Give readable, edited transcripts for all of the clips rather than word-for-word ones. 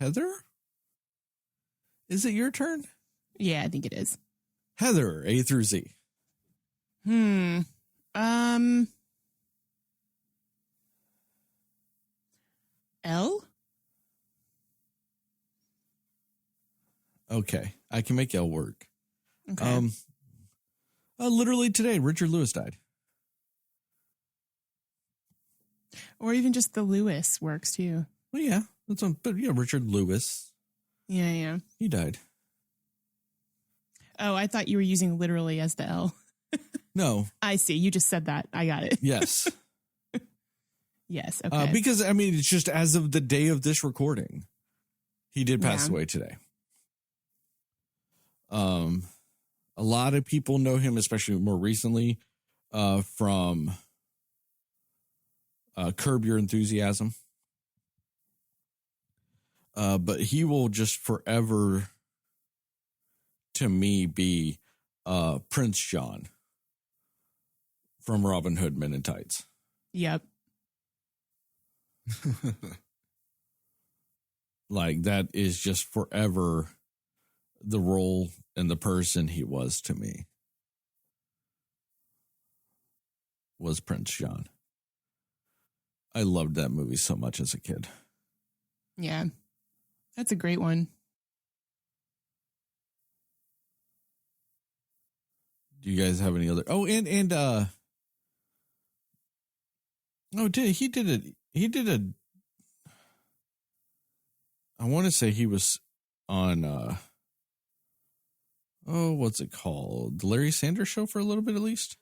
Heather? Is it your turn? Yeah, I think it is. Heather, A through Z. L? Okay, I can make L work. Okay. Literally today, Richard Lewis died. Or even just the Lewis works too. Well, yeah, but yeah, Richard Lewis. Yeah. He died. Oh, I thought you were using literally as the L. No. I see. You just said that. I got it. Yes. Yes. Okay. Because, I mean, it's just as of the day of this recording, he did pass away today. A lot of people know him, especially more recently, from Curb Your Enthusiasm. But he will just forever, to me, be Prince John from Robin Hood Men in Tights. Yep. Like, that is just forever the role and the person he was to me. Was Prince John. I loved that movie so much as a kid. Yeah. That's a great one. Do you guys have any other? Oh, he did it. I want to say he was on, what's it called? The Larry Sanders Show for a little bit, at least.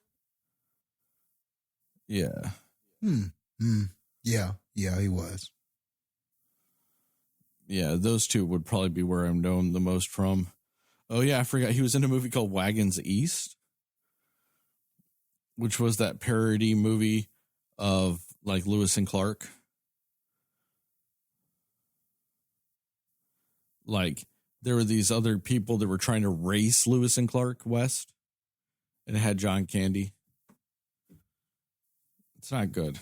Yeah. Yeah, he was. Yeah, those two would probably be where I'm known the most from. Oh, yeah, I forgot. He was in a movie called Wagons East, which was that parody movie of, like, Lewis and Clark. Like, there were these other people that were trying to race Lewis and Clark west, and it had John Candy. It's not good.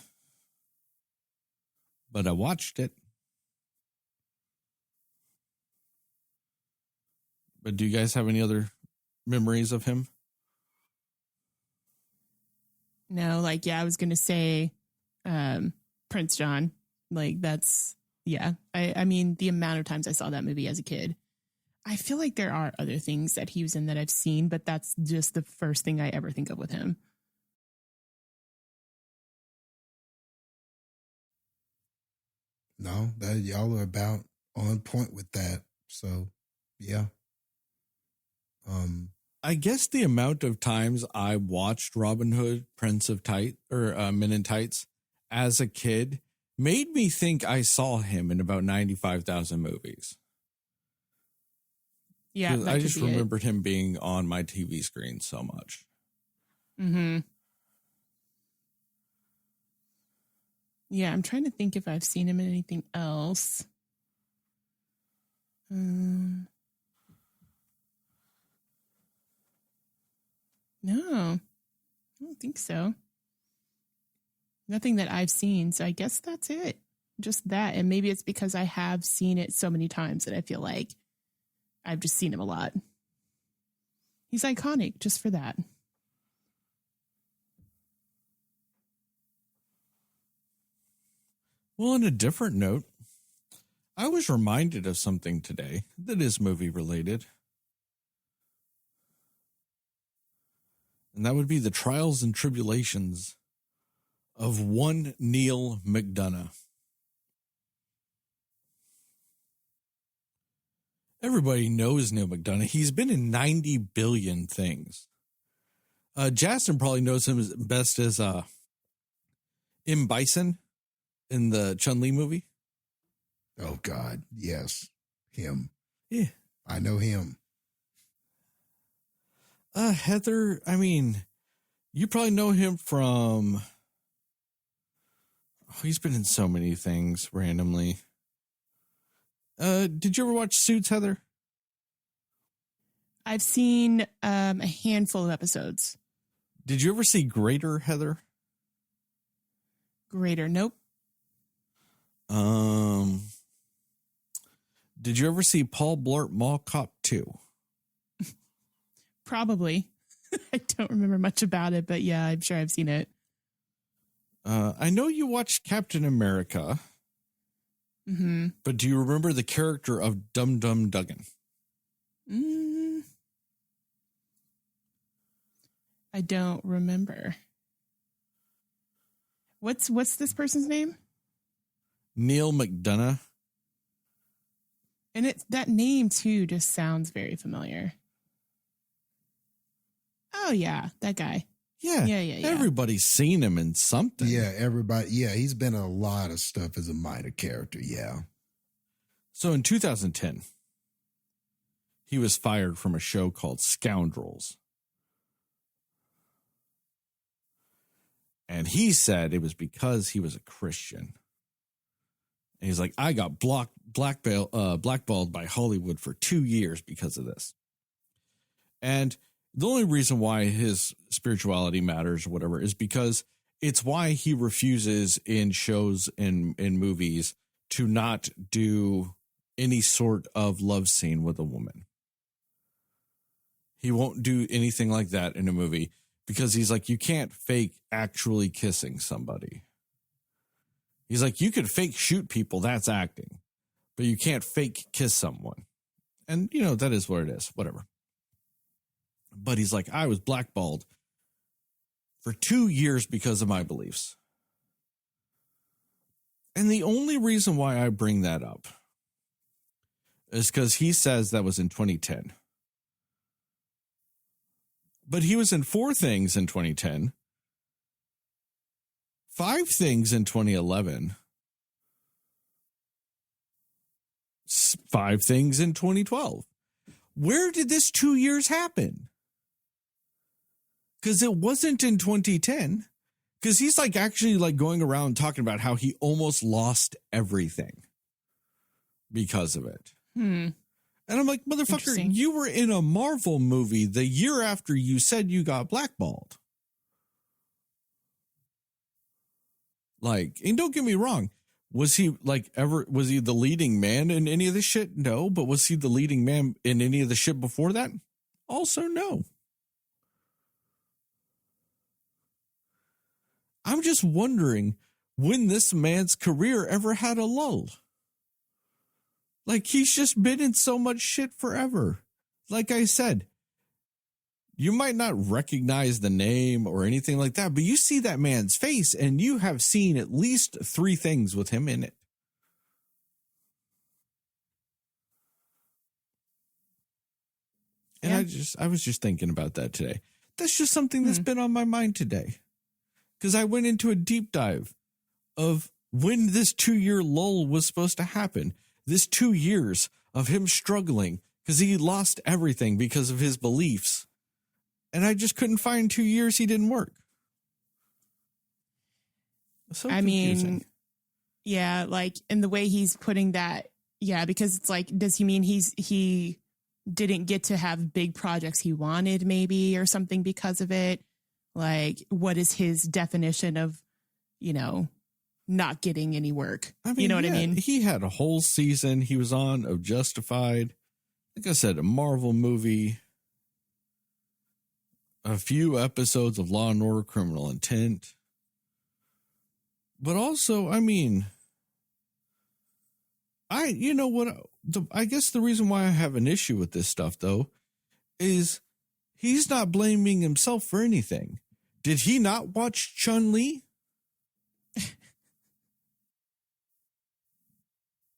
But I watched it. But do you guys have any other memories of him? No, like, yeah, I was going to say Prince John. Like, that's, yeah. I mean, the amount of times I saw that movie as a kid. I feel like there are other things that he was in that I've seen, but that's just the first thing I ever think of with him. No, that y'all are about on point with that. So, yeah. I guess the amount of times I watched Robin Hood, Prince of Tight or Men in Tights as a kid made me think I saw him in about 95,000 movies. Yeah, I just remembered him being on my TV screen so much. Mm-hmm. Yeah, I'm trying to think if I've seen him in anything else. No, I don't think so. Nothing that I've seen. So I guess that's it. Just that. And maybe it's because I have seen it so many times that I feel like I've just seen him a lot. He's iconic just for that. Well, on a different note, I was reminded of something today that is movie related. And that would be the trials and tribulations of one Neil McDonough. Everybody knows Neil McDonough. He's been in 90 billion things. Jastin probably knows him as best as M. Bison in the Chun-Li movie. Oh, God. Yes. Him. Yeah. I know him. Heather, I mean, you probably know him from... Oh, he's been in so many things randomly. Did you ever watch Suits, Heather? I've seen a handful of episodes. Did you ever see Greater, Heather? Greater, nope. Did you ever see Paul Blart Mall Cop 2? Probably. I don't remember much about it, but yeah, I'm sure I've seen it. I know you watched Captain America, but do you remember the character of Dum Dum Dugan? I don't remember. What's this person's name? Neil McDonough. And that name too just sounds very familiar. Oh yeah, that guy. Yeah. Everybody's seen him in something. Yeah, everybody. Yeah, he's been in a lot of stuff as a minor character. Yeah. So in 2010, he was fired from a show called Scoundrels. And he said it was because he was a Christian. And he's like, I got blackballed by Hollywood for 2 years because of this. And the only reason why his spirituality matters or whatever is because it's why he refuses in shows and in movies to not do any sort of love scene with a woman. He won't do anything like that in a movie because he's like, you can't fake actually kissing somebody. He's like, you could fake shoot people, that's acting, but you can't fake kiss someone. And, you know, that is what it is, whatever. But he's like, I was blackballed for 2 years because of my beliefs. And the only reason why I bring that up is because he says that was in 2010. But he was in 4 things in 2010, 5 things in 2011, 5 things in 2012. Where did this 2 years happen? Because it wasn't in 2010. Because he's like actually like going around talking about how he almost lost everything because of it. And I'm like, motherfucker, you were in a Marvel movie the year after you said you got blackballed. Like, and don't get me wrong. Was he was he the leading man in any of this shit? No. But was he the leading man in any of the shit before that? Also, no. I'm just wondering when this man's career ever had a lull. Like, he's just been in so much shit forever. Like I said, you might not recognize the name or anything like that, but you see that man's face and you have seen at least 3 things with him in it. And I was just thinking about that today. That's just something that's been on my mind today. Because I went into a deep dive of when this 2-year lull was supposed to happen. This 2 years of him struggling because he lost everything because of his beliefs. And I just couldn't find 2 years he didn't work. So I confusing. mean, yeah, like in the way he's putting that. Yeah, because it's like, does he mean he didn't get to have big projects he wanted maybe or something because of it? Like, what is his definition of, you know, not getting any work? I mean, you know what I mean? He had a whole season he was on of Justified. Like I said, a Marvel movie. A few episodes of Law and Order Criminal Intent. But also, I mean, you know what? I guess the reason why I have an issue with this stuff, though, is he's not blaming himself for anything. Did he not watch Chun-Li?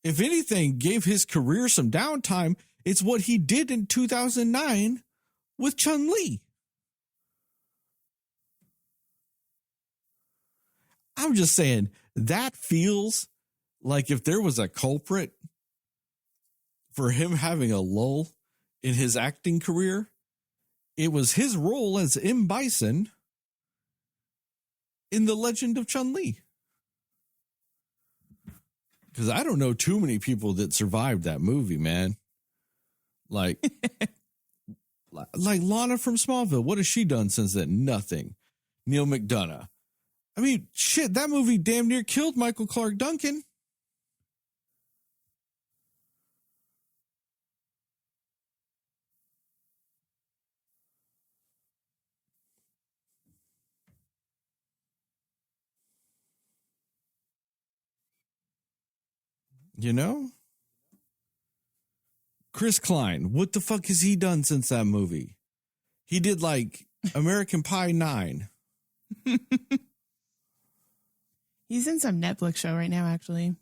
If anything, gave his career some downtime. It's what he did in 2009 with Chun-Li. I'm just saying that feels like if there was a culprit for him having a lull in his acting career, it was his role as M. Bison in The Legend of Chun-Li. Because I don't know too many people that survived that movie, man. Like Lana from Smallville. What has she done since then? Nothing. Neil McDonough. I mean, shit, that movie damn near killed Michael Clark Duncan. You know? Chris Klein, what the fuck has he done since that movie? He did like American Pie 9. He's in some Netflix show right now, actually.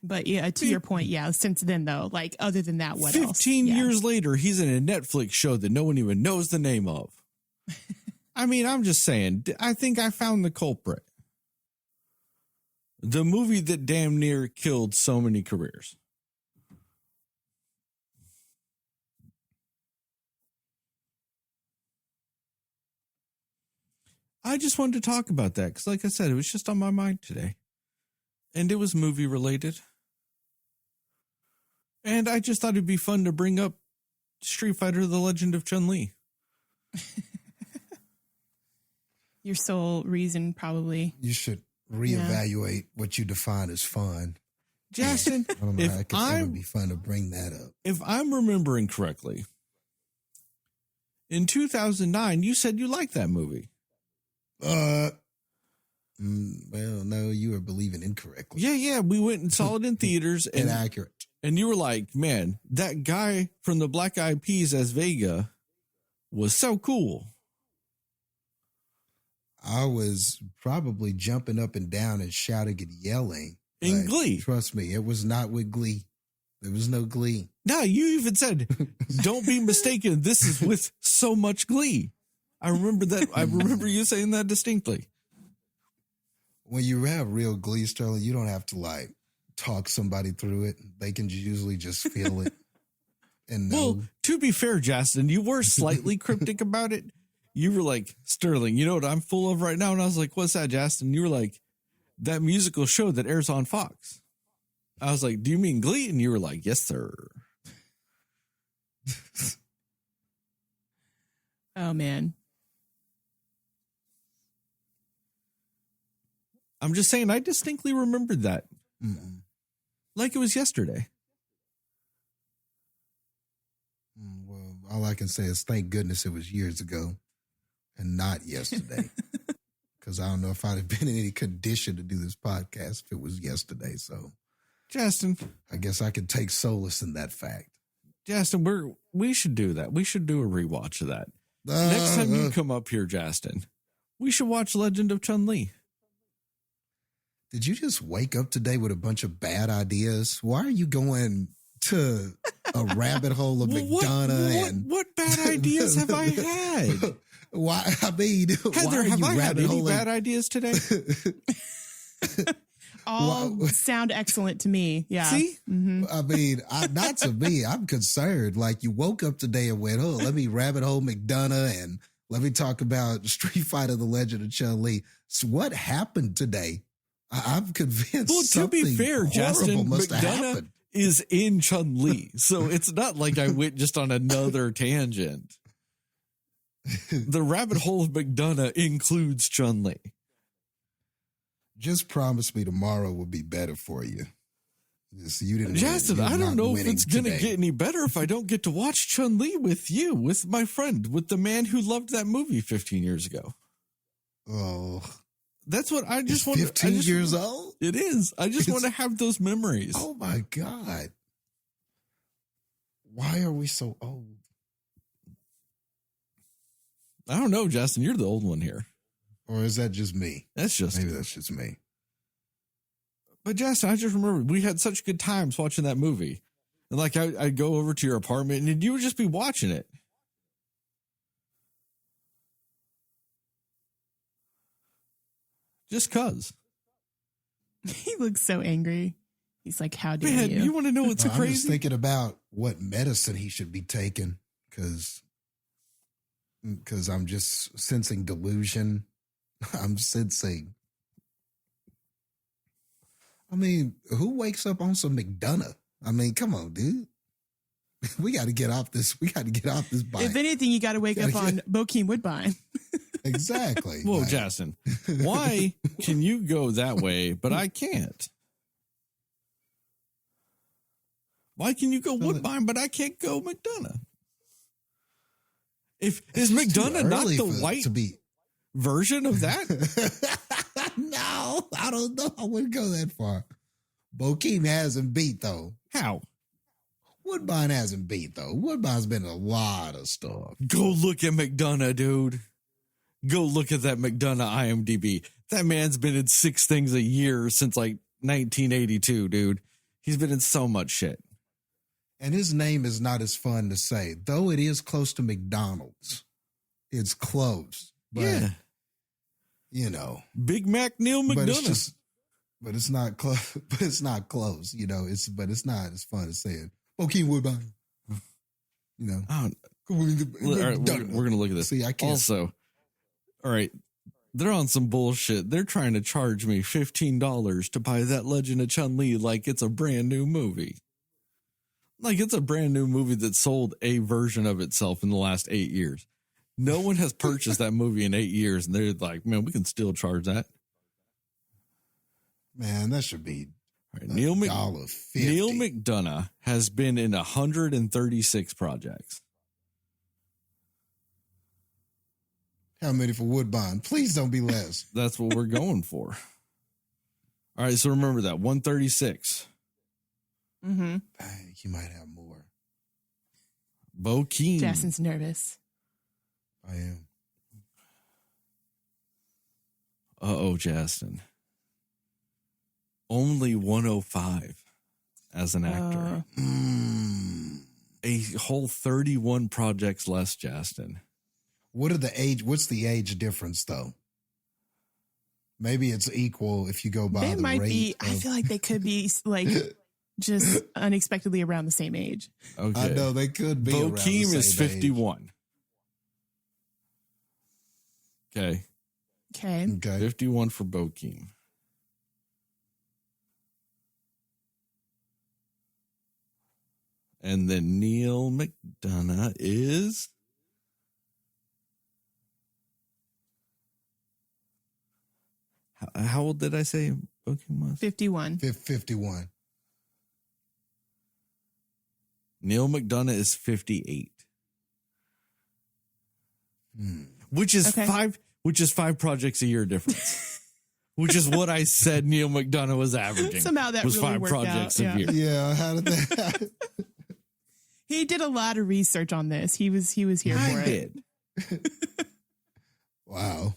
But yeah, to your point, yeah, since then, though, like other than that, what 15 else? years later, he's in a Netflix show that no one even knows the name of. I mean, I'm just saying, I think I found the culprit. The movie that damn near killed so many careers. I just wanted to talk about that because, like I said, it was just on my mind today. And it was movie related. And I just thought it'd be fun to bring up Street Fighter: The Legend of Chun-Li. Your sole reason, probably. You should reevaluate what you define as fun. Jastin, I don't know how it could ever be fun to bring that up. If I'm remembering correctly, in 2009, you said you liked that movie. Well, no, you were believing incorrectly. Yeah. We went and saw it in theaters. And, Inaccurate. And you were like, man, that guy from the Black Eyed Peas as Vega was so cool. I was probably jumping up and down and shouting and yelling. In Glee. Trust me, it was not with Glee. There was no Glee. No, you even said, don't be mistaken. This is with so much Glee. I remember that. I remember you saying that distinctly. When you have real Glee, Sterling, you don't have to like talk somebody through it. They can usually just feel it. And know. Well, to be fair, Jastin, you were slightly cryptic about it. You were like, Sterling, you know what I'm full of right now? And I was like, what's that, Jastin? You were like, that musical show that airs on Fox. I was like, do you mean Glee? And you were like, yes, sir. Oh, man. I'm just saying, I distinctly remembered that. Mm-mm. Like it was yesterday. Well, all I can say is thank goodness it was years ago and not yesterday. Because I don't know if I'd have been in any condition to do this podcast if it was yesterday. So, Jastin, I guess I could take solace in that fact. Jastin, we should do that. We should do a rewatch of that. Next time you come up here, Jastin, we should watch Legend of Chun-Li. Did you just wake up today with a bunch of bad ideas? Why are you going to a rabbit hole of McDonough? What bad ideas have I had? Why? I mean, Heather, have I had any bad ideas today? All sound excellent to me. Yeah. See? Mm-hmm. I mean, not to me. I'm concerned. Like you woke up today and went, oh, let me rabbit hole McDonough and let me talk about Street Fighter: The Legend of Chun-Li. So what happened today? I'm convinced. Well, to be fair, Jastin, must have McDonough happened. is in Chun-Li, so it's not like I went just on another tangent. The rabbit hole of McDonough includes Chun-Li. Just promise me tomorrow will be better for you. You didn't. Jastin, I don't know if it's going to get any better if I don't get to watch Chun-Li with you, with my friend, with the man who loved that movie 15 years ago. Oh. That's what I just want. 15 years old? It is. I just want to have those memories. Oh my God. Why are we so old? I don't know, Jastin. You're the old one here. Or is that just me? Maybe that's just me. But Jastin, I just remember we had such good times watching that movie. And like I'd go over to your apartment and you would just be watching it. Just cuz. He looks so angry. He's like, how dare Man, you? You want to know what's I'm crazy? just thinking about what medicine he should be taking because I'm just sensing delusion. I'm sensing. I mean, who wakes up on some McDonough? I mean, come on, dude. We got to get off this. We got to get off this bike. If anything, you got to wake up on Bokeem Woodbine. Exactly. Whoa, Jastin, why can you go that way, but I can't? Why can you go Woodbine, but I can't go McDonough? Is McDonough not the white version of that? No. I don't know. I wouldn't go that far. Bokeem hasn't beat, though. How? Woodbine hasn't beat, though. Woodbine's been in a lot of stuff. Go look at McDonough, dude. Go look at that McDonough IMDb. That man's been in 6 things a year since like 1982, dude. He's been in so much shit. And his name is not as fun to say, though it is close to McDonald's. It's close. But, Yeah. you know. Big Mac Neil McDonough. But it's not close. But it's not close, you know. It's not as fun as saying Bokeem Woodbine. You know. All right, we're gonna look at this. See, I can't. Also, all right, they're on some bullshit. They're trying to charge me $15 to buy that Legend of Chun-Li like it's a brand new movie. Like it's a brand new movie that sold a version of itself in the last 8 years. No one has purchased that movie in 8 years, and they're like, man, we can still charge that. Man, that should be Right, Neil $1.50. McDonough has been in 136 projects. How many for Woodbine? Please don't be less. That's what we're going for. All right, so remember that 136. Mm-hmm. You might have more. Bokeem. Jastin's nervous. I am. Jastin. Only 105 as an actor. A whole 31 projects less, Jastin. What's the age difference though? Maybe it's equal if you go by They the might rate be, of, I feel like they could be like just unexpectedly around the same age. Okay. I know they could be. around the Bokeem is same age. 51. Okay. Okay. Okay. 51 for Bokeem. And then Neil McDonough is... How old did I say Bokeem was? 51. 51. Neil McDonough is 58. Which is Okay. five projects a year difference. Which is what I said Neil McDonough was averaging. Somehow that was really 5 worked projects out, a year. Yeah. How did that? He did a lot of research on this. He was here for I it. did. Wow.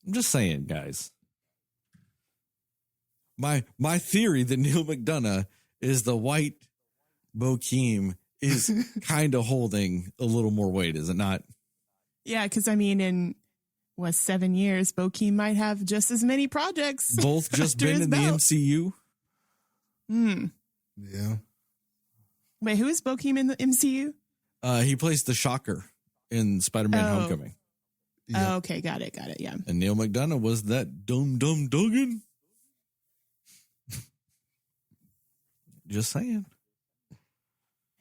I'm just saying, guys. My theory that Neil McDonough is the white Bokeem is kind of holding a little more weight, is it not? Yeah, because I mean, in 7 years, Bokeem might have just as many projects. Both just After been his in the belt. MCU. Yeah. Wait, who is Bokeem in the MCU? He plays the Shocker in Spider-Man Oh. Homecoming. Yeah. Oh, okay, got it. Yeah. And Neil McDonough was that dumb Duggan. Just saying.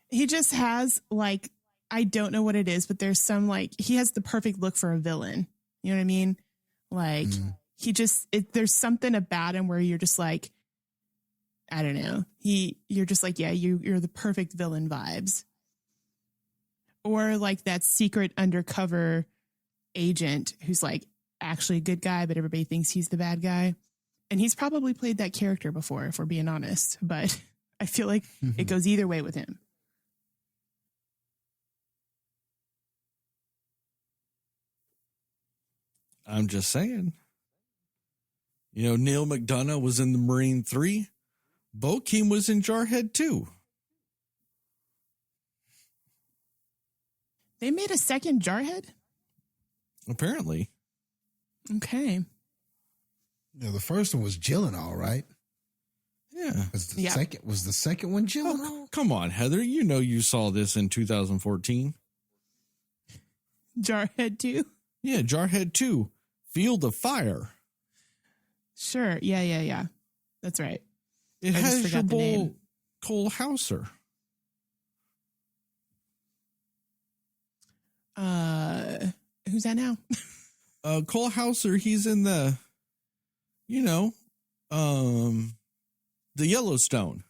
He just has like, I don't know what it is, but there's some like, he has the perfect look for a villain. You know what I mean? Like he just, there's something about him where you're just like, I don't know. You're just like, yeah, you're the perfect villain vibes. Or like that secret undercover agent who's like actually a good guy, but everybody thinks he's the bad guy. And he's probably played that character before, if we're being honest, but I feel like it goes either way with him. I'm just saying. You know, Neil McDonough was in the Marine 3. Bokeem was in Jarhead 2. They made a second Jarhead? Apparently. Okay. Yeah, the first one was Gyllenhaal, right? Yeah. Was the Yeah. second one Gyllenhaal? Oh, come on, Heather. You know you saw this in 2014. Jarhead 2? Yeah, Jarhead 2. Field of Fire. Sure. Yeah. That's right. It I just has your forgot the name. boy Cole Hauser. Who's that now? Cole Hauser, he's in the, the Yellowstone.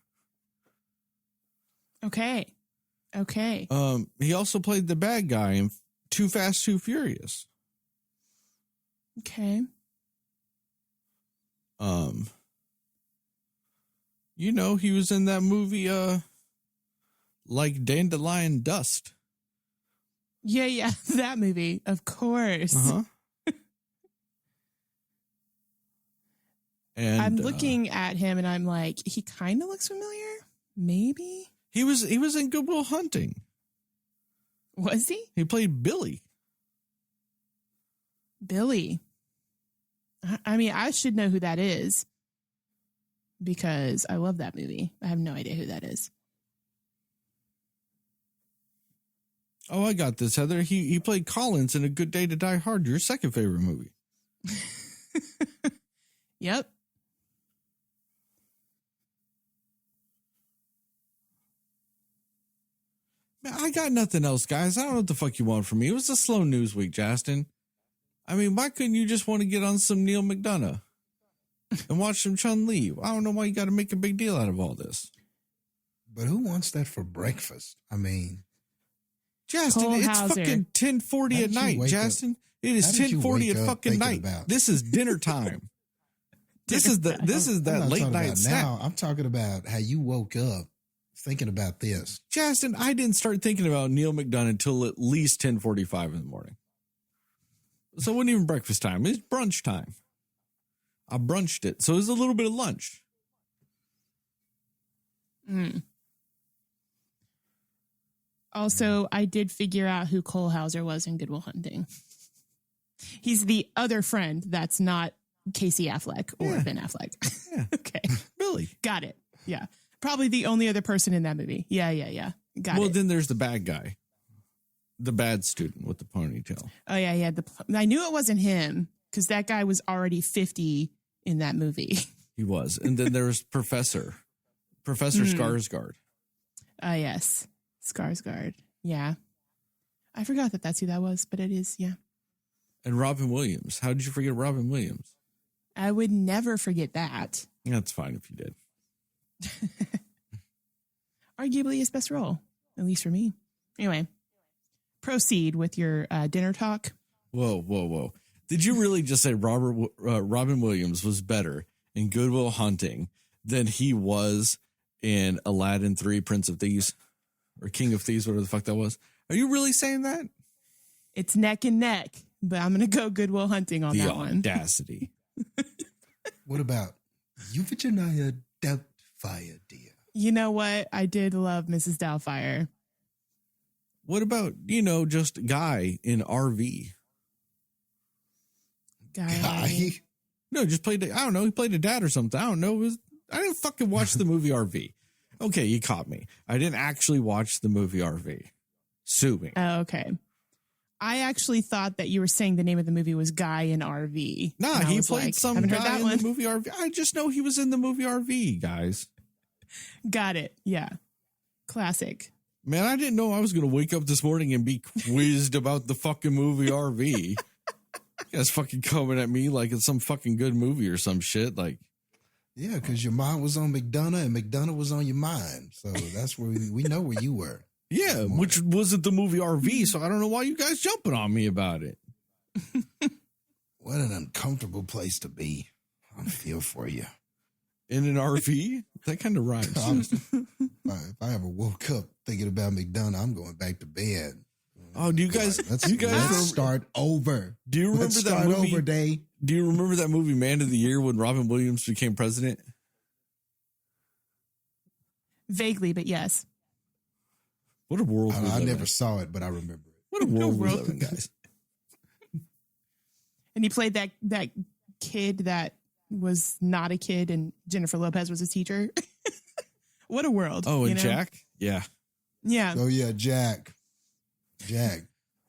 Okay. He also played the bad guy in Too Fast, Too Furious. Okay. You know, he was in that movie, like Dandelion Dust. Yeah, that movie, of course. Uh-huh. And I'm looking at him and I'm like, he kind of looks familiar. Maybe he was in Good Will Hunting. Was he? He played Billy. Billy. I mean, I should know who that is because I love that movie. I have no idea who that is. Oh, I got this, Heather. He played Collins in A Good Day to Die Hard, your second favorite movie. Yep. Man, I got nothing else, guys. I don't know what the fuck you want from me. It was a slow news week, Jastin. I mean, why couldn't you just want to get on some Neil McDonough and watch some Chun-Li? I don't know why you got to make a big deal out of all this. But who wants that for breakfast? I mean, Justin, it's fucking 10:40 at night, Justin. It is 10:40 at fucking night. This is dinner time. This is that late night snack. Now I'm talking about how you woke up thinking about this. Justin, I didn't start thinking about Neil McDonough until at least 10:45 in the morning. So it wasn't even breakfast time. It's brunch time. I brunched it. So it was a little bit of lunch. Also, I did figure out who Cole Hauser was in Good Will Hunting. He's the other friend that's not Casey Affleck or Ben Affleck. Yeah. Okay. Really? Got it. Yeah. Probably the only other person in that movie. Yeah. Got it. Well, then there's the bad guy. The bad student with the ponytail. Oh, yeah. I knew it wasn't him because that guy was already 50 in that movie. He was. And then there's Professor Skarsgård. Yes. Skarsgård. Yeah. I forgot that that's who that was, but it is. Yeah. And Robin Williams. How did you forget Robin Williams? I would never forget that. That's fine if you did. Arguably his best role, at least for me. Anyway, proceed with your dinner talk. Whoa. Did you really just say Robin Williams was better in Good Will Hunting than he was in Aladdin 3, Prince of Thieves? Or King of Thieves, whatever the fuck that was. Are you really saying that? It's neck and neck, but I'm going to go Good Will Hunting on that one. The audacity. What about Euphigenia Doubtfire, dear? You know what? I did love Mrs. Doubtfire. What about, just Guy in RV? Guy? No, just played, I don't know, he played a dad or something. I don't know. I didn't fucking watch the movie RV. Okay, you caught me. I didn't actually watch the movie RV. Sue me. Oh, okay. I actually thought that you were saying the name of the movie was Guy in RV. Nah, he played some guy in the movie RV. I just know he was in the movie RV, guys. Got it. Yeah. Classic. Man, I didn't know I was going to wake up this morning and be quizzed about the fucking movie RV. You guys fucking coming at me like it's some fucking good movie or some shit. Like, yeah, because your mind was on McDonough and McDonough was on your mind. So that's where we know where you were. Yeah, which wasn't the movie RV. So I don't know why you guys jumping on me about it. What an uncomfortable place to be. I feel for you. In an RV? That kind of rhymes. Honestly, if I ever woke up thinking about McDonough, I'm going back to bed. Oh, do you guys? Let's start over. Do you remember that movie? Over day. Do you remember that movie Man of the Year when Robin Williams became president? Vaguely, but yes. What a world we live in. I never saw it, but I remember it. What a world we live in, guys. And he played that kid that was not a kid, and Jennifer Lopez was a teacher. What a world. Oh, and Jack? Yeah. Yeah. Oh, yeah, Jack.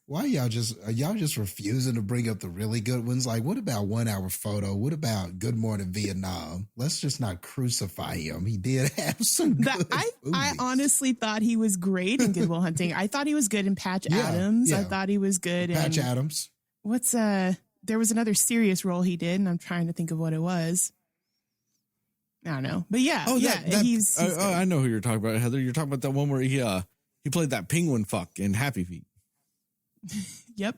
Why are y'all just refusing to bring up the really good ones? Like, what about 1 Hour Photo? What about Good Morning Vietnam? Let's just not crucify him. He did have some good I honestly thought he was great in Good Will Hunting. I thought he was good in Patch Adams. Yeah. I thought he was good in Patch Adams. What's there was another serious role he did, and I'm trying to think of what it was. I don't know. But yeah. He's I know who you're talking about, Heather. You're talking about that one where he played that penguin fuck in Happy Feet. Yep.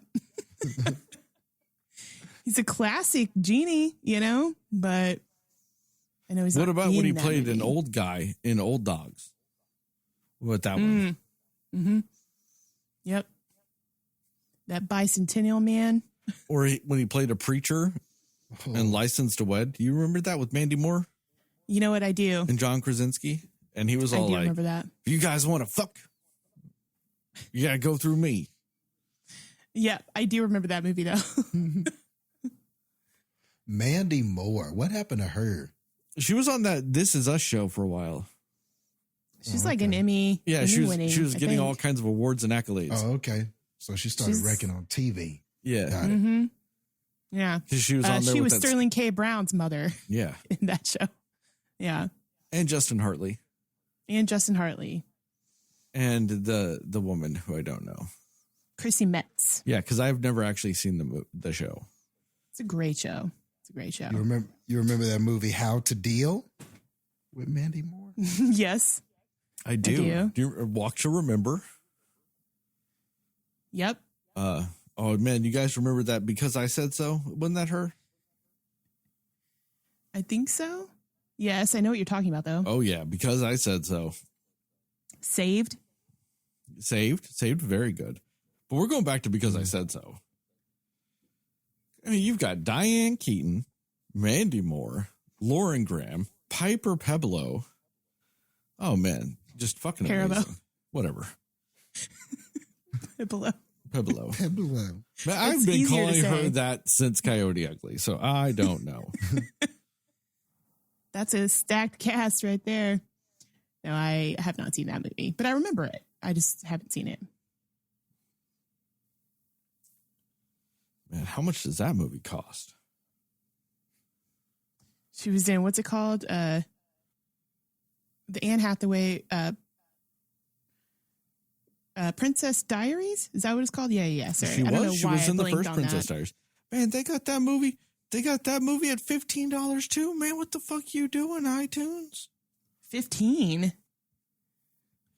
He's a classic genie, but I know he's What not about when he in that played an movie. old guy in Old Dogs? What that one? Mm-hmm. Yep. That bicentennial man. Or when he played a preacher and Licensed to Wed. Do you remember that with Mandy Moore You know what I do? and John Krasinski? And he was I all do like, remember that. if you guys want to fuck, you got to go through me. Yeah, I do remember that movie though. Mandy Moore. What happened to her? She was on that This Is Us show for a while. She's like an Emmy. Yeah, Emmy she winning, was I getting think. all kinds of awards and accolades. Oh, okay. So she started She's- wrecking on TV. Yeah. Got it. Mm-hmm. Yeah. 'Cause she was on there She with was that- Sterling K. Brown's mother Yeah. in that show. Yeah. And Justin Hartley. And Justin Hartley. And the woman who I don't know. Chrissy Metz. Yeah, because I've never actually seen the show. It's a great show. It's a great show. You remember that movie How to Deal with Mandy Moore? Yes. I do. do. Do you Walk to Remember? Yep. Oh man, you guys remember that Because I Said So? Wasn't that her? I think so. Yes, I know what you're talking about though. Oh yeah, Because I Said So. Saved. Saved, very good. But we're going back to Because I Said So. I mean, you've got Diane Keaton, Mandy Moore, Lauren Graham, Piper Peblo. Oh man, just fucking Parabo. amazing. Whatever. Below. Peblo. Pebble. But I've It's been easier to calling her say. that since Coyote Ugly, so I don't know. That's a stacked cast right there. No, I have not seen that movie, but I remember it. I just haven't seen it. Man, how much does that movie cost? She was in, what's it called? The Anne Hathaway Princess Diaries? Is that what it's called? Yeah. Sorry. She I don't know was. She why was I in the blinked first on Princess that. Diaries. Man, they got that movie. They got that movie at $15 too. Man, what the fuck you doing, iTunes? 15.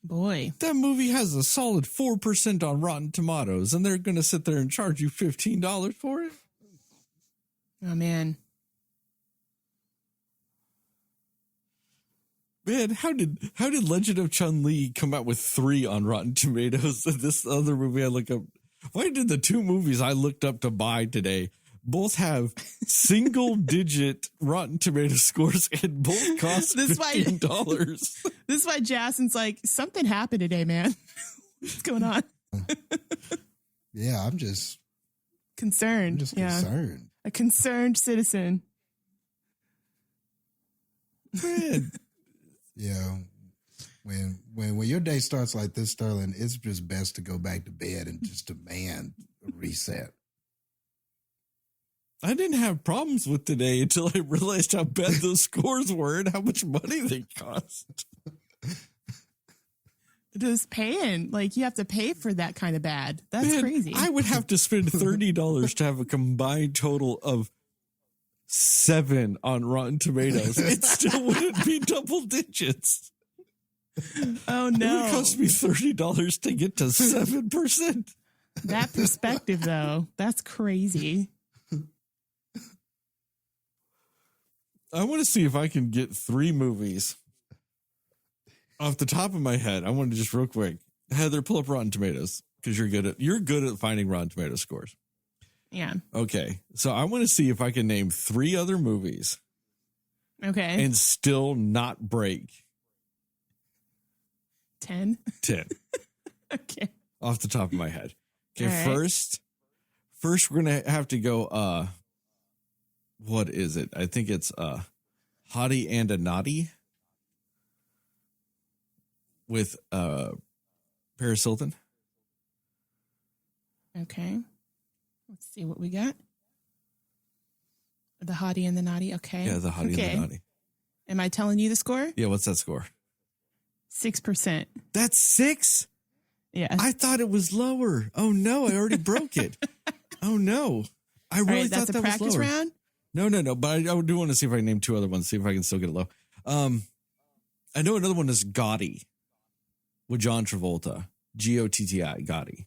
Boy. That movie has a solid 4% on Rotten Tomatoes, and they're going to sit there and charge you $15 for it? Oh, man. Man, how did Legend of Chun-Li come out with 3 on Rotten Tomatoes? This other movie I look up. Why did the 2 movies I looked up to buy today both have single-digit Rotten Tomato scores and both cost $15? This is why Jastin's like, something happened today, man. What's going on? Yeah, I'm just Concerned. concerned. A concerned citizen. Man, Yeah. When your day starts like this, Sterling, it's just best to go back to bed and just demand a reset. I didn't have problems with today until I realized how bad those scores were and how much money they cost. Just paying. Like, you have to pay for that kind of bad. That's Man, crazy. I would have to spend $30 to have a combined total of 7 on Rotten Tomatoes. It still wouldn't be double digits. Oh, It no. would cost me $30 to get to 7%. That perspective, though, that's crazy. I want to see if I can get 3 movies off the top of my head. I want to just real quick. Heather, pull up Rotten Tomatoes because you're good at finding Rotten Tomato scores. Yeah. Okay, so I want to see if I can name 3 other movies Okay. and still not break 10. 10 Okay. off the top of my head. Okay, All right. first we're gonna have to go. What is it? I think it's Hottie and a Naughty with Paris Hilton. Okay. Let's see what we got. The Hottie and the Naughty. Okay. Yeah, the Hottie Okay. and the Naughty. Am I telling you the score? Yeah, what's that score? 6%. That's 6? Yeah. I thought it was lower. Oh no, I already broke it. Oh no. I All really right, thought that's a that was practice lower. round. No, but I do want to see if I can name 2 other ones, see if I can still get it low. I know another one is Gotti with John Travolta. Gotti, Gotti.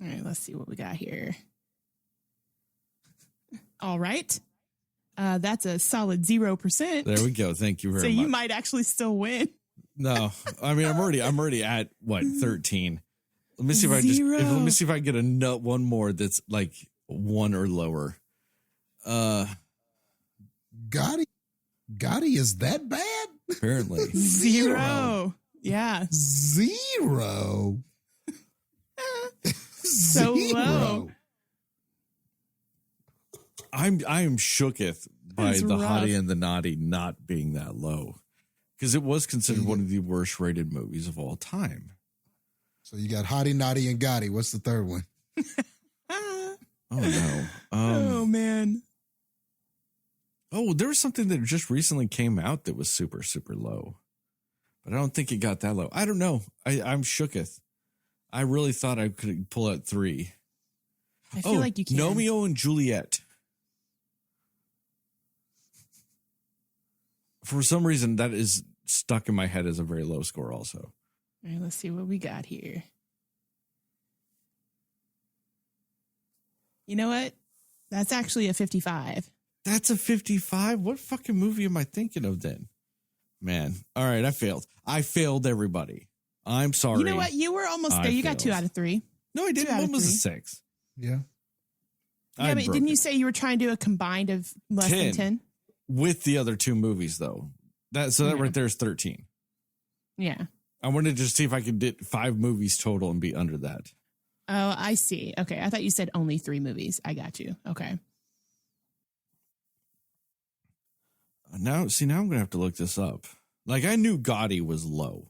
All right, let's see what we got here. All right. That's a solid 0%. There we go. Thank you very so much. you might actually still win. No, I mean, I'm already at what, 13. Let me see Zero. let me see if I get one more that's like 1 or lower. Gotti is that bad? Apparently. 0. Yeah. 0. So low. I am shooketh by That's the rough. Hottie and the Naughty not being that low, because it was considered one of the worst rated movies of all time. So you got Hottie, Naughty, and Gotti. What's the third one? Oh no. Oh man. Oh, there was something that just recently came out that was super, super low, but I don't think it got that low. I don't know. I'm shooketh. I really thought I could pull out 3. I feel like you can. Romeo and Juliet. For some reason, that is stuck in my head as a very low score also. All right, let's see what we got here. You know what? That's actually a 55. That's a 55? What fucking movie am I thinking of then? Man. All right, I failed. I failed everybody. I'm sorry. You know what? You were almost there. You got 2 out of 3. No, I didn't. 2 out of One was a 3. 6. Yeah. Yeah, but didn't you say you were trying to do a combined of less than 10? With the other 2 movies, though. That right there is 13. Yeah. I wanted to just see if I could get 5 movies total and be under that. Oh, I see. Okay. I thought you said only 3 movies. I got you. Okay. Now I'm going to have to look this up. Like, I knew Gotti was low.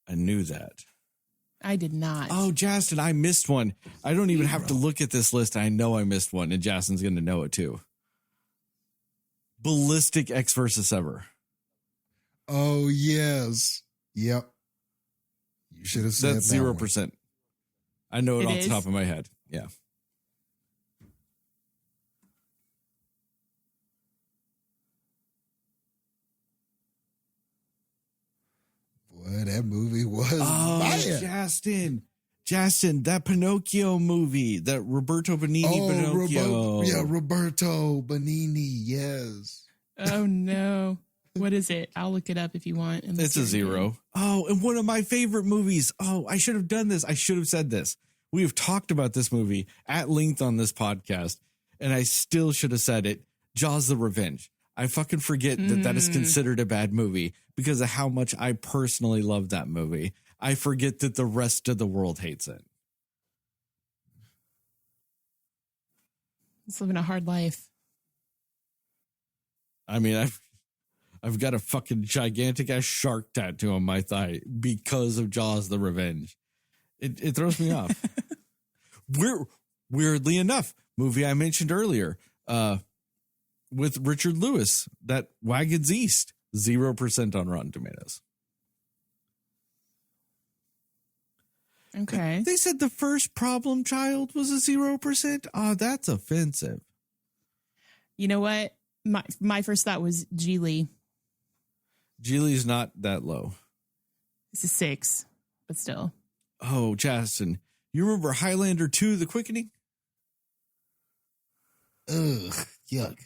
I knew that. I did not. Oh, Jastin, I missed one. I don't even have to look at this list. I know I missed one, and Jastin's going to know it too. Ballistic X versus Ever. Oh, yes. Yep. You should have said that's that 0%. one. I know it off is? the top of my head. Yeah. Boy, that movie was Oh, bad. Jastin, that Pinocchio movie, that Roberto Benigni Pinocchio. Roberto Benigni, yes. Oh, no. What is it? I'll look it up if you want. and It's a let's hear it. 0. Oh, and one of my favorite movies. Oh, I should have done this. I should have said this. We have talked about this movie at length on this podcast, and I still should have said it. Jaws the Revenge. I fucking forget that is considered a bad movie because of how much I personally love that movie. I forget that the rest of the world hates it. It's living a hard life. I mean, I've got a fucking gigantic ass shark tattoo on my thigh because of Jaws the Revenge. It throws me off. Weirdly enough, movie I mentioned earlier, with Richard Lewis, that Wagons East, 0% on Rotten Tomatoes. Okay. They said the first Problem Child was a 0%. Oh, that's offensive. You know what? My first thought was Geely. Geely's not that low. It's a 6, but still. Oh, Jastin, you remember Highlander 2, The Quickening? Ugh, yuck.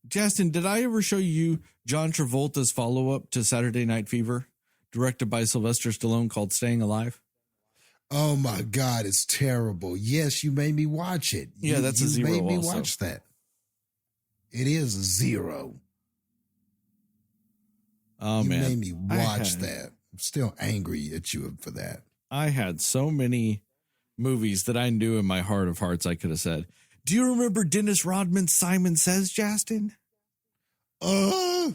Jastin, did I ever show you John Travolta's follow-up to Saturday Night Fever, directed by Sylvester Stallone, called Staying Alive? Oh my God, it's terrible. Yes, you made me watch it. Yeah, that's a 0 You made me also. watch that. It is a 0. Oh, you man. made me watch that. I'm still angry at you for that. I had so many movies that I knew in my heart of hearts I could have said. Do you remember Dennis Rodman's Simon Says, Jastin? I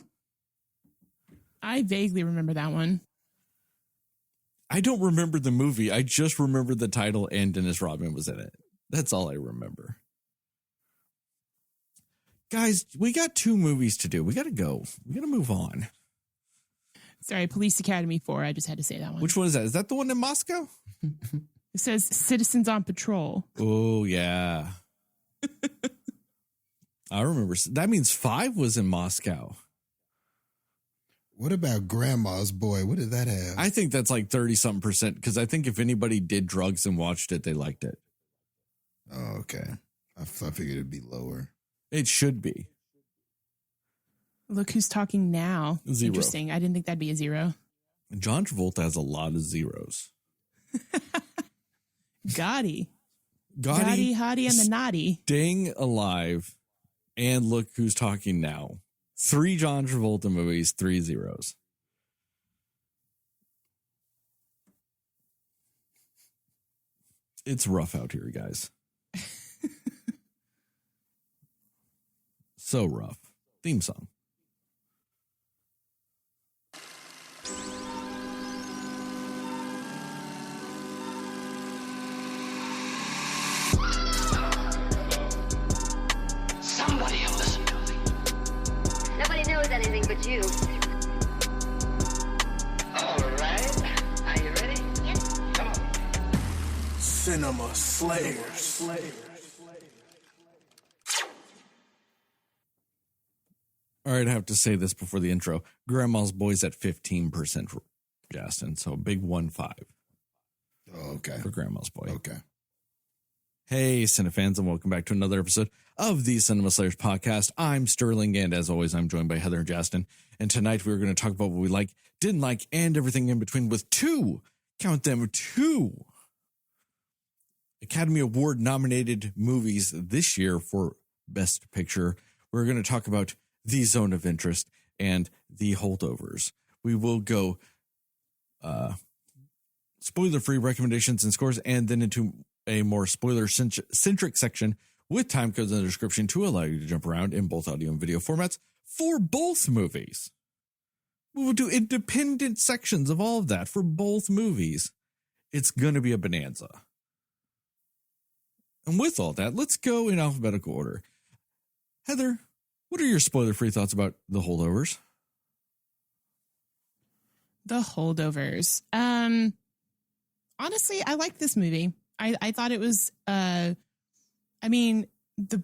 vaguely remember that one. I don't remember the movie. I just remember the title and Dennis Rodman was in it. That's all I remember. Guys, we got 2 movies to do. We got to go. We got to move on. Sorry, Police Academy 4. I just had to say that one. Which one is that? Is that the one in Moscow? It says Citizens on Patrol. Oh, yeah. I remember. That means 5 was in Moscow. What about Grandma's Boy? What did that have? I think that's like 30-something% because I think if anybody did drugs and watched it, they liked it. Oh, okay. I figured it'd be lower. It should be. Look Who's Talking Now. 0. Interesting. I didn't think that'd be a 0. John Travolta has a lot of zeros. Gotti, Gotti, Hottie, and the Naughty. Staying Alive, and Look Who's Talking Now. 3 John Travolta movies, 3 zeros. It's rough out here, guys. So rough. Theme song. Somebody will listen to me. Nobody knows anything but you. All right. Are you ready? Yes. Come on. Cinema Slayers. All right, I have to say this before the intro. Grandma's Boy's at 15%, Jastin. So a big 1-5 Oh, okay. for Grandma's Boy. Okay. Hey, Cinefans, and welcome back to another episode of the Cinema Slayers podcast. I'm Sterling, and as always, I'm joined by Heather and Jastin. And tonight we're going to talk about what we like, didn't like, and everything in between with 2, count them, 2 Academy Award nominated movies this year for Best Picture. We're going to talk about The Zone of Interest and The Holdovers. We will go spoiler-free recommendations and scores, and then into a more spoiler-centric section with time codes in the description to allow you to jump around in both audio and video formats for both movies. We will do independent sections of all of that for both movies. It's going to be a bonanza. And with all that, let's go in alphabetical order. Heather, what are your spoiler-free thoughts about The Holdovers? The Holdovers. Honestly, I liked this movie. I thought it was, the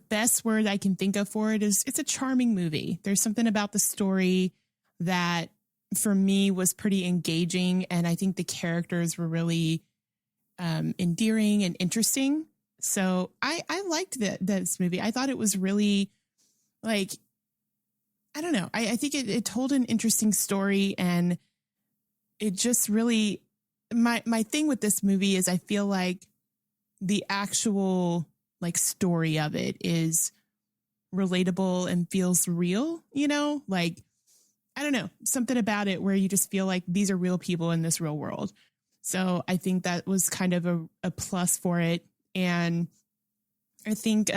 best word I can think of for it is it's a charming movie. There's something about the story that for me was pretty engaging. And I think the characters were really endearing and interesting. So I liked this movie. I thought it was really I don't know. I think it told an interesting story, and it just really, my thing with this movie is I feel like the actual story of it is relatable and feels real, I don't know, something about it where you just feel like these are real people in this real world. So I think that was kind of a plus for it. And I think,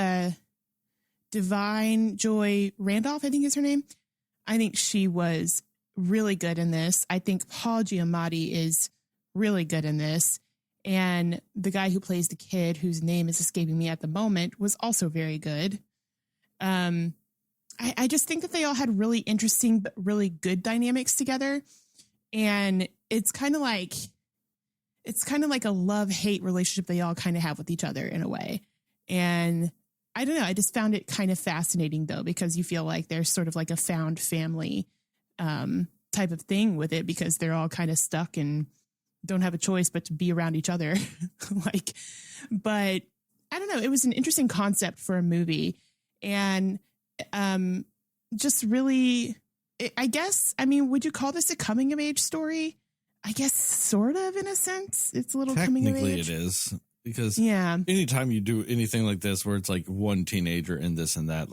Divine Joy Randolph, I think is her name. I think she was really good in this. I think Paul Giamatti is really good in this. And the guy who plays the kid, whose name is escaping me at the moment, was also very good. I just think that they all had really interesting, but really good dynamics together. And it's kind of like a love-hate relationship they all kind of have with each other in a way. And I don't know. I just found it kind of fascinating, though, because you feel like there's sort of like a found family type of thing with it, because they're all kind of stuck and don't have a choice but to be around each other. But I don't know. It was an interesting concept for a movie, and just really, I guess, would you call this a coming of age story? I guess sort of, in a sense. It's a little coming of age. Technically it is. Because anytime you do anything like this where it's like one teenager and this and that,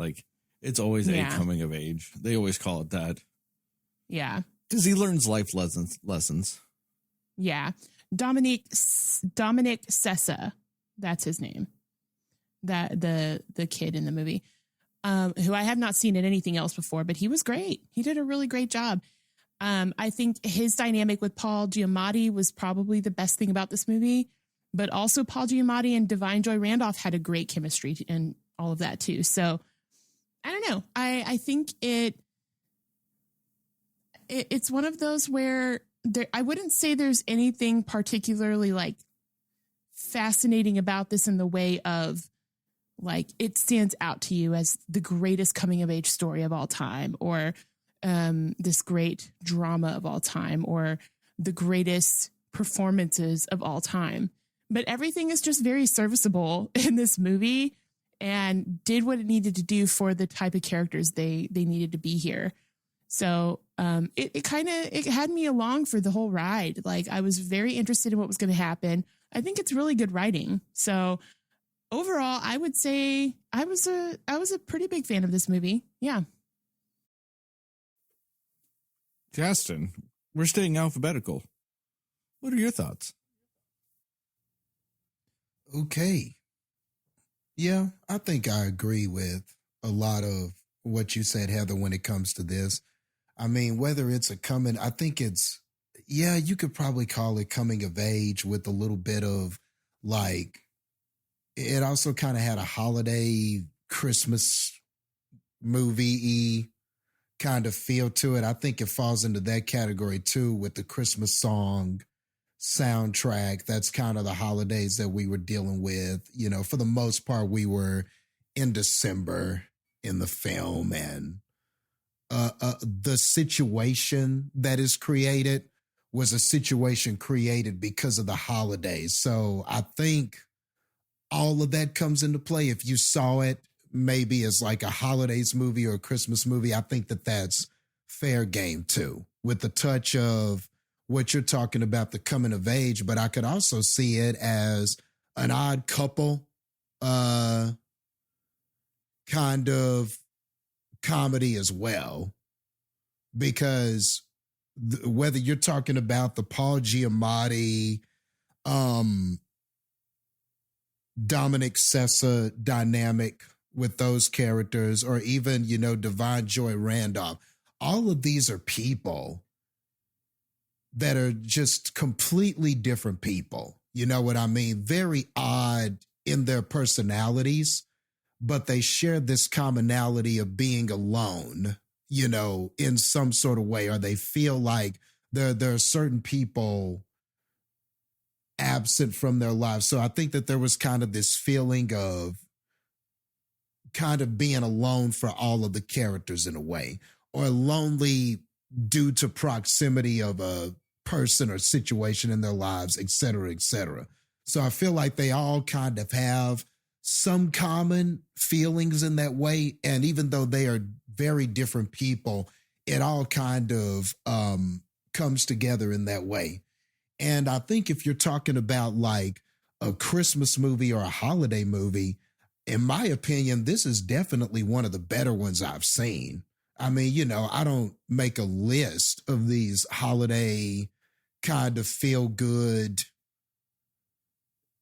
it's always a coming of age. They always call it that. Yeah. Because he learns life lessons. Yeah. Dominic Sessa, that's his name. That the kid in the movie, who I have not seen in anything else before, but he was great. He did a really great job. I think his dynamic with Paul Giamatti was probably the best thing about this movie. But also Paul Giamatti and Divine Joy Randolph had a great chemistry and all of that too. So I don't know. I think it's one of those where I wouldn't say there's anything particularly fascinating about this in the way of it stands out to you as the greatest coming of age story of all time, or this great drama of all time, or the greatest performances of all time. But everything is just very serviceable in this movie. and did what it needed to do for the type of characters they needed to be here. So it had me along for the whole ride. Like, I was very interested in what was going to happen. I think it's really good writing. So overall, I would say I was a pretty big fan of this movie. Yeah. Jastin, we're staying alphabetical. What are your thoughts? Okay. Yeah, I think I agree with a lot of what you said, Heather, when it comes to this. I mean, whether it's I think it's, yeah, you could probably call it coming of age with a little bit of like, it also kind of had a holiday Christmas movie-y kind of feel to it. I think it falls into that category too, with the Christmas song soundtrack. That's kind of the holidays that we were dealing with. You know, for the most part, we were in December in the film, and the situation that is created was a situation created because of the holidays. So I think all of that comes into play. If you saw it maybe as like a holidays movie or a Christmas movie, I think that that's fair game too, with the touch of what you're talking about, the coming of age. But I could also see it as an odd couple kind of comedy as well, because whether you're talking about the Paul Giamatti, Dominic Sessa dynamic with those characters, or even, you know, Divine Joy Randolph, all of these are people that are just completely different people. You know what I mean? Very odd in their personalities, but they share this commonality of being alone, you know, in some sort of way, or they feel like there are certain people absent from their lives. So I think that there was kind of this feeling of kind of being alone for all of the characters in a way, or lonely due to proximity of a person or situation in their lives, et cetera, et cetera. So I feel like they all kind of have some common feelings in that way. And even though they are very different people, it all kind of comes together in that way. And I think if you're talking about like a Christmas movie or a holiday movie, in my opinion, this is definitely one of the better ones I've seen. I mean, you know, I don't make a list of these holiday kind of feel good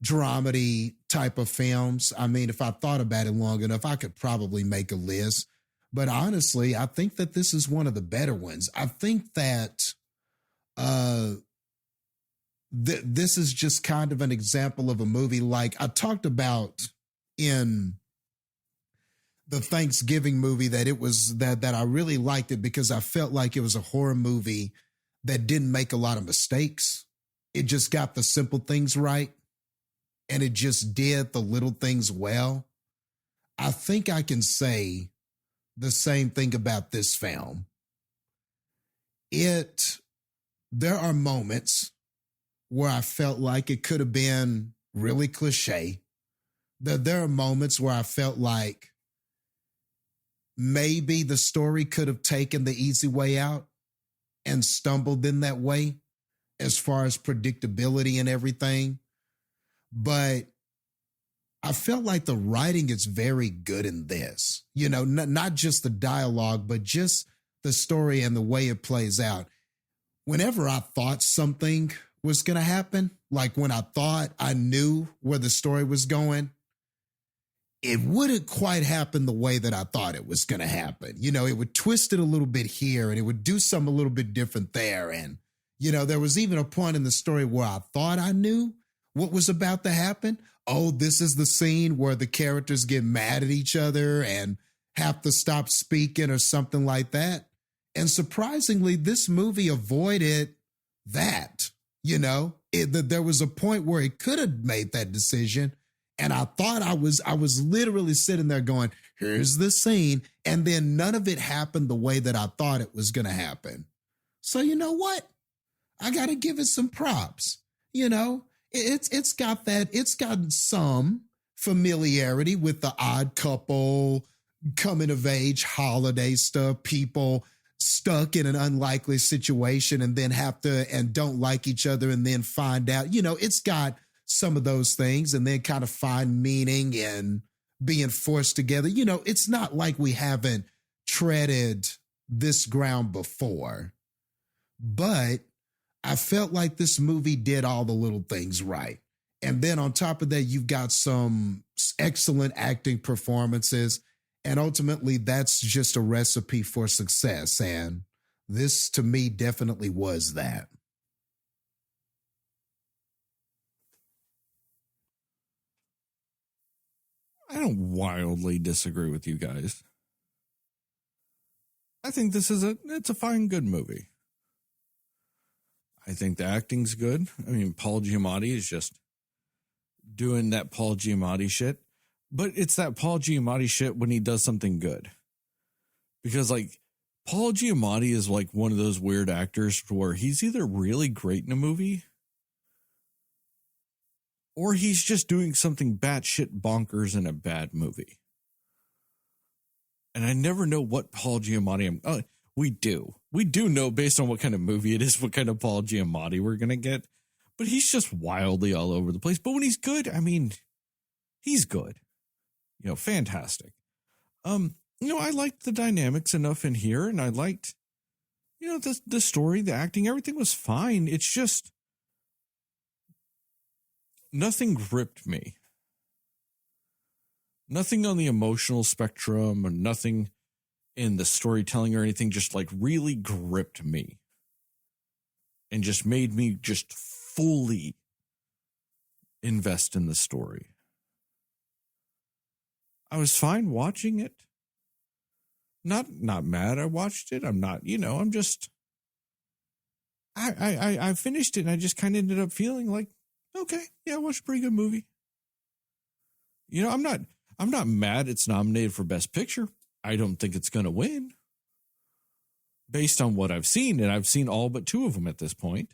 dramedy type of films. I mean, if I thought about it long enough, I could probably make a list. But honestly, I think that this is one of the better ones. I think that this is just kind of an example of a movie like I talked about in the Thanksgiving movie, that it was that I really liked it because I felt like it was a horror movie that didn't make a lot of mistakes. It just got the simple things right, and it just did the little things well. I think I can say the same thing about this film. There are moments where I felt like it could have been really cliche. There are moments where I felt like maybe the story could have taken the easy way out and stumbled in that way as far as predictability and everything. But I felt like the writing is very good in this, you know, not just the dialogue, but just the story and the way it plays out. Whenever I thought something was going to happen, like when I thought I knew where the story was going, it wouldn't quite happen the way that I thought it was going to happen. You know, it would twist it a little bit here and it would do something a little bit different there. And, you know, there was even a point in the story where I thought I knew what was about to happen. Oh, this is the scene where the characters get mad at each other and have to stop speaking or something like that. And surprisingly, this movie avoided that. You know, there was a point where it could have made that decision. And I thought I was literally sitting there going, here's the scene. And then none of it happened the way that I thought it was going to happen. So you know what? I got to give it some props. You know, it's got some familiarity with the Odd Couple, coming of age, holiday stuff, people stuck in an unlikely situation and then have to and don't like each other and then find out, it's got some of those things and then kind of find meaning in being forced together. It's not like we haven't treaded this ground before, but I felt like this movie did all the little things right. And then on top of that, you've got some excellent acting performances. And ultimately, that's just a recipe for success. And this, to me, definitely was that. I don't wildly disagree with you guys. I think this is it's a fine, good movie. I think the acting's good. I mean, Paul Giamatti is just doing that Paul Giamatti shit. But it's that Paul Giamatti shit when he does something good. Because, like, Paul Giamatti is like one of those weird actors where he's either really great in a movie or he's just doing something batshit bonkers in a bad movie. And I never know what Paul Giamatti we do know based on what kind of movie it is, what kind of Paul Giamatti we're going to get. But he's just wildly all over the place. But when he's good, I mean, he's good. Fantastic. I liked the dynamics enough in here, and I liked, the story, the acting, everything was fine. It's just nothing gripped me. Nothing on the emotional spectrum or nothing in the storytelling or anything just like really gripped me and just made me just fully invest in the story. I was fine watching it. Not mad I watched it. I'm not, I'm just, I finished it and I just kind of ended up feeling like, okay, yeah, I watched a pretty good movie. I'm not mad it's nominated for Best Picture. I don't think it's going to win based on what I've seen. And I've seen all but 2 of them at this point.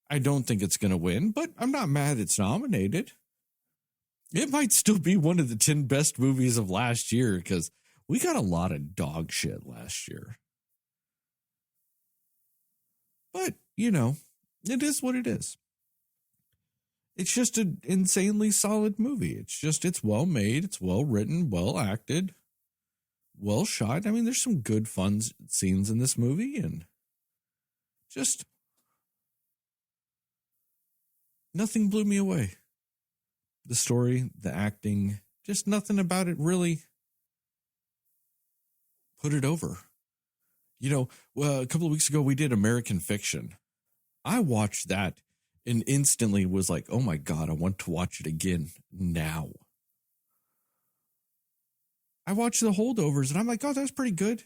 I don't think it's going to win, but I'm not mad it's nominated. It might still be one of the 10 best movies of last year because we got a lot of dog shit last year. But, it is what it is. It's just an insanely solid movie. It's well made. It's well written, well acted, well shot. I mean, there's some good fun scenes in this movie and just nothing blew me away. The story, the acting, just nothing about it really put it over. A couple of weeks ago, we did American Fiction. I watched that and instantly was like, oh my God, I want to watch it again now. I watched The Holdovers and I'm like, oh, that's pretty good.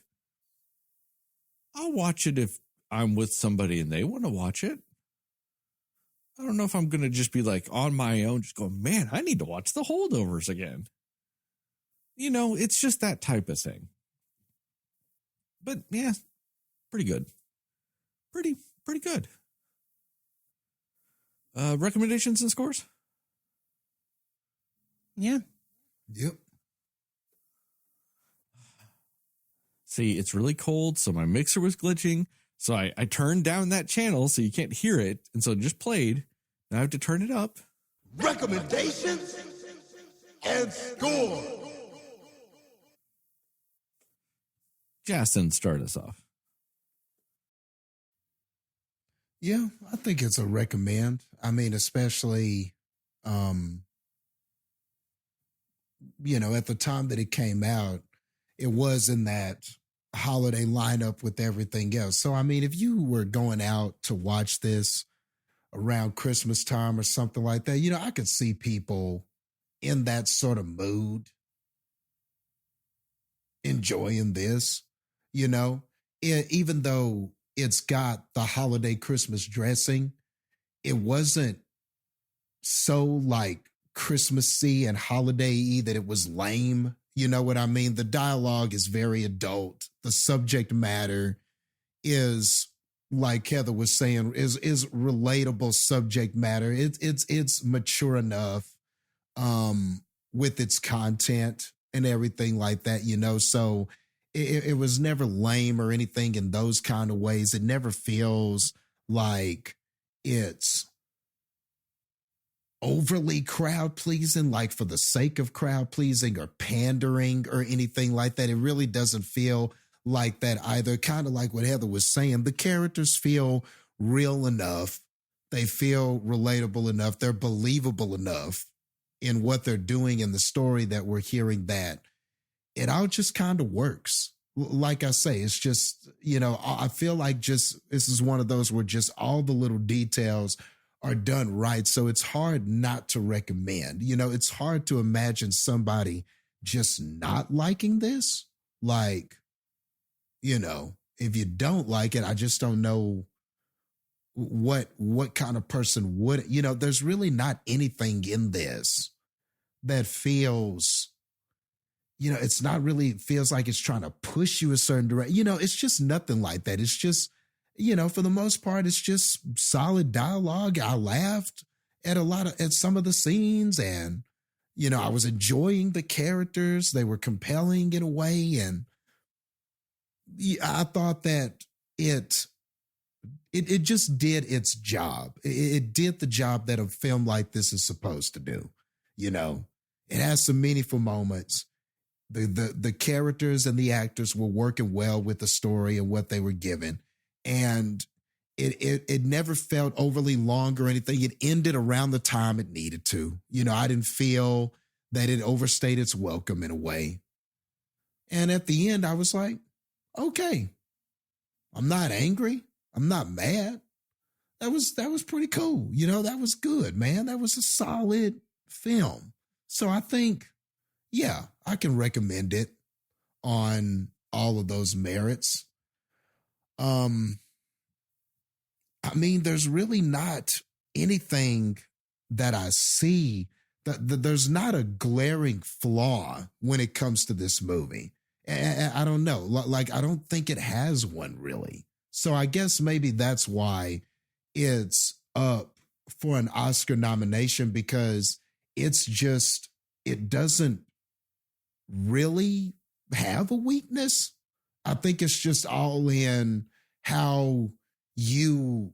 I'll watch it if I'm with somebody and they want to watch it. I don't know if I'm going to just be like on my own, just going, man, I need to watch The Holdovers again. It's just that type of thing. But yeah, pretty good. Pretty good. Recommendations and scores? Yeah. Yep. See, it's really cold, so my mixer was glitching. So I turned down that channel so you can't hear it. And so it just played. Now I have to turn it up. Recommendations and score. Jastin, start us off. Yeah, I think it's a recommend. I mean, especially, at the time that it came out, it was in that holiday lineup with everything else. So, I mean, if you were going out to watch this around Christmas time or something like that, I could see people in that sort of mood enjoying this, even though it's got the holiday Christmas dressing, it wasn't so like Christmassy and holiday-y that it was lame. You know what I mean? The dialogue is very adult. The subject matter is, like Heather was saying, is relatable subject matter. It's mature enough. with its content and everything like that, you know. So it was never lame or anything in those kind of ways. It never feels like it's overly crowd pleasing, like for the sake of crowd pleasing or pandering or anything like that. It really doesn't feel like that either. Kind of like what Heather was saying, the characters feel real enough. They feel relatable enough. They're believable enough in what they're doing in the story that we're hearing, that it all just kind of works. Like I say, it's just, you know, I feel like just this is one of those where just all the little details are done right. So it's hard not to recommend. You know, it's hard to imagine somebody just not liking this. Like, you know, if you don't like it, I just don't know what kind of person would, you know, there's really not anything in this that feels, you know, it's not really, feels like it's trying to push you a certain direction. You know, it's just nothing like that. It's just, you know, for the most part, it's just solid dialogue. I laughed at at some of the scenes, and, you know, I was enjoying the characters. They were compelling in a way. And I thought that it just did its job. It did the job that a film like this is supposed to do. You know, it has some meaningful moments. The characters and the actors were working well with the story and what they were given. And it never felt overly long or anything. It ended around the time it needed to. You know, I didn't feel that it overstayed its welcome in a way. And at the end, I was like, okay, I'm not angry. I'm not mad. That was pretty cool. You know, that was good, man. That was a solid film. So I think, yeah, I can recommend it on all of those merits. I mean, there's really not anything that I see that there's not a glaring flaw when it comes to this movie. And I don't know, like, I don't think it has one really. So I guess maybe that's why it's up for an Oscar nomination, because it's just, it doesn't really have a weakness. I think it's just all in how you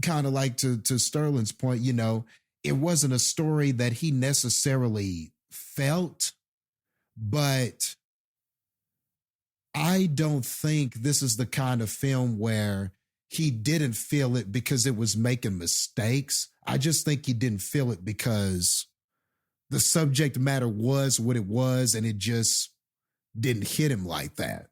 kind of, like, to Sterling's point, you know, it wasn't a story that he necessarily felt, but I don't think this is the kind of film where he didn't feel it because it was making mistakes. I just think he didn't feel it because the subject matter was what it was, and it just didn't hit him like that.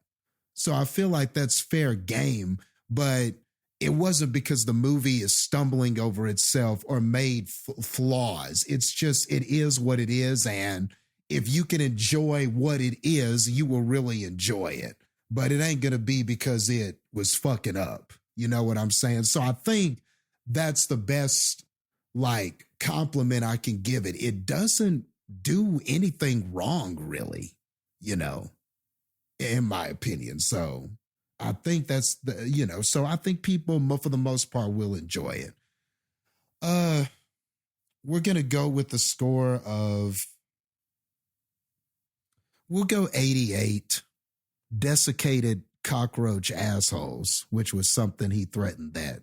So I feel like that's fair game, but it wasn't because the movie is stumbling over itself or made flaws. It's just, it is what it is. And if you can enjoy what it is, you will really enjoy it. But it ain't going to be because it was fucking up. You know what I'm saying? So I think that's the best, like, compliment I can give it. It doesn't do anything wrong, really, you know, in my opinion. So I think that's the, you know, so I think people, for the most part, will enjoy it. We're going to go with the score of, we'll go 88, desiccated cockroach assholes, which was something he threatened that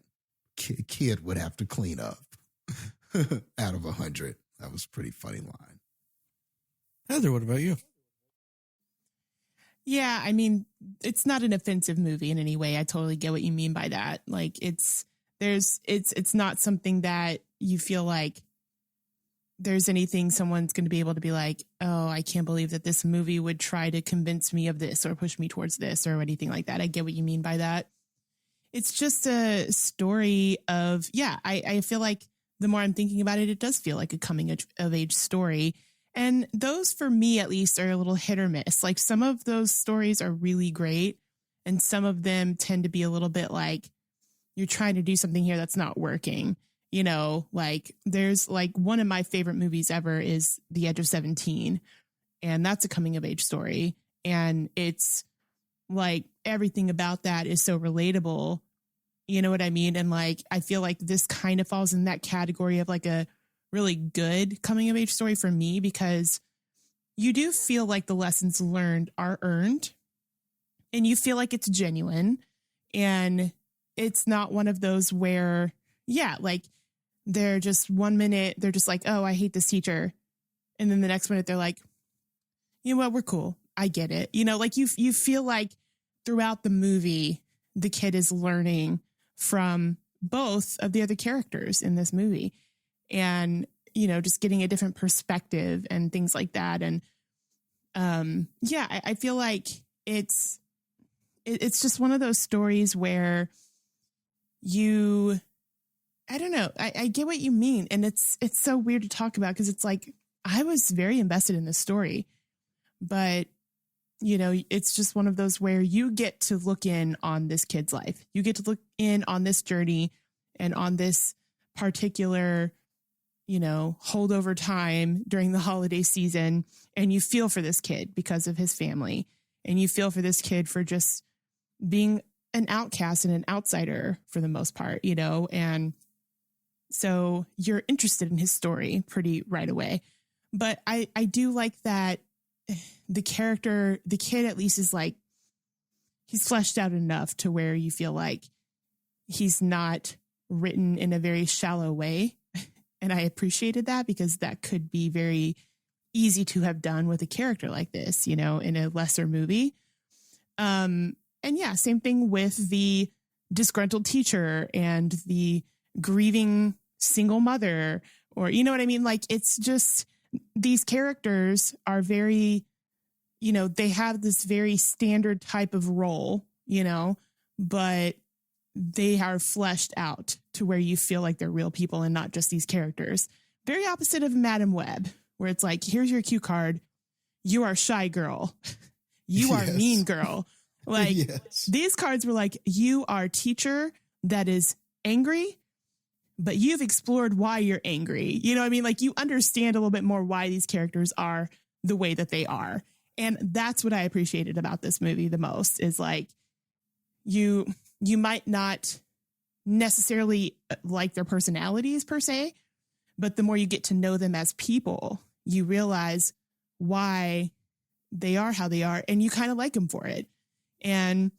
kid would have to clean up out of 100. That was a pretty funny line. Heather, what about you? Yeah, I mean, it's not an offensive movie in any way. I totally get what you mean by that. Like, it's not something that you feel like there's anything someone's going to be able to be like, oh, I can't believe that this movie would try to convince me of this or push me towards this or anything like that. I get what you mean by that. It's just a story of, yeah, I feel like the more I'm thinking about it, it does feel like a coming of age story. And those, for me at least, are a little hit or miss. Like, some of those stories are really great, and some of them tend to be a little bit like, you're trying to do something here that's not working. You know, like, there's, like, one of my favorite movies ever is The Edge of 17. And that's a coming of age story. And it's like, everything about that is so relatable. You know what I mean? And, like, I feel like this kind of falls in that category of, like, a really good coming of age story for me, because you do feel like the lessons learned are earned and you feel like it's genuine, and it's not one of those where, yeah, like they're just 1 minute, they're just like, oh, I hate this teacher. And then the next minute they're like, you know what, we're cool. I get it. You know, like you feel like throughout the movie, the kid is learning from both of the other characters in this movie, and, you know, just getting a different perspective and things like that. And I feel like it's just one of those stories where I don't know. I get what you mean. And it's so weird to talk about, because it's like, I was very invested in this story, but you know, it's just one of those where you get to look in on this kid's life. You get to look in on this journey and on this particular, you know, holdover time during the holiday season. And you feel for this kid because of his family, and you feel for this kid for just being an outcast and an outsider for the most part, you know? And so you're interested in his story pretty right away. But I do like that the kid at least is like, he's fleshed out enough to where you feel like he's not written in a very shallow way. And I appreciated that, because that could be very easy to have done with a character like this, you know, in a lesser movie. And yeah, same thing with the disgruntled teacher and the grieving single mother, or, you know what I mean? Like, it's just, these characters are very, you know, they have this very standard type of role, you know, but they are fleshed out to where you feel like they're real people and not just these characters. Very opposite of Madam Web, where it's like, here's your cue card. You are shy girl. You are mean girl. Like, these cards were like, you are teacher that is angry, but you've explored why you're angry. You know what I mean? Like, you understand a little bit more why these characters are the way that they are. And that's what I appreciated about this movie the most, is like, you might not necessarily like their personalities per se, but the more you get to know them as people, you realize why they are how they are, and you kind of like them for it. And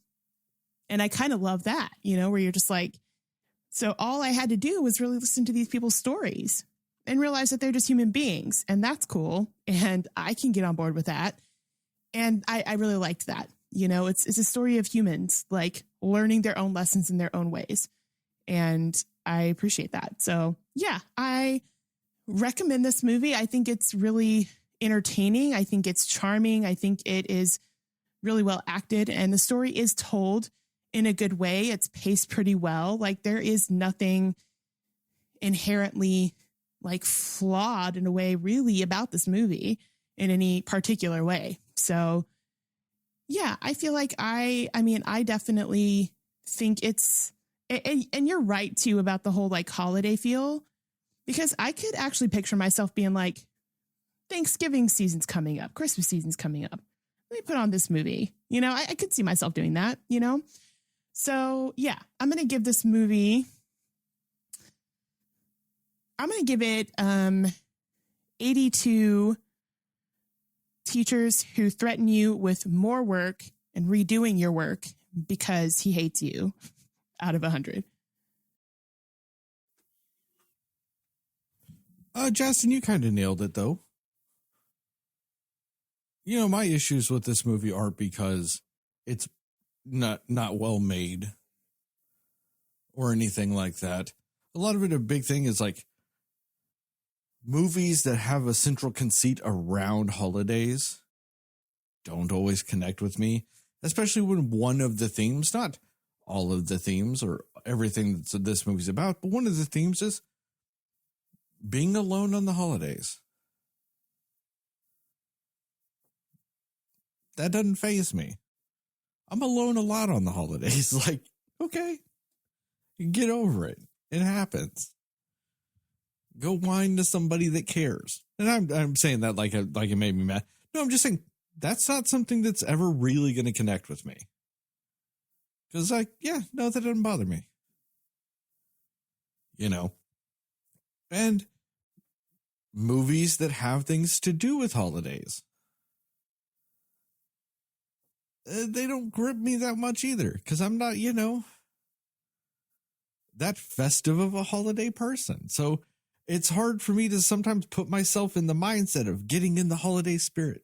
I kind of love that, you know, where you're just like, so all I had to do was really listen to these people's stories and realize that they're just human beings, and that's cool. And I can get on board with that. And I really liked that. You know, it's a story of humans, like, learning their own lessons in their own ways. And I appreciate that. So yeah, I recommend this movie. I think it's really entertaining. I think it's charming. I think it is really well acted, and the story is told in a good way. It's paced pretty well. Like, there is nothing inherently like flawed in a way really about this movie in any particular way. So yeah, I feel like I definitely think it's, and you're right too about the whole like holiday feel, because I could actually picture myself being like, Thanksgiving season's coming up, Christmas season's coming up, let me put on this movie. You know, I could see myself doing that, you know? So yeah, I'm going to give this movie, I'm going to give it 82 teachers who threaten you with more work and redoing your work because he hates you out of 100. Jastin, you kind of nailed it, though. You know, my issues with this movie aren't because it's not well made or anything like that. A lot of it, a big thing is like movies that have a central conceit around holidays don't always connect with me, especially when one of the themes, not all of the themes or everything that this movie's about, but one of the themes is being alone on the holidays. That doesn't faze me. I'm alone a lot on the holidays. Like, okay, get over it. It happens. Go whine to somebody that cares. And I'm saying that like it made me mad. No, I'm just saying that's not something that's ever really going to connect with me. Because like, yeah, no, that doesn't bother me. You know? And movies that have things to do with holidays. They don't grip me that much either, because I'm not, that festive of a holiday person. So it's hard for me to sometimes put myself in the mindset of getting in the holiday spirit.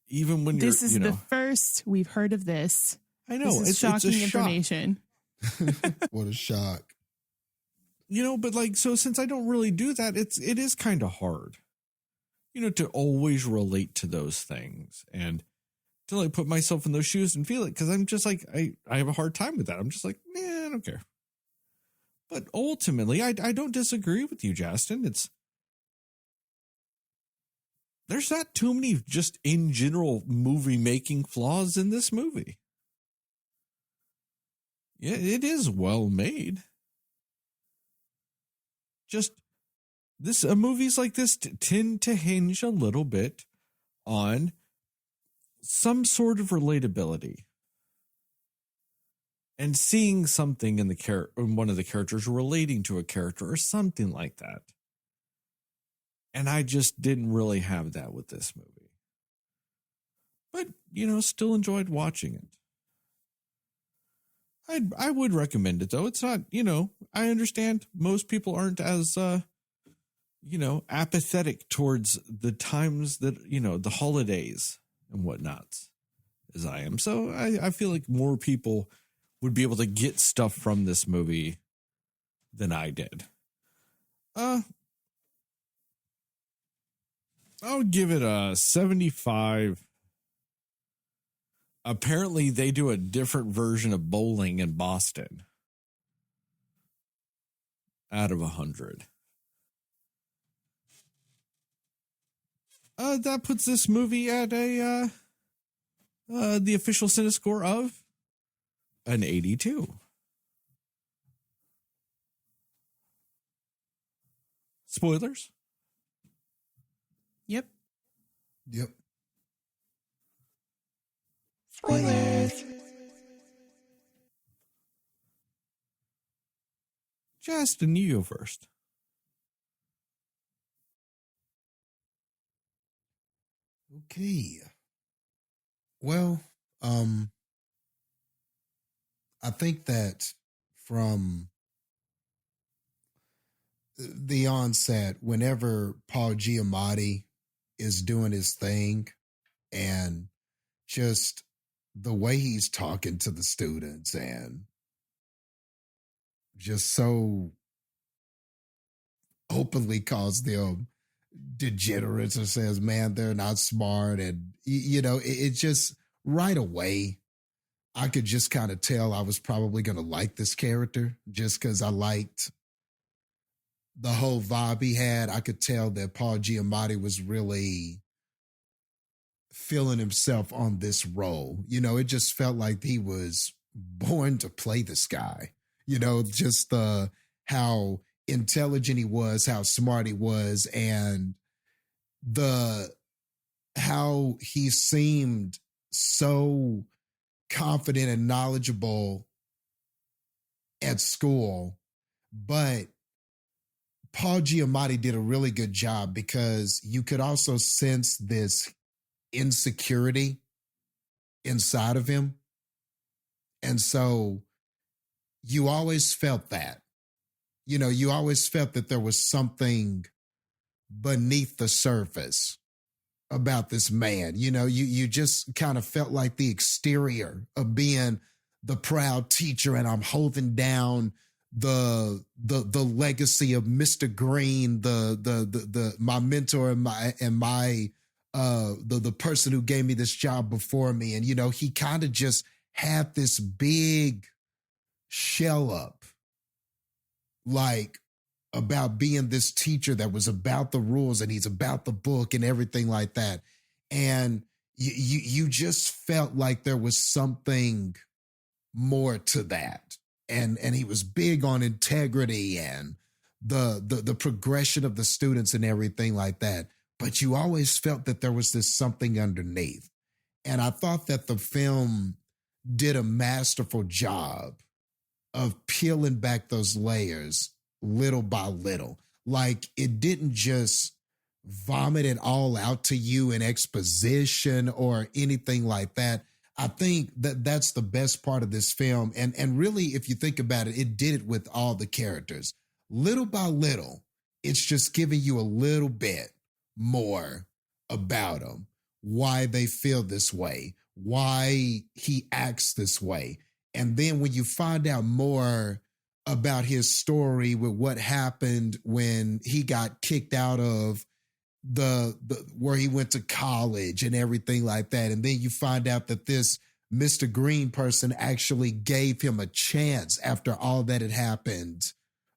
Even when this is the first we've heard of this. I know, this is shocking information. What a shock. But so since I don't really do that, it is kind of hard, to always relate to those things and to put myself in those shoes and feel it. Cause I'm just I have a hard time with that. I'm just I don't care. But ultimately I don't disagree with you, Jastin. There's not too many just in general movie making flaws in this movie. Yeah, it is well made. Just movies like this tend to hinge a little bit on some sort of relatability and seeing something in one of the characters relating to a character or something like that. And I just didn't really have that with this movie. But, still enjoyed watching it. I would recommend it, though. It's not, I understand most people aren't as, apathetic towards the times that, the holidays and whatnot as I am. So I feel like more people would be able to get stuff from this movie than I did. I'll give it a 75. Apparently, they do a different version of bowling in Boston. Out of 100. That puts this movie at the official Cinescore of an 82. Spoilers? Yep. Spoilers. Jastin, you go first. Okay. Well, I think that from the onset, whenever Paul Giamatti is doing his thing and just the way he's talking to the students and just so openly calls them degenerates or says, man, they're not smart. And, it just right away, I could just kind of tell I was probably going to like this character just because I liked the whole vibe he had. I could tell that Paul Giamatti was really feeling himself on this role. It just felt like he was born to play this guy, just how intelligent he was, how smart he was, and how he seemed so confident and knowledgeable at school. But Paul Giamatti did a really good job because you could also sense this insecurity inside of him. And so you always felt that. You always felt that there was something beneath the surface about this man. You just kind of felt like the exterior of being the proud teacher, and I'm holding down the legacy of Mr. Green, the my mentor and my the person who gave me this job before me. And he kind of just had this big shell up, about being this teacher that was about the rules and he's about the book and everything like that. And you just felt like there was something more to that. And he was big on integrity and the progression of the students and everything like that. But you always felt that there was this something underneath. And I thought that the film did a masterful job of peeling back those layers little by little. It didn't just vomit it all out to you in exposition or anything like that. I think that that's the best part of this film. And really, if you think about it, it did it with all the characters. Little by little, it's just giving you a little bit more about them, why they feel this way, why he acts this way. And then when you find out more about his story with what happened when he got kicked out of the where he went to college and everything like that. And then you find out that this Mr. Green person actually gave him a chance after all that had happened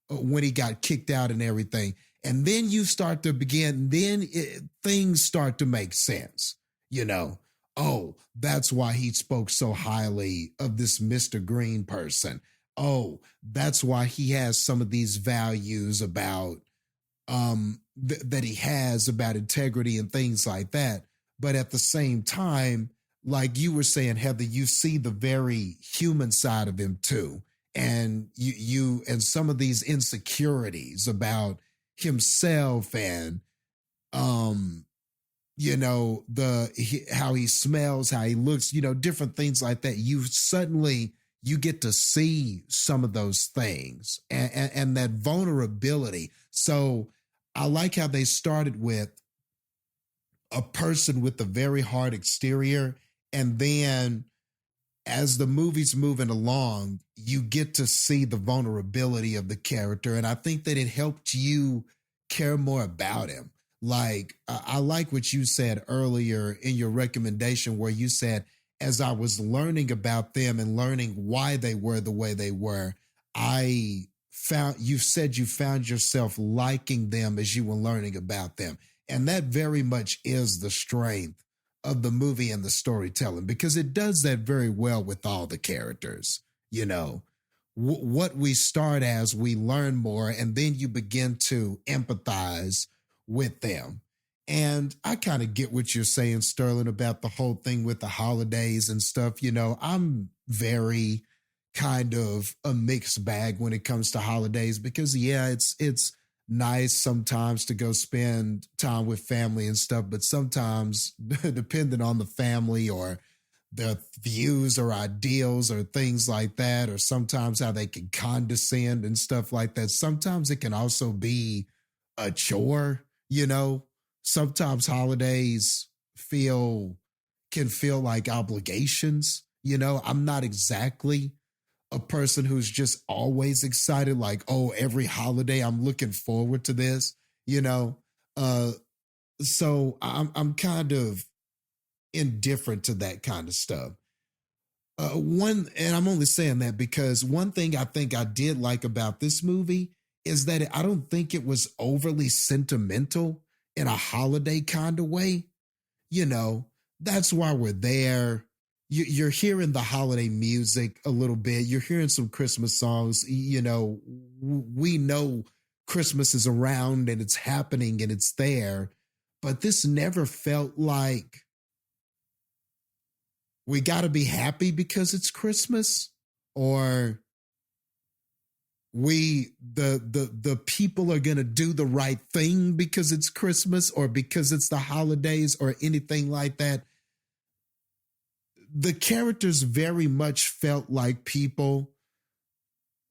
when he got kicked out and everything. And then you start to begin, things start to make sense, you know. Oh, that's why he spoke so highly of this Mr. Green person. Oh, that's why he has some of these values about that he has about integrity and things like that. But at the same time, like you were saying, Heather, you see the very human side of him too. And you and some of these insecurities about himself and, you know, how he smells, how he looks, you know, different things like that. You get to see some of those things and that vulnerability. So I like how they started with a person with a very hard exterior. And then as the movie's moving along, you get to see the vulnerability of the character. And I think that it helped you care more about him. Like, I like what you said earlier in your recommendation, where you said, as I was learning about them and learning why they were the way they were, you said you found yourself liking them as you were learning about them. And that very much is the strength of the movie and the storytelling, because it does that very well with all the characters. You know, what we start as, we learn more, and then you begin to empathize with them. And I kind of get what you're saying, Sterling, about the whole thing with the holidays and stuff. You know, I'm very kind of a mixed bag when it comes to holidays, because yeah, it's nice sometimes to go spend time with family and stuff, but sometimes depending on the family or their views or ideals or things like that, or sometimes how they can condescend and stuff like that, sometimes it can also be a chore, you know. Sometimes holidays can feel like obligations. You know, I'm not exactly a person who's just always excited, like, oh, every holiday I'm looking forward to this, you know. So I'm kind of indifferent to that kind of stuff. And I'm only saying that because one thing I think I did like about this movie is that I don't think it was overly sentimental in a holiday kind of way. You know, that's why we're there. You're hearing the holiday music a little bit. You're hearing some Christmas songs. You know, we know Christmas is around and it's happening and it's there. But this never felt like we got to be happy because it's Christmas, or the people are going to do the right thing because it's Christmas or because it's the holidays or anything like that. The characters very much felt like people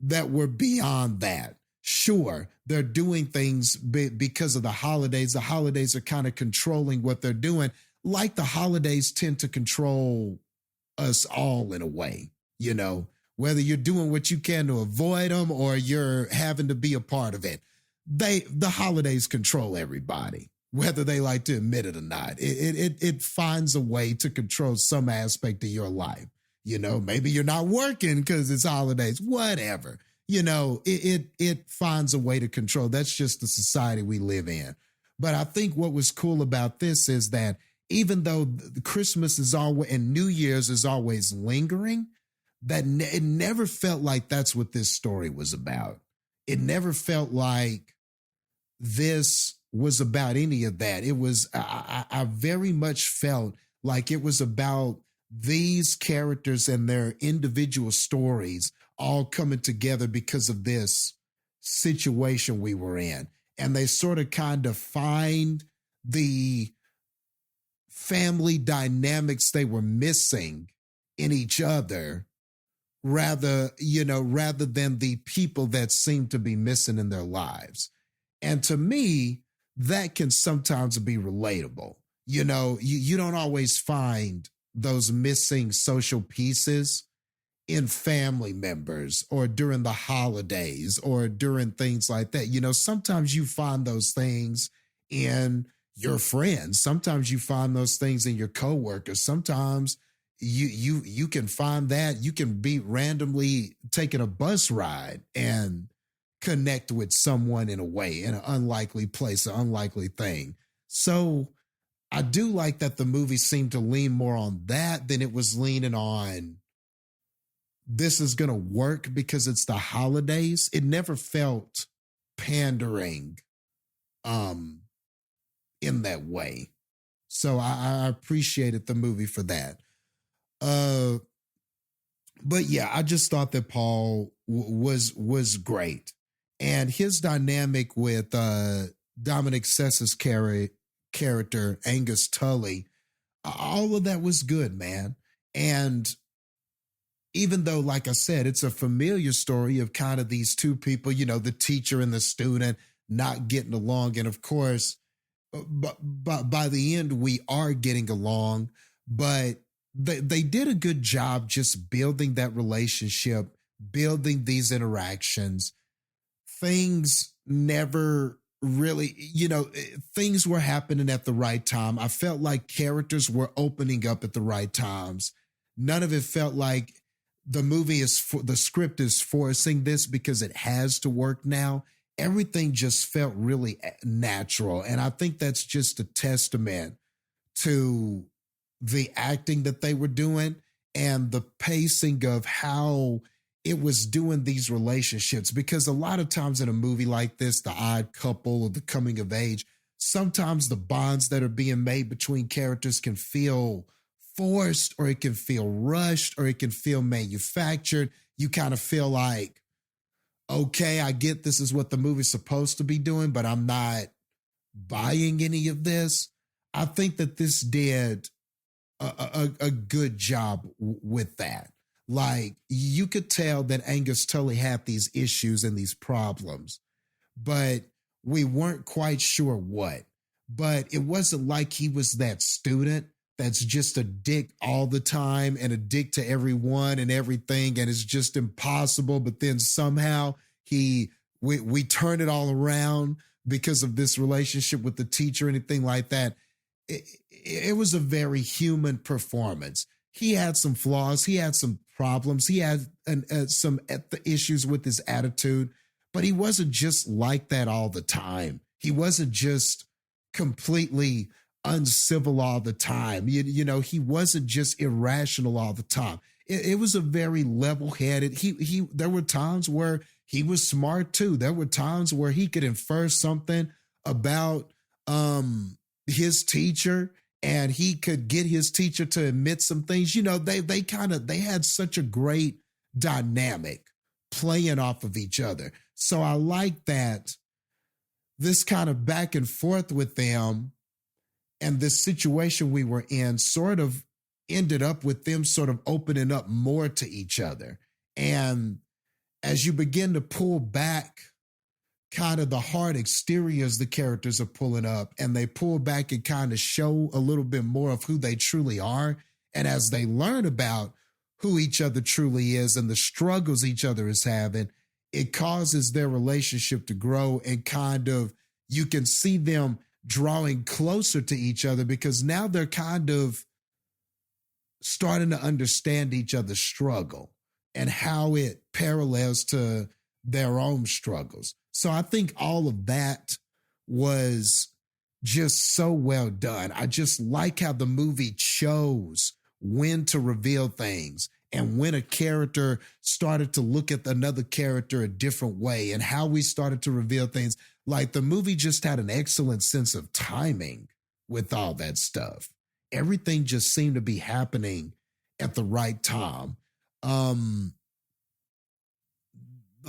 that were beyond that. Sure, they're doing things because of the holidays. The holidays are kind of controlling what they're doing, like the holidays tend to control us all in a way, you know. Whether you're doing what you can to avoid them or you're having to be a part of it, the holidays control everybody, whether they like to admit it or not. It finds a way to control some aspect of your life. You know, maybe you're not working because it's holidays, whatever. You know, it finds a way to control. That's just the society we live in. But I think what was cool about this is that even though Christmas is always and New Year's is always lingering, that it never felt like that's what this story was about. It never felt like this was about any of that. It was, I very much felt like it was about these characters and their individual stories all coming together because of this situation we were in. And they sort of kind of find the family dynamics they were missing in each other, rather than the people that seem to be missing in their lives. And to me, that can sometimes be relatable. You don't always find those missing social pieces in family members or during the holidays or during things like that. Sometimes you find those things in your friends. Sometimes you find those things in your coworkers. Sometimes you can find that. You can be randomly taking a bus ride and connect with someone in a way, in an unlikely place, an unlikely thing. So I do like that the movie seemed to lean more on that than it was leaning on this is going to work because it's the holidays. It never felt pandering in that way. So I appreciated the movie for that. But yeah, I just thought that Paul was great. And his dynamic with Dominic Sessa's character, Angus Tully, all of that was good, man. And even though, like I said, it's a familiar story of kind of these two people, the teacher and the student not getting along. And of course, but by the end, we are getting along. But they did a good job just building that relationship, building these interactions. Things never really, things were happening at the right time. I felt like characters were opening up at the right times. None of it felt like the script is forcing this because it has to work now. Everything just felt really natural. And I think that's just a testament to the acting that they were doing and the pacing of how it was doing these relationships. Because a lot of times in a movie like this, The Odd Couple or The Coming of Age, sometimes the bonds that are being made between characters can feel forced, or it can feel rushed, or it can feel manufactured. You kind of feel like, okay, I get this is what the movie's supposed to be doing, but I'm not buying any of this. I think that this did a good job with that. Like, you could tell that Angus Tully had these issues and these problems, but we weren't quite sure what. But it wasn't like he was that student that's just a dick all the time and a dick to everyone and everything, and it's just impossible. But then somehow we turn it all around because of this relationship with the teacher, anything like that. It was a very human performance. He had some flaws. He had some problems. He had some issues with his attitude, but he wasn't just like that all the time. He wasn't just completely uncivil all the time. He wasn't just irrational all the time. It was a very level-headed. There were times where he was smart too. There were times where he could infer something about his teacher, and he could get his teacher to admit some things. They had such a great dynamic playing off of each other. So I like that this kind of back and forth with them and this situation we were in sort of ended up with them sort of opening up more to each other. And as you begin to pull back kind of the hard exteriors the characters are pulling up, and they pull back and kind of show a little bit more of who they truly are. And as they learn about who each other truly is and the struggles each other is having, it causes their relationship to grow, and kind of you can see them drawing closer to each other because now they're kind of starting to understand each other's struggle and how it parallels to their own struggles. So I think all of that was just so well done. I just like how the movie chose when to reveal things and when a character started to look at another character a different way and how we started to reveal things. Like, the movie just had an excellent sense of timing with all that stuff. Everything just seemed to be happening at the right time. The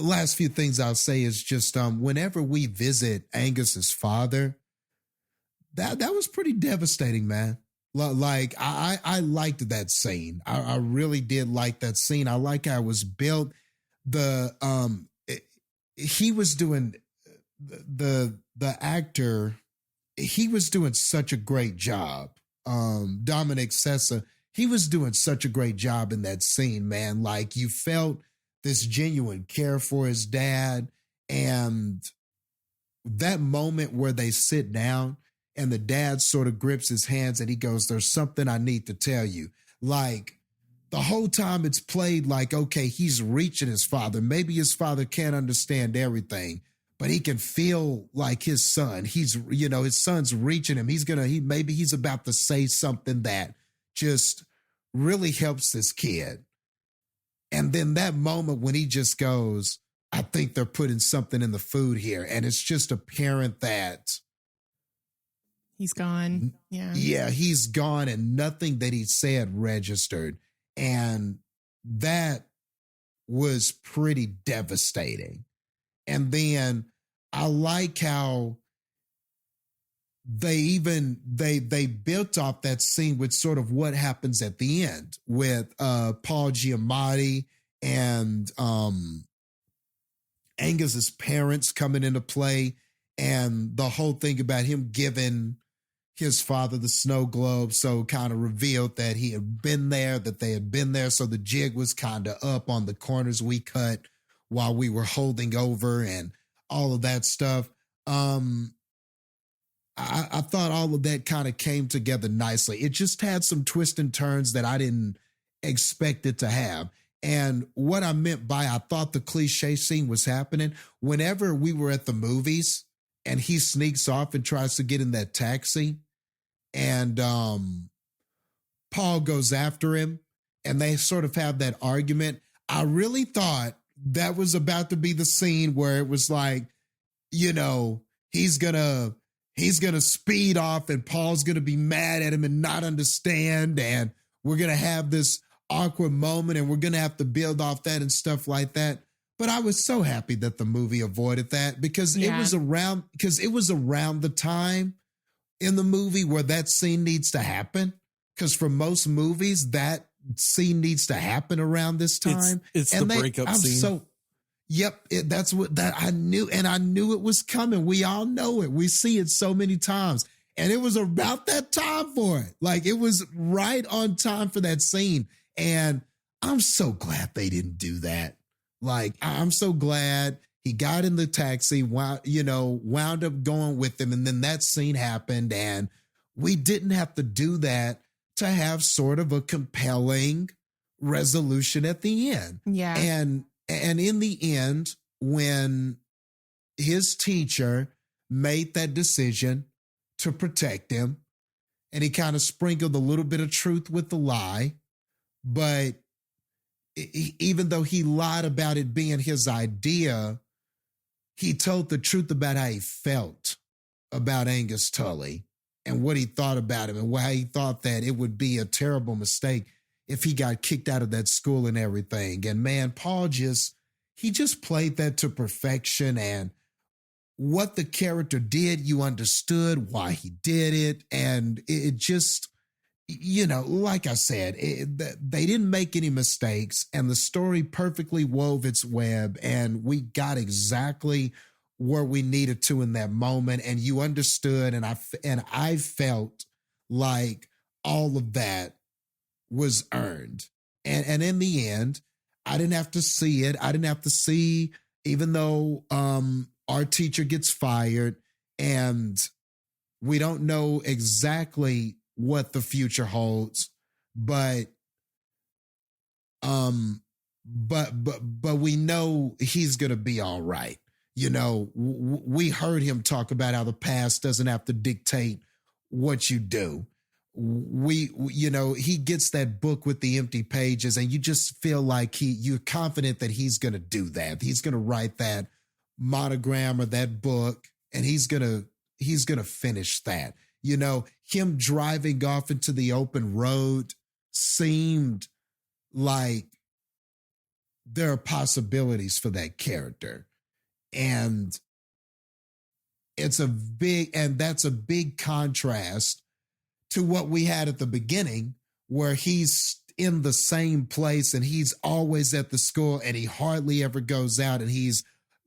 last few things I'll say is just whenever we visit Angus's father, that was pretty devastating, man. Like I liked that scene. I really did like that scene. I like how it was built. He was doing the actor. He was doing such a great job. Dominic Sessa, he was doing such a great job in that scene, man. Like you felt this genuine care for his dad, and that moment where they sit down and the dad sort of grips his hands and he goes, "There's something I need to tell you." Like the whole time it's played like, okay, he's reaching his father. Maybe his father can't understand everything, but he can feel like his son. His son's reaching him. Maybe he's about to say something that just really helps this kid. And then that moment when he just goes, "I think they're putting something in the food here." And it's just apparent that he's gone. Yeah. Yeah, he's gone and nothing that he said registered. And that was pretty devastating. And then I like how they built off that scene with sort of what happens at the end with Paul Giamatti and Angus's parents coming into play, and the whole thing about him giving his father the snow globe, so kind of revealed that he had been there, that they had been there. So the jig was kind of up on the corners we cut while we were holding over and all of that stuff. I thought all of that kind of came together nicely. It just had some twists and turns that I didn't expect it to have. And what I meant by I thought the cliche scene was happening, whenever we were at the movies and he sneaks off and tries to get in that taxi and Paul goes after him and they sort of have that argument. I really thought that was about to be the scene where it was like, he's gonna speed off and Paul's gonna be mad at him and not understand, and we're gonna have this awkward moment and we're gonna have to build off that and stuff like that. But I was so happy that the movie avoided that because it was around the time in the movie where that scene needs to happen. Because for most movies, that scene needs to happen around this time. It's the breakup scene. That's what that I knew, and I knew it was coming. We all know it. We see it so many times, and it was about that time for it. Like it was right on time for that scene, and I'm so glad they didn't do that. Like I'm so glad he got in the taxi, wound up going with him, and then that scene happened, and we didn't have to do that to have sort of a compelling resolution at the end. Yeah. And in the end, when his teacher made that decision to protect him, and he kind of sprinkled a little bit of truth with the lie, but even though he lied about it being his idea, he told the truth about how he felt about Angus Tully and what he thought about him and how he thought that it would be a terrible mistake if he got kicked out of that school and everything. And man, Paul just played that to perfection. And what the character did, you understood why he did it. And it just, like I said, they didn't make any mistakes and the story perfectly wove its web and we got exactly where we needed to in that moment. And you understood. And I felt like all of that was earned. And in the end, I didn't have to see it. I didn't have to see, even though our teacher gets fired and we don't know exactly what the future holds, but we know he's going to be all right. We heard him talk about how the past doesn't have to dictate what you do. He gets that book with the empty pages and you just feel like you're confident that he's going to do that. He's going to write that monogram or that book and he's going to finish that. Him driving off into the open road seemed like there are possibilities for that character. And that's a big contrast to what we had at the beginning, where he's in the same place and he's always at the school and he hardly ever goes out and he's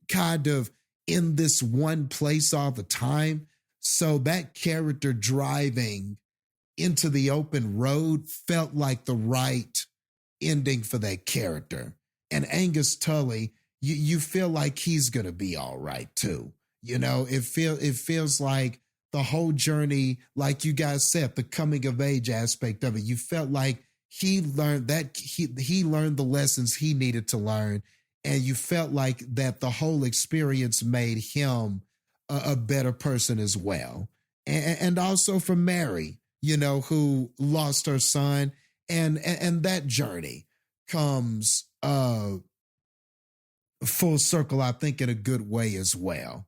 kind of in this one place all the time. So that character driving into the open road felt like the right ending for that character. And Angus Tully, you feel like he's going to be all right too. You know, it feels like the whole journey, like you guys said, the coming of age aspect of it, you felt like he learned the lessons he needed to learn. And you felt like that the whole experience made him a better person as well. And also for Mary, you know, who lost her son, and that journey comes full circle, I think, in a good way as well,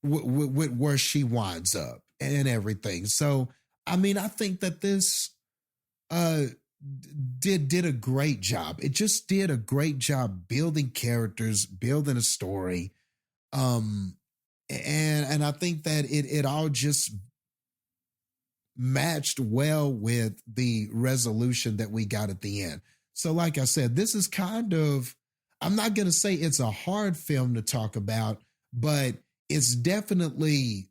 with where she winds up and everything. So, I mean, I think that this did a great job. It just did a great job building characters, building a story. And I think that it all just matched well with the resolution that we got at the end. So like I said, this is kind of, I'm not going to say it's a hard film to talk about, but it's definitely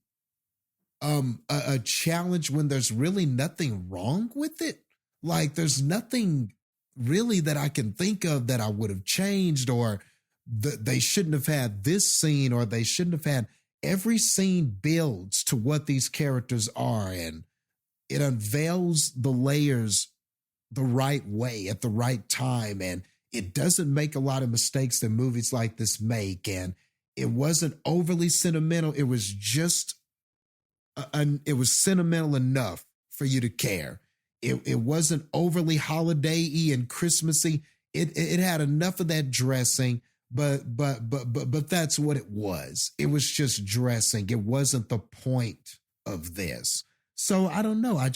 a challenge when there's really nothing wrong with it. Like there's nothing really that I can think of that I would have changed, or they shouldn't have had this scene, or they shouldn't have had. Every scene builds to what these characters are, and it unveils the layers the right way at the right time. And it doesn't make a lot of mistakes that movies like this make. And it wasn't overly sentimental. It was just, it was sentimental enough for you to care. It wasn't overly holiday-y and Christmassy. It had enough of that dressing, but that's what it was. It was just dressing. It wasn't the point of this. So I don't know. I'm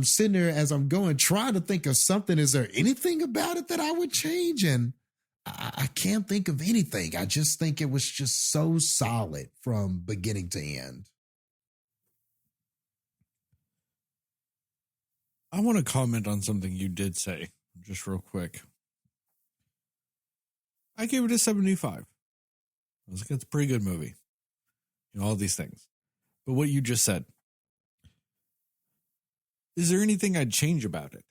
sitting there as I'm going, trying to think of something. Is there anything about it that I would change? And I can't think of anything. I just think it was just so solid from beginning to end. I want to comment on something you did say, just real quick. I gave it a 75. I was like, it's a pretty good movie. You know, all these things. But what you just said, is there anything I'd change about it?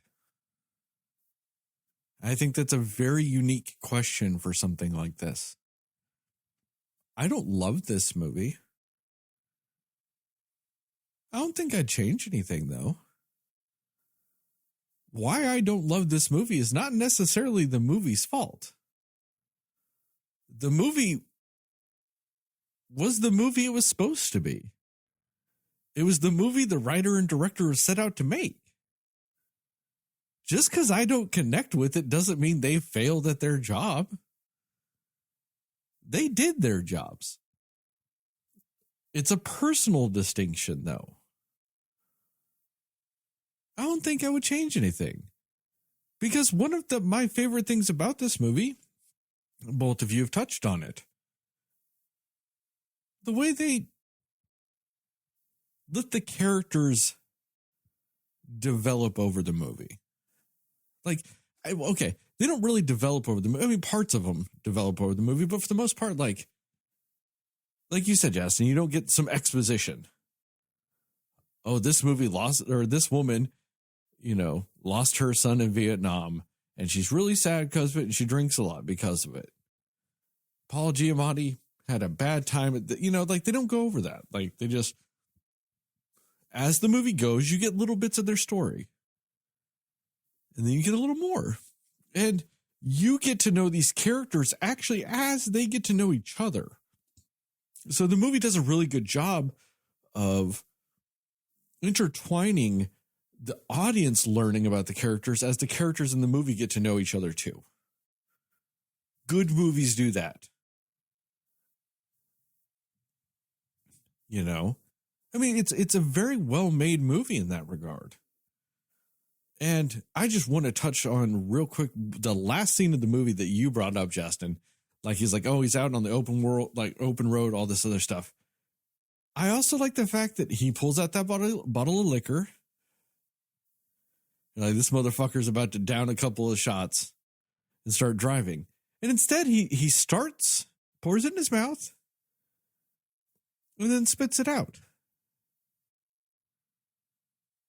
I think that's a very unique question for something like this. I don't love this movie. I don't think I'd change anything, though. Why I don't love this movie is not necessarily the movie's fault. The movie was the movie it was supposed to be. It was the movie the writer and director set out to make. Just because I don't connect with it doesn't mean they failed at their job. They did their jobs. It's a personal distinction, though. I don't think I would change anything. Because one of my favorite things about this movie, both of you have touched on it, the way they let the characters develop over the movie. Like, okay, they don't really develop over the movie. I mean, parts of them develop over the movie, but for the most part, like you said, Jastin, you don't get some exposition. Oh, this woman, you know, lost her son in Vietnam, and she's really sad because of it, and she drinks a lot because of it. Paul Giamatti had a bad time at the, you know, like they don't go over that. Like they just, as the movie goes, you get little bits of their story. And then you get a little more. And you get to know these characters actually as they get to know each other. So the movie does a really good job of intertwining the audience learning about the characters as the characters in the movie get to know each other too. Good movies do that. You know? I mean, it's a very well-made movie in that regard. And I just want to touch on real quick the last scene of the movie that you brought up, Jastin. Like he's like, oh, he's out on the open world, like open road, all this other stuff. I also like the fact that he pulls out that bottle of liquor. Like this motherfucker's about to down a couple of shots and start driving. And instead he starts, pours it in his mouth, and then spits it out.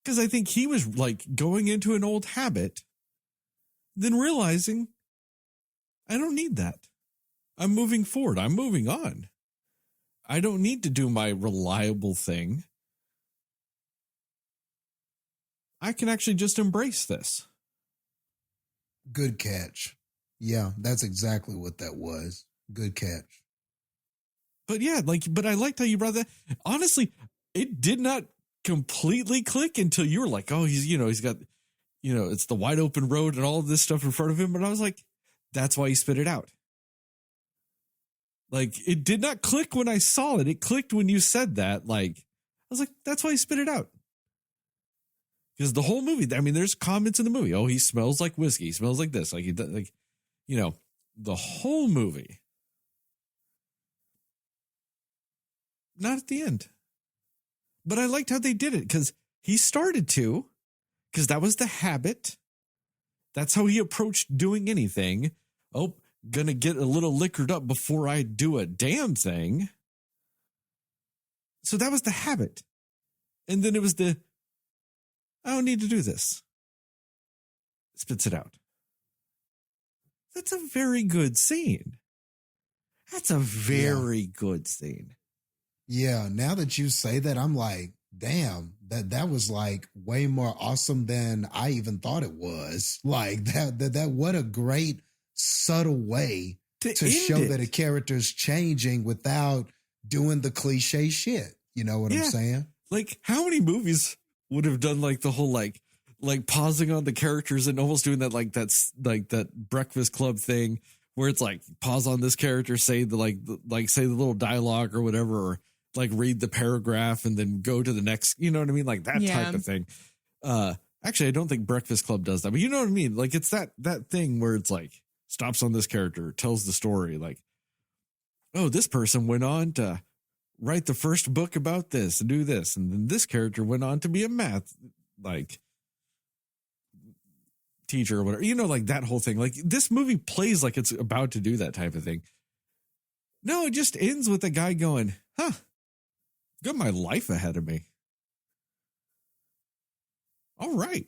Because I think he was like going into an old habit, then realizing I don't need that. I'm moving forward. I'm moving on. I don't need to do my reliable thing. I can actually just embrace this. Good catch. Yeah, that's exactly what that was. Good catch. But yeah, but I liked how you brought that. Honestly, it did not completely click until you were like, oh, he's got, it's the wide open road and all of this stuff in front of him. But I was like, that's why he spit it out. Like, it did not click when I saw it. It clicked when you said that. Like, I was like, that's why he spit it out. Because the whole movie, I mean, there's comments in the movie. Oh, he smells like whiskey. He smells like this. Like, the whole movie. Not at the end. But I liked how they did it because he started to, because that was the habit. That's how he approached doing anything. Oh, gonna get a little liquored up before I do a damn thing. So that was the habit. And then it was I don't need to do this. Spits it out. That's a very good scene. That's a very good scene. Yeah, now that you say that, I'm like, damn, that was like way more awesome than I even thought it was. Like that what a great subtle way to show that a character's changing without doing the cliche shit. You know what I'm saying? Like, how many movies would have done like the whole like pausing on the characters and almost doing that that Breakfast Club thing where it's like pause on this character, say say the little dialogue or whatever, or like read the paragraph and then go to the next, you know what I mean? Like that type of thing. Actually, I don't think Breakfast Club does that, but you know what I mean? Like it's that thing where it's like stops on this character, tells the story like, oh, this person went on to write the first book about this and do this. And then this character went on to be a math teacher or whatever, like that whole thing. Like this movie plays like it's about to do that type of thing. No, it just ends with a guy going, got my life ahead of me. All right.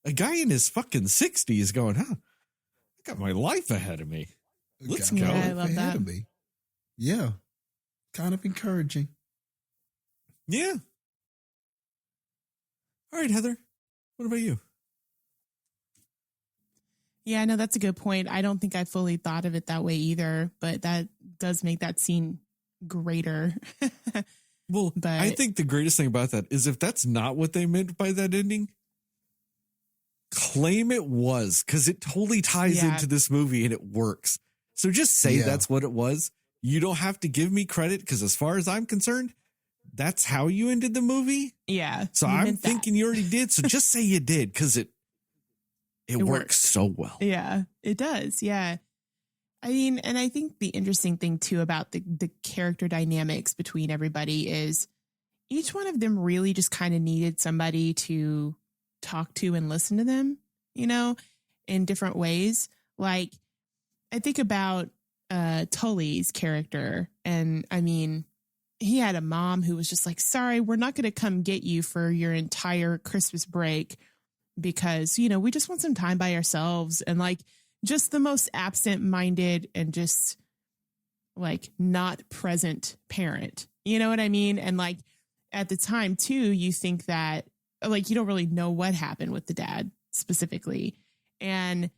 A guy in his fucking 60s going, I got my life ahead of me. Let's go. I love that. Yeah. Kind of encouraging. Yeah. All right, Heather. What about you? Yeah, no, that's a good point. I don't think I fully thought of it that way either, but that does make that scene greater. Well, but I think the greatest thing about that is if that's not what they meant by that ending, claim it was, because it totally ties into this movie and it works. So just say that's what it was. You don't have to give me credit because as far as I'm concerned, that's how you ended the movie. Yeah. So I'm thinking you already did. So just say you did because it works so well. Yeah, it does. Yeah. I mean, and I think the interesting thing too about the character dynamics between everybody is each one of them really just kind of needed somebody to talk to and listen to them, in different ways. Like I think about Tully's character, and I mean, he had a mom who was just like, sorry, we're not going to come get you for your entire Christmas break because, we just want some time by ourselves. And like, just the most absent-minded and just like not present parent. You know what I mean? And like at the time too, you think that like, you don't really know what happened with the dad specifically. And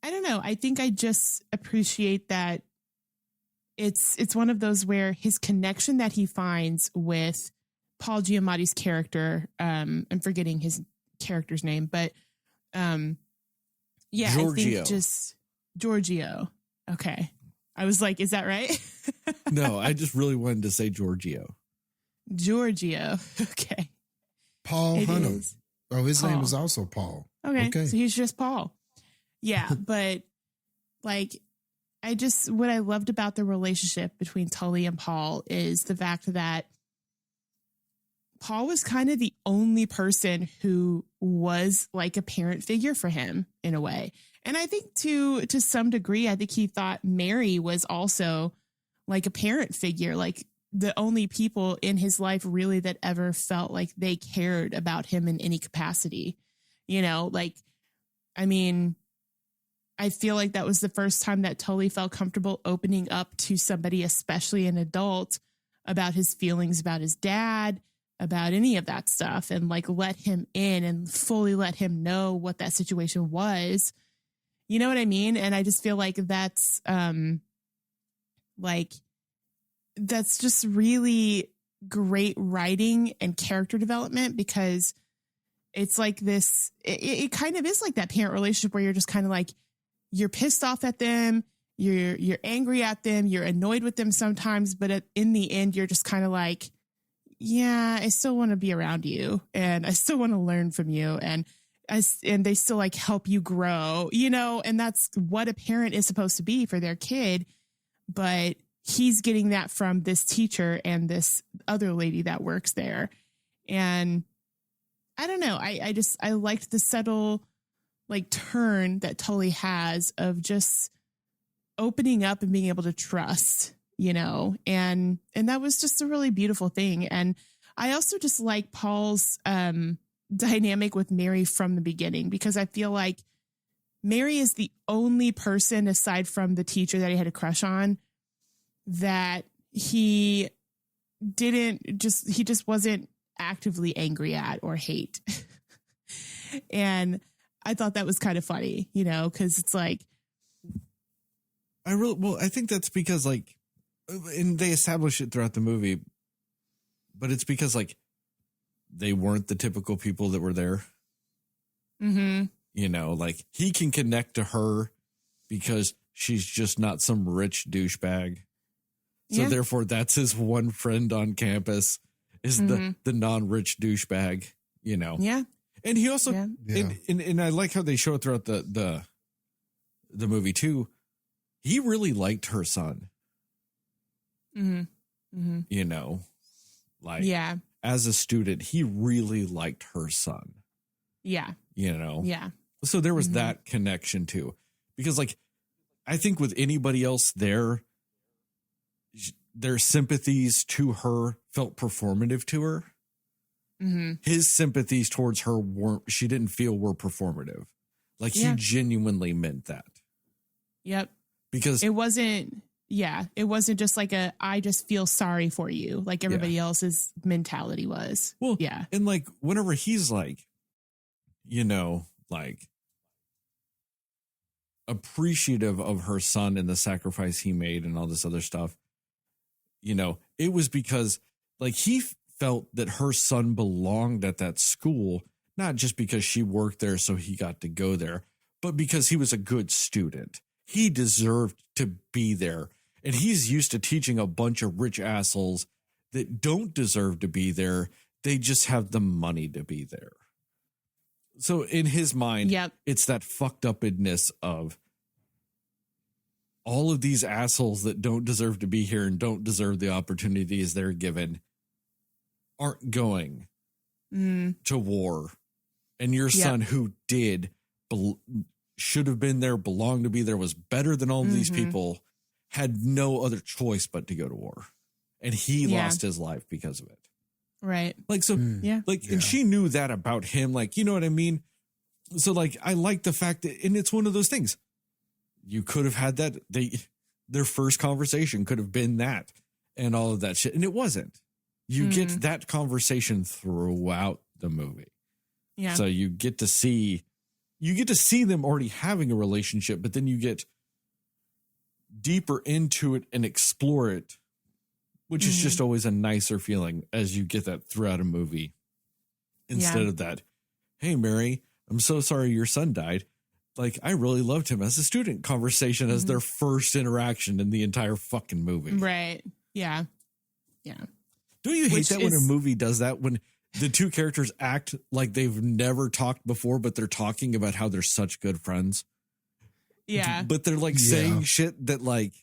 I don't know. I think I just appreciate that it's one of those where his connection that he finds with Paul Giamatti's character, I'm forgetting his character's name, but yeah, Giorgio. I think just Giorgio. Okay. I was like, is that right? No, I just really wanted to say Giorgio. Giorgio. Okay. Paul Hunnam. Is. Oh, his Paul. name is also Paul. Okay. So he's just Paul. Yeah. But like, what I loved about the relationship between Tully and Paul is the fact that Paul was kind of the only person who was like a parent figure for him in a way. And I think to some degree, I think he thought Mary was also like a parent figure, like the only people in his life really that ever felt like they cared about him in any capacity. You know, like, I mean, I feel like that was the first time that Tully felt comfortable opening up to somebody, especially an adult, about his feelings about his dad, about any of that stuff, and like let him in and fully let him know what that situation was. You know what I mean? And I just feel like that's just really great writing and character development, because it's like this, it kind of is like that parent relationship where you're just kind of like, you're pissed off at them, you're angry at them, you're annoyed with them sometimes, but in the end, you're just kind of like, yeah, I still want to be around you and I still want to learn from you. And they still like help you grow, you know, and that's what a parent is supposed to be for their kid. But he's getting that from this teacher and this other lady that works there. And I don't know. I liked the subtle like turn that Tully has of just opening up and being able to trust, you know, and that was just a really beautiful thing. And I also just like Paul's dynamic with Mary from the beginning, because I feel like Mary is the only person aside from the teacher that he had a crush on that he just wasn't actively angry at or hate. And I thought that was kind of funny, you know, because it's like, I think that's because like, and they establish it throughout the movie, but it's because like they weren't the typical people that were there. mm-hmm. You know, like he can connect to her because she's just not some rich douchebag. So therefore that's his one friend on campus is the non-rich douchebag, you know? Yeah. And he also, Yeah. and I like how they show it throughout the movie too. He really liked her son. Mm-hmm. Mm-hmm. You know, like yeah. as a student, he really liked her son. Yeah. You know? Yeah. So there was that connection too, because like, I think with anybody else there, their sympathies to her felt performative to her. Mm-hmm. His sympathies towards her she didn't feel were performative. Like he genuinely meant that. Yep. Because it wasn't just like I just feel sorry for you, like everybody else's mentality was. Well, yeah. And like whenever he's like, you know, like appreciative of her son and the sacrifice he made and all this other stuff, you know, it was because like he felt that her son belonged at that school, not just because she worked there so he got to go there, but because he was a good student. He deserved to be there. And he's used to teaching a bunch of rich assholes that don't deserve to be there. They just have the money to be there. So in his mind, it's that fucked upness of all of these assholes that don't deserve to be here and don't deserve the opportunities they're given aren't going to war. And your son who did, should have been there, belonged to be there, was better than all of these people, had no other choice but to go to war. And he lost his life because of it. Right. Like, so, and she knew that about him. Like, you know what I mean? So like, I like the fact that, and it's one of those things, you could have had that. Their first conversation could have been that and all of that shit. And it wasn't. You get that conversation throughout the movie. Yeah. So you get to see them already having a relationship, but then you get deeper into it and explore it, which is just always a nicer feeling as you get that throughout a movie. Instead of that, hey, Mary, I'm so sorry your son died. Like, I really loved him as a student conversation as their first interaction in the entire fucking movie. Right. Yeah. Yeah. Don't you hate that when a movie does that? When the two characters act like they've never talked before, but they're talking about how they're such good friends. Yeah. But they're like Yeah. saying shit that like,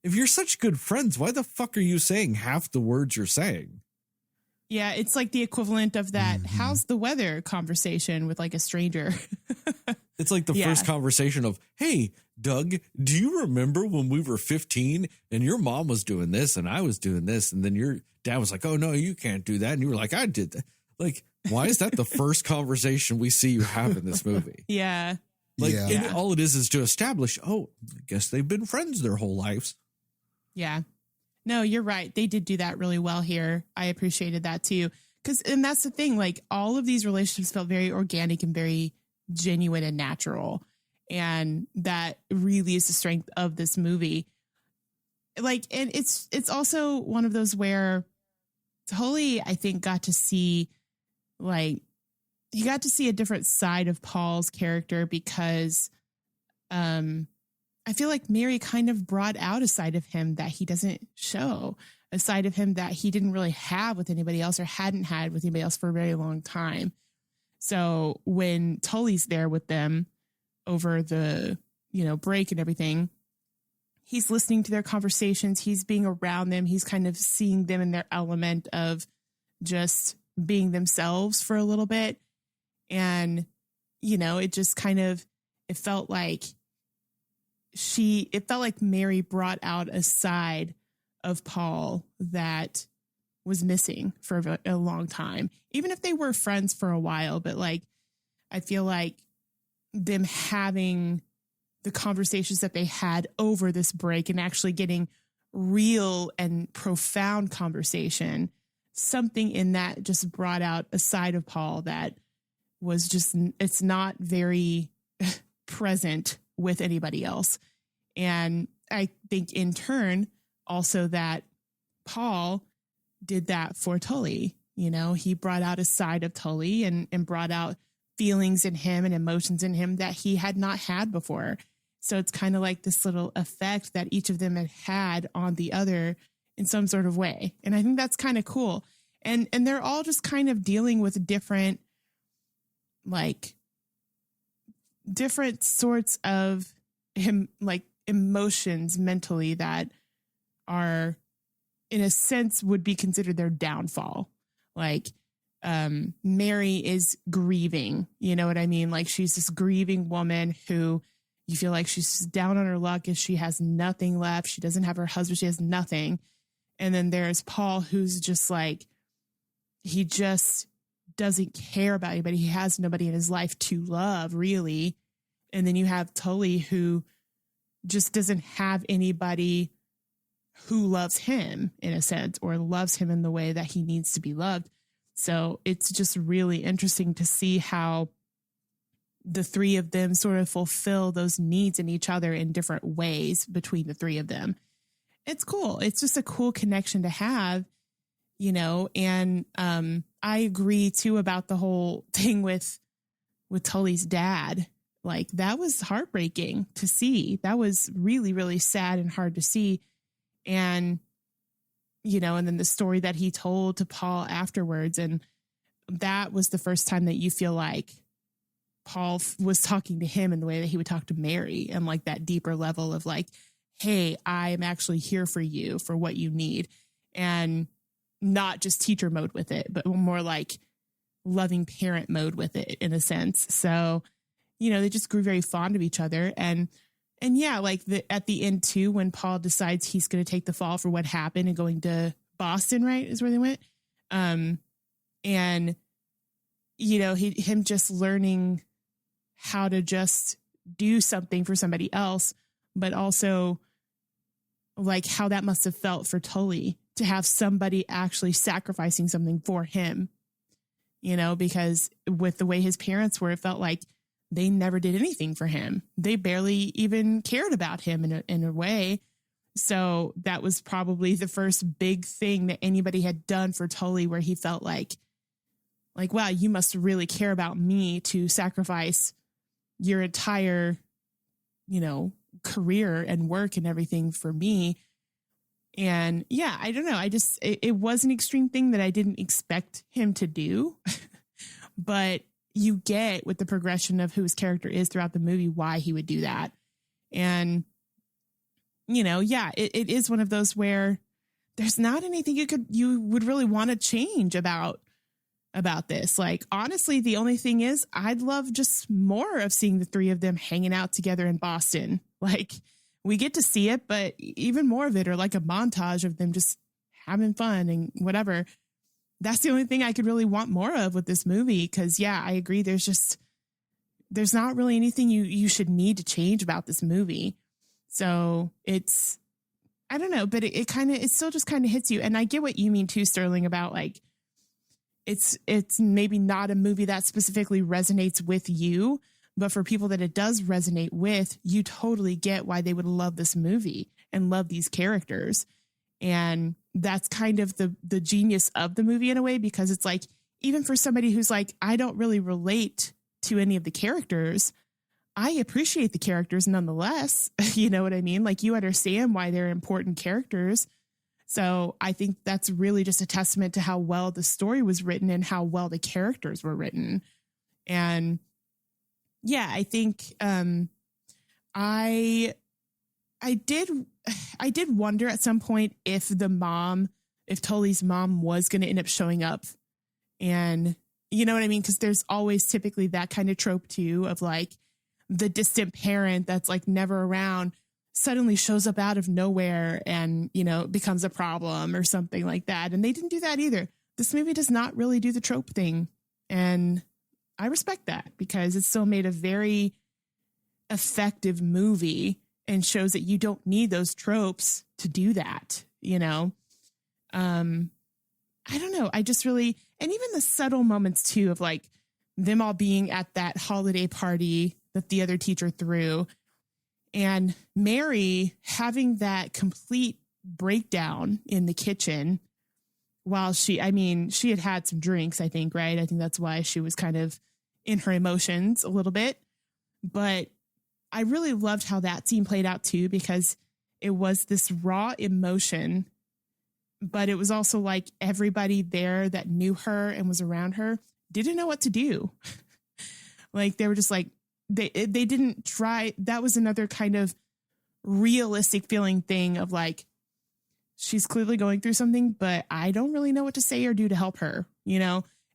if you're such good friends, why the fuck are you saying half the words you're saying? Yeah, it's like the equivalent of that Mhm. how's the weather conversation with like a stranger. It's like the Yeah. first conversation of, hey, Doug, do you remember when we were 15 and your mom was doing this and I was doing this? And then your dad was like, oh, no, you can't do that. And you were like, I did that. Like, why is that the first conversation we see you have in this movie? Yeah. Like, Yeah. and all it is to establish, oh, I guess they've been friends their whole lives. Yeah. No, you're right. They did do that really well here. I appreciated that too. And that's the thing, like all of these relationships felt very organic and very genuine and natural. And that really is the strength of this movie. Like, and it's also one of those where Tully, I think, got to see like, he got to see a different side of Paul's character because, I feel like Mary kind of brought out a side of him that he doesn't show, a side of him that he didn't really have with anybody else or hadn't had with anybody else for a very long time. So when Tully's there with them over the, break and everything, he's listening to their conversations. He's being around them. He's kind of seeing them in their element of just being themselves for a little bit. And, it just kind of, it felt like Mary brought out a side of Paul that was missing for a long time, even if they were friends for a while. But like, I feel like them having the conversations that they had over this break and actually getting real and profound conversation, something in that just brought out a side of Paul that was just, it's not very present with anybody else. And I think in turn also that Paul did that for Tully. He brought out a side of Tully and brought out feelings in him and emotions in him that he had not had before. So it's kind of like this little effect that each of them had on the other in some sort of way. And I think that's kind of cool. And they're all just kind of dealing with different sorts of him, like emotions mentally that are in a sense would be considered their downfall. Like Mary is grieving, you know what I mean? Like she's this grieving woman who you feel like she's down on her luck as she has nothing left. She doesn't have her husband. She has nothing. And then there's Paul, who's just like, he just doesn't care about anybody. He has nobody in his life to love, really. And then you have Tully, who just doesn't have anybody who loves him in a sense, or loves him in the way that he needs to be loved. So it's just really interesting to see how the three of them sort of fulfill those needs in each other in different ways between the three of them. It's cool. It's just a cool connection to have, and I agree too about the whole thing with Tully's dad. Like that was heartbreaking to see. That was really, really sad and hard to see. And, and then the story that he told to Paul afterwards. And that was the first time that you feel like Paul was talking to him in the way that he would talk to Mary, and like that deeper level of like, hey, I'm actually here for you for what you need. And not just teacher mode with it, but more like loving parent mode with it in a sense. So, they just grew very fond of each other. And yeah, like at the end too, when Paul decides he's going to take the fall for what happened and going to Boston, right, is where they went. And, him just learning how to just do something for somebody else, but also like how that must have felt for Tully to have somebody actually sacrificing something for him, because with the way his parents were, it felt like they never did anything for him. They barely even cared about him in a way. So that was probably the first big thing that anybody had done for Tully, where he felt like, wow, you must really care about me to sacrifice your entire, career and work and everything for me. And yeah, I don't know. It was an extreme thing that I didn't expect him to do, but you get with the progression of who his character is throughout the movie, why he would do that. And, yeah, it is one of those where there's not anything you would really want to change about this. Like, honestly, the only thing is I'd love just more of seeing the three of them hanging out together in Boston. Like, we get to see it, but even more of it, or like a montage of them just having fun and whatever. That's the only thing I could really want more of with this movie. Cause yeah, I agree. There's not really anything you should need to change about this movie. So it's, I don't know, but it still just kind of hits you. And I get what you mean too, Sterling, about like, it's maybe not a movie that specifically resonates with you, but for people that it does resonate with, you totally get why they would love this movie and love these characters. And that's kind of the genius of the movie in a way, because it's like, even for somebody who's like, I don't really relate to any of the characters, I appreciate the characters nonetheless. You know what I mean? Like, you understand why they're important characters. So I think that's really just a testament to how well the story was written and how well the characters were written. And yeah, I think I did wonder at some point if Tully's mom was going to end up showing up. And you know what I mean? Because there's always typically that kind of trope too, of like the distant parent that's like never around suddenly shows up out of nowhere and, becomes a problem or something like that. And they didn't do that either. This movie does not really do the trope thing. And I respect that, because it still made a very effective movie and shows that you don't need those tropes to do that, I don't know. I just really, and even the subtle moments too of like them all being at that holiday party that the other teacher threw, and Mary having that complete breakdown in the kitchen while she had some drinks, I think, right? I think that's why she was kind of in her emotions a little bit. But I really loved how that scene played out too, because it was this raw emotion, but it was also like everybody there that knew her and was around her didn't know what to do. Like, they were just like, they didn't try. That was another kind of realistic feeling thing of like, she's clearly going through something, but I don't really know what to say or do to help her,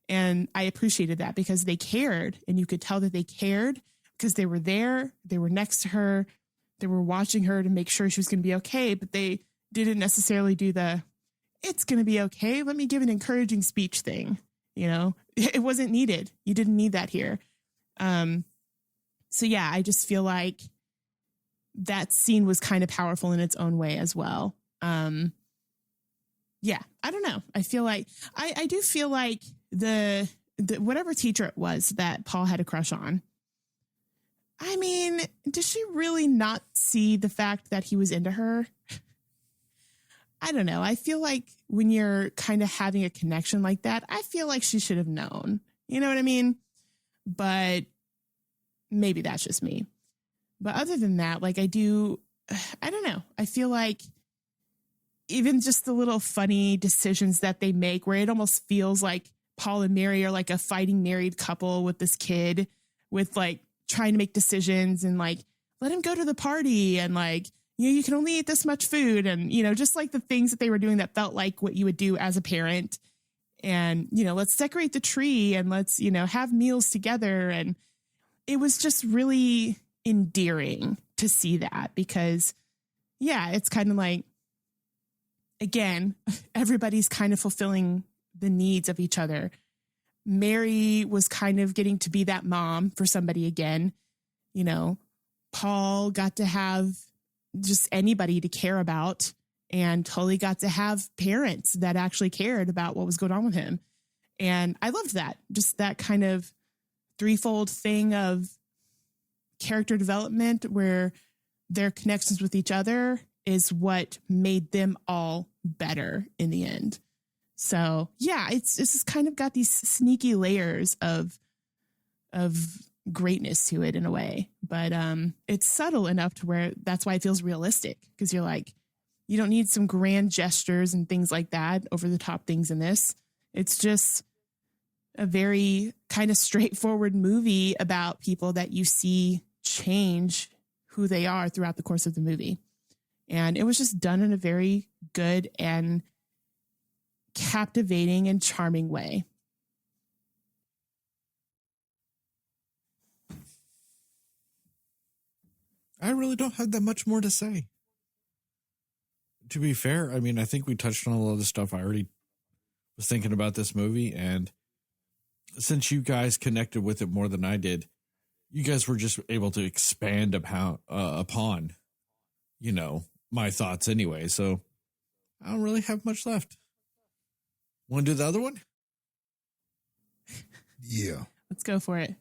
And I appreciated that, because they cared, and you could tell that they cared because they were there, they were next to her, they were watching her to make sure she was going to be okay, but they didn't necessarily do it's going to be okay, let me give an encouraging speech thing. It wasn't needed. You didn't need that here. So yeah, I just feel like that scene was kind of powerful in its own way as well. Yeah, I don't know. I feel like I do feel like the whatever teacher it was that Paul had a crush on. I mean, does she really not see the fact that he was into her? I don't know. I feel like when you're kind of having a connection like that, I feel like she should have known. You know what I mean? But maybe that's just me. But other than that, like, I don't know. I feel like even just the little funny decisions that they make, where it almost feels like Paul and Mary are like a fighting married couple with this kid, with like trying to make decisions and like, let him go to the party, and like, you can only eat this much food, and, just like the things that they were doing that felt like what you would do as a parent. And, let's decorate the tree, and let's, have meals together. And it was just really endearing to see that, because yeah, it's kind of like, again, everybody's kind of fulfilling the needs of each other. Mary was kind of getting to be that mom for somebody again. Paul got to have just anybody to care about, and Tully got to have parents that actually cared about what was going on with him. And I loved that, just that kind of threefold thing of character development, where their connections with each other is what made them all better in the end. So yeah, it's just kind of got these sneaky layers of greatness to it in a way, but it's subtle enough to where that's why it feels realistic, because you're like, you don't need some grand gestures and things like that, over the top things in this. It's just a very kind of straightforward movie about people that you see change who they are throughout the course of the movie. And it was just done in a very good and captivating and charming way. I really don't have that much more to say. To be fair, I mean, I think we touched on a lot of the stuff I already was thinking about this movie. And since you guys connected with it more than I did, you guys were just able to expand upon, you know, my thoughts anyway. So I don't really have much left. Want to do the other one? Yeah. Let's go for it.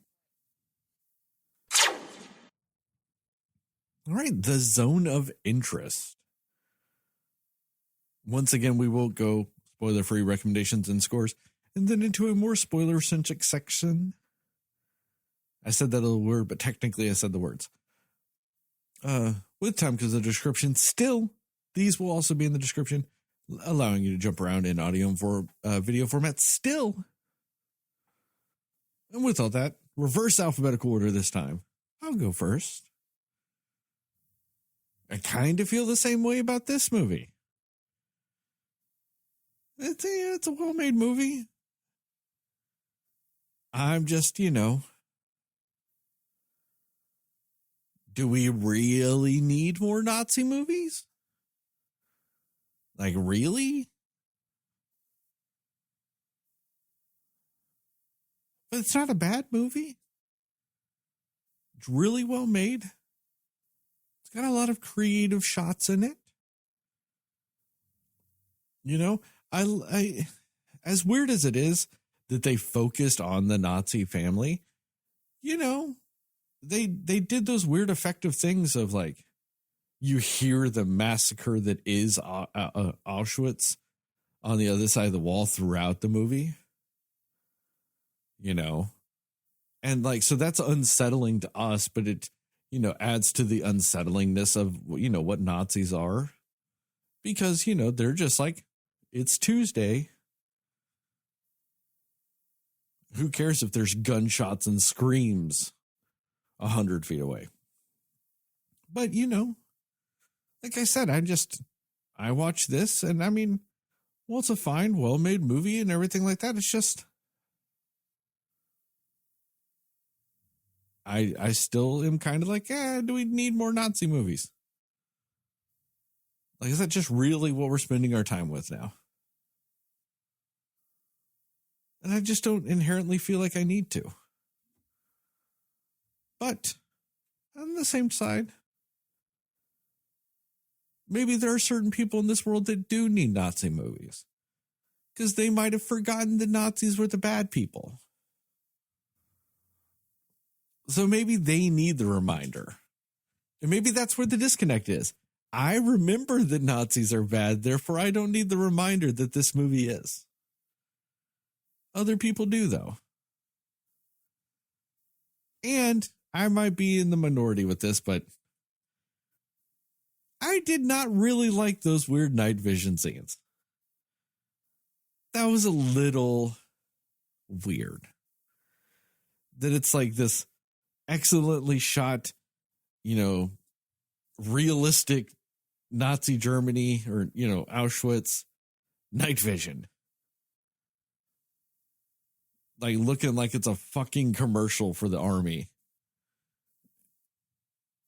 All right. The zone of interest. Once again, we will go spoiler-free recommendations and scores, and then into a more spoiler-centric section. I said that little word, but technically I said the words. With time because of the description. Still, these will also be in the description, allowing you to jump around in audio and video format still. And with all that, reverse alphabetical order this time. I'll go first. I kind of feel the same way about this movie. It's a well-made movie. I'm just, you know, do we really need more Nazi movies? Like, really? But it's not a bad movie. It's really well made. It's got a lot of creative shots in it. You know, I as weird as it is that they focused on the Nazi family, you know, they did those weird effective things of like, you hear the massacre that is Auschwitz on the other side of the wall throughout the movie, you know, and like, so that's unsettling to us, but it, you know, adds to the unsettlingness of, you know, what Nazis are, because, you know, they're just like, it's Tuesday. Who cares if there's gunshots and screams 100 feet away? But, you know, like I said, I watch this and I mean, well, it's a fine, well-made movie and everything like that. It's just, I still am kind of like, do we need more Nazi movies? Like, is that just really what we're spending our time with now? And I just don't inherently feel like I need to. But on the same side, maybe there are certain people in this world that do need Nazi movies, because they might have forgotten the Nazis were the bad people. So maybe they need the reminder. And maybe that's where the disconnect is. I remember that Nazis are bad, therefore I don't need the reminder that this movie is. Other people do, though. And I might be in the minority with this, but I did not really like those weird night vision scenes. That was a little weird. That it's like this excellently shot, you know, realistic Nazi Germany or, you know, Auschwitz night vision. Like looking like it's a fucking commercial for the army.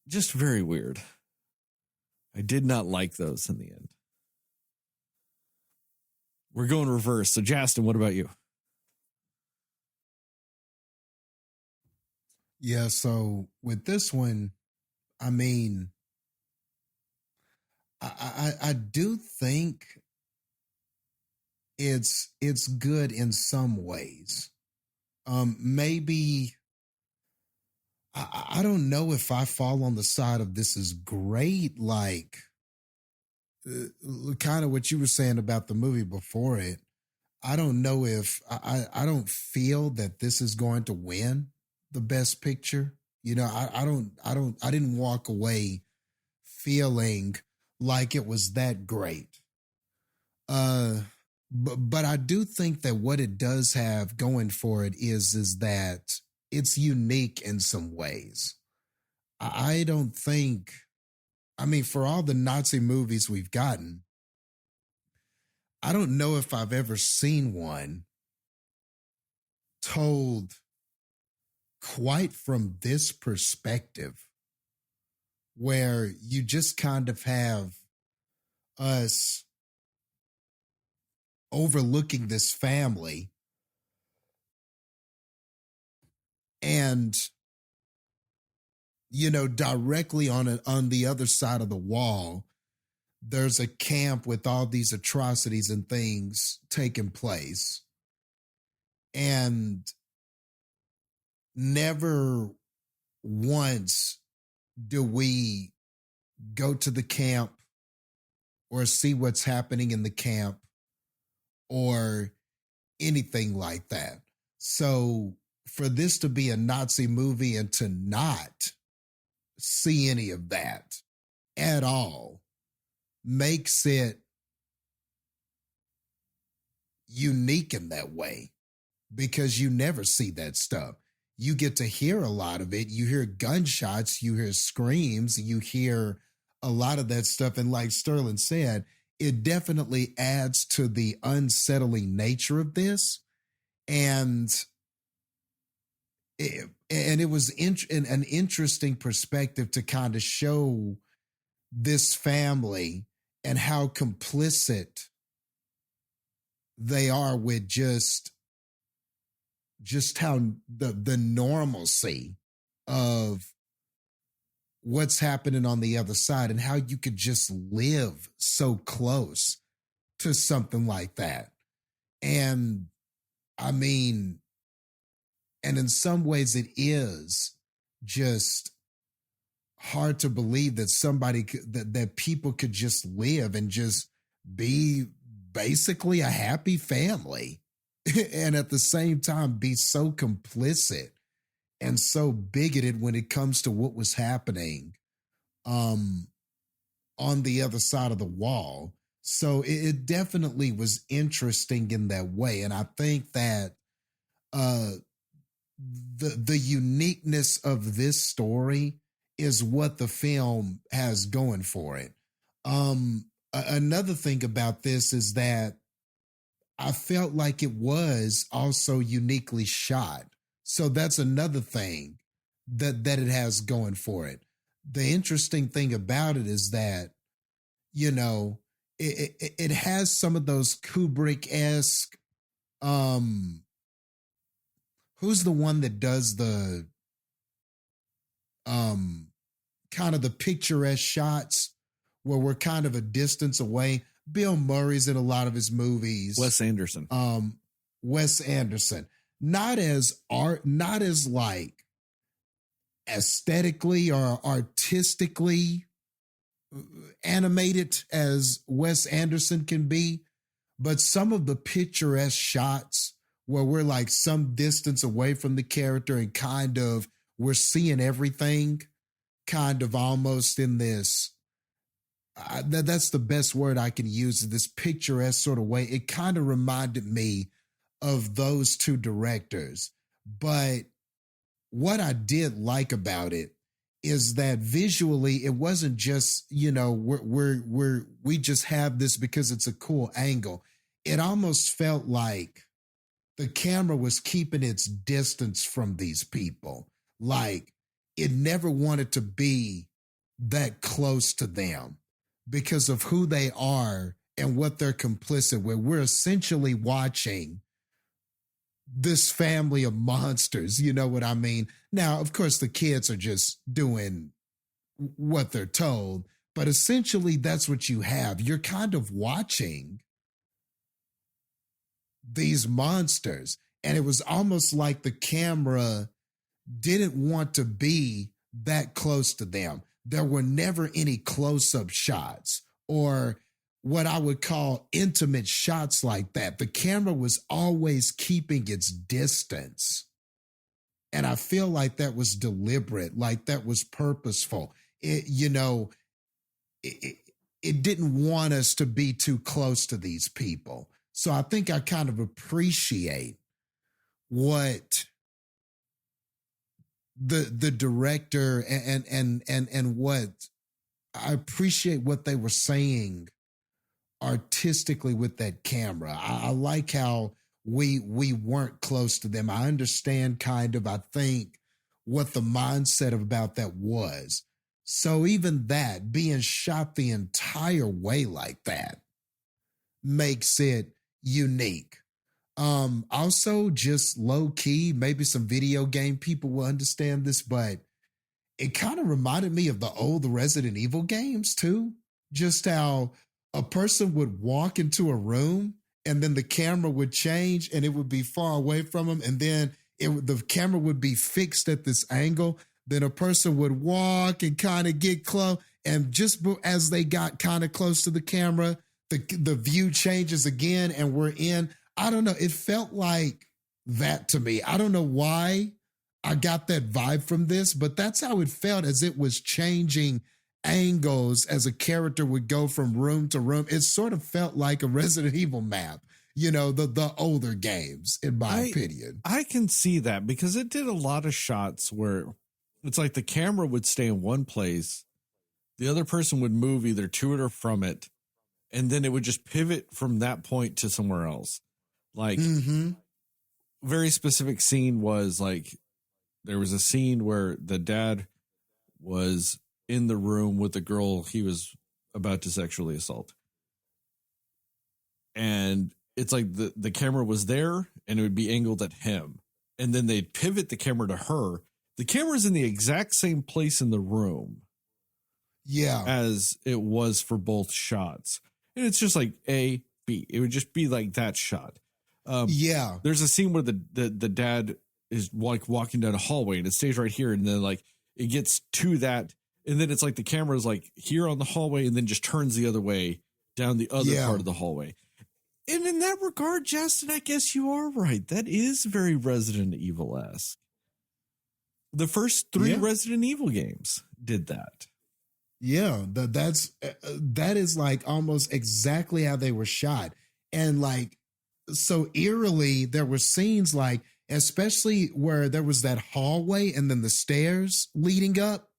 Just very weird. I did not like those in the end. We're going reverse. So Jastin, what about you? Yeah, so with this one, I mean, I do think it's good in some ways. Maybe I don't know if I fall on the side of this is great, like kind of what you were saying about the movie before it. I don't know if I don't feel that this is going to win the best picture. You know, I didn't walk away feeling like it was that great. But I do think that what it does have going for it is that it's unique in some ways. I don't think, I mean, for all the Nazi movies we've gotten, I don't know if I've ever seen one told quite from this perspective, where you just kind of have us overlooking this family and, you know, directly on the other side of the wall, there's a camp with all these atrocities and things taking place. And never once do we go to the camp or see what's happening in the camp or anything like that. So for this to be a Nazi movie and to not see any of that at all makes it unique in that way, because you never see that stuff. You get to hear a lot of it. You hear gunshots, you hear screams, you hear a lot of that stuff. And like Sterling said, it definitely adds to the unsettling nature of this. And it was an interesting perspective to kind of show this family and how complicit they are with just how the normalcy of what's happening on the other side and how you could just live so close to something like that. And I mean, and in some ways it is just hard to believe that that people could just live and just be basically a happy family and at the same time be so complicit and so bigoted when it comes to what was happening on the other side of the wall. So it definitely was interesting in that way. And I think that the uniqueness of this story is what the film has going for it. Another thing about this is that I felt like it was also uniquely shot. So that's another thing that it has going for it. The interesting thing about it is that, you know, it has some of those Kubrick-esque, who's the one that does the kind of the picturesque shots where we're kind of a distance away? Bill Murray's in a lot of his movies. Wes Anderson. Wes Anderson. Not as like aesthetically or artistically animated as Wes Anderson can be, but some of the picturesque shots where we're like some distance away from the character and kind of we're seeing everything kind of almost in this, that's the best word I can use, this picturesque sort of way. It kind of reminded me of those two directors. But what I did like about it is that visually it wasn't just, you know, we just have this because it's a cool angle. It almost felt like the camera was keeping its distance from these people. Like it never wanted to be that close to them because of who they are and what they're complicit with. We're essentially watching this family of monsters, you know what I mean? Now, of course, the kids are just doing what they're told, but essentially that's what you have. You're kind of watching these monsters, and it was almost like the camera didn't want to be that close to them. There were never any close-up shots or what I would call intimate shots like that. The camera was always keeping its distance. And I feel like that was deliberate, like that was purposeful. It didn't want us to be too close to these people. So I think I kind of appreciate what the director and what I appreciate what they were saying artistically with that camera. I like how we weren't close to them. I understand kind of, I think, what the mindset about that was. So even that being shot the entire way like that makes it unique. Also just low key, maybe some video game people will understand this, but it kind of reminded me of the old Resident Evil games too. Just how a person would walk into a room and then the camera would change and it would be far away from them. And then the camera would be fixed at this angle. Then a person would walk and kind of get close. And just as they got kind of close to the camera, the view changes again and we're in. I don't know. It felt like that to me. I don't know why I got that vibe from this, but that's how it felt as it was changing angles as a character would go from room to room. It sort of felt like a Resident Evil map, the older games, in my opinion. I can see that because it did a lot of shots where it's like the camera would stay in one place, the other person would move either to it or from it, and then it would just pivot from that point to somewhere else. Like, very specific scene was like, there was a scene where the dad was in the room with the girl he was about to sexually assault. And it's like the camera was there and it would be angled at him. And then they'd pivot the camera to her. The camera's in the exact same place in the room. Yeah. As it was for both shots. And it's just like A, B. It would just be like that shot. Yeah. There's a scene where the dad is like walking down a hallway and it stays right here. And then like it gets to that. And then it's like the camera is like here on the hallway and then just turns the other way down the other part of the hallway. And in that regard, Jastin, I guess you are right. That is very Resident Evil-esque. The first 3 Resident Evil games did that. Yeah, that is like almost exactly how they were shot. And like, so eerily, there were scenes like, especially where there was that hallway and then the stairs leading up.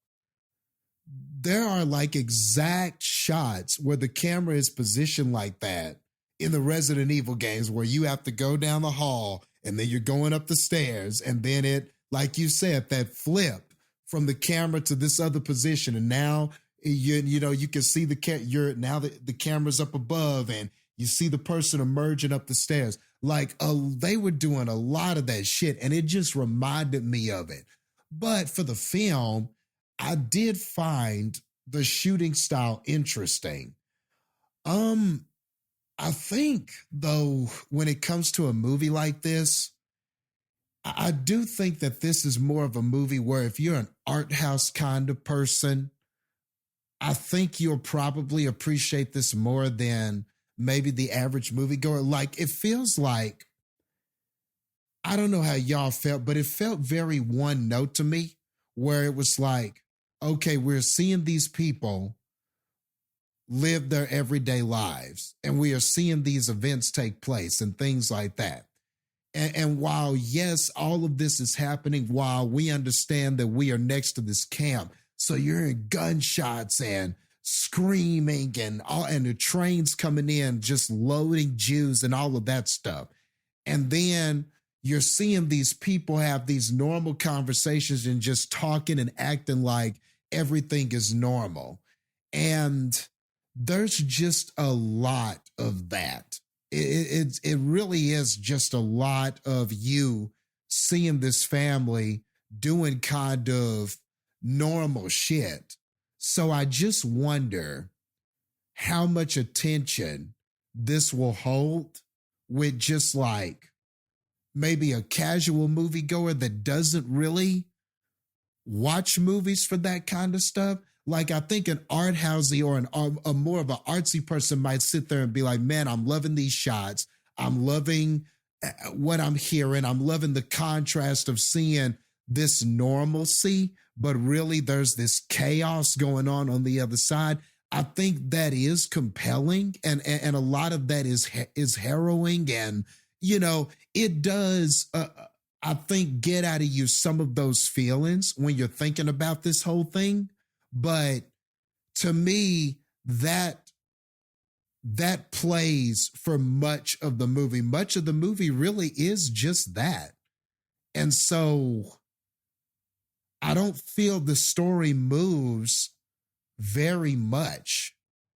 There are like exact shots where the camera is positioned like that in the Resident Evil games where you have to go down the hall and then you're going up the stairs and then it, like you said, that flip from the camera to this other position. And now you can see the camera's up above and you see the person emerging up the stairs. Like they were doing a lot of that shit and it just reminded me of it. But for the film, I did find the shooting style interesting. I think, though, when it comes to a movie like this, I do think that this is more of a movie where if you're an art house kind of person, I think you'll probably appreciate this more than maybe the average moviegoer. Like, it feels like, I don't know how y'all felt, but it felt very one note to me, where it was like, okay, we're seeing these people live their everyday lives and we are seeing these events take place and things like that. And while, yes, all of this is happening while we understand that we are next to this camp, so you're hearing gunshots and screaming and the trains coming in, just loading Jews and all of that stuff. And then you're seeing these people have these normal conversations and just talking and acting like everything is normal. And there's just a lot of that. It really is just a lot of you seeing this family doing kind of normal shit. So I just wonder how much attention this will hold with just like maybe a casual moviegoer that doesn't really watch movies for that kind of stuff. Like, I think an art housey or a more of an artsy person might sit there and be like, man, I'm loving these shots. I'm loving what I'm hearing. I'm loving the contrast of seeing this normalcy, but really there's this chaos going on the other side. I think that is compelling. And a lot of that is harrowing. And, it does, I think, get out of you some of those feelings when you're thinking about this whole thing. But to me, that plays for much of the movie. Much of the movie really is just that. And so I don't feel the story moves very much.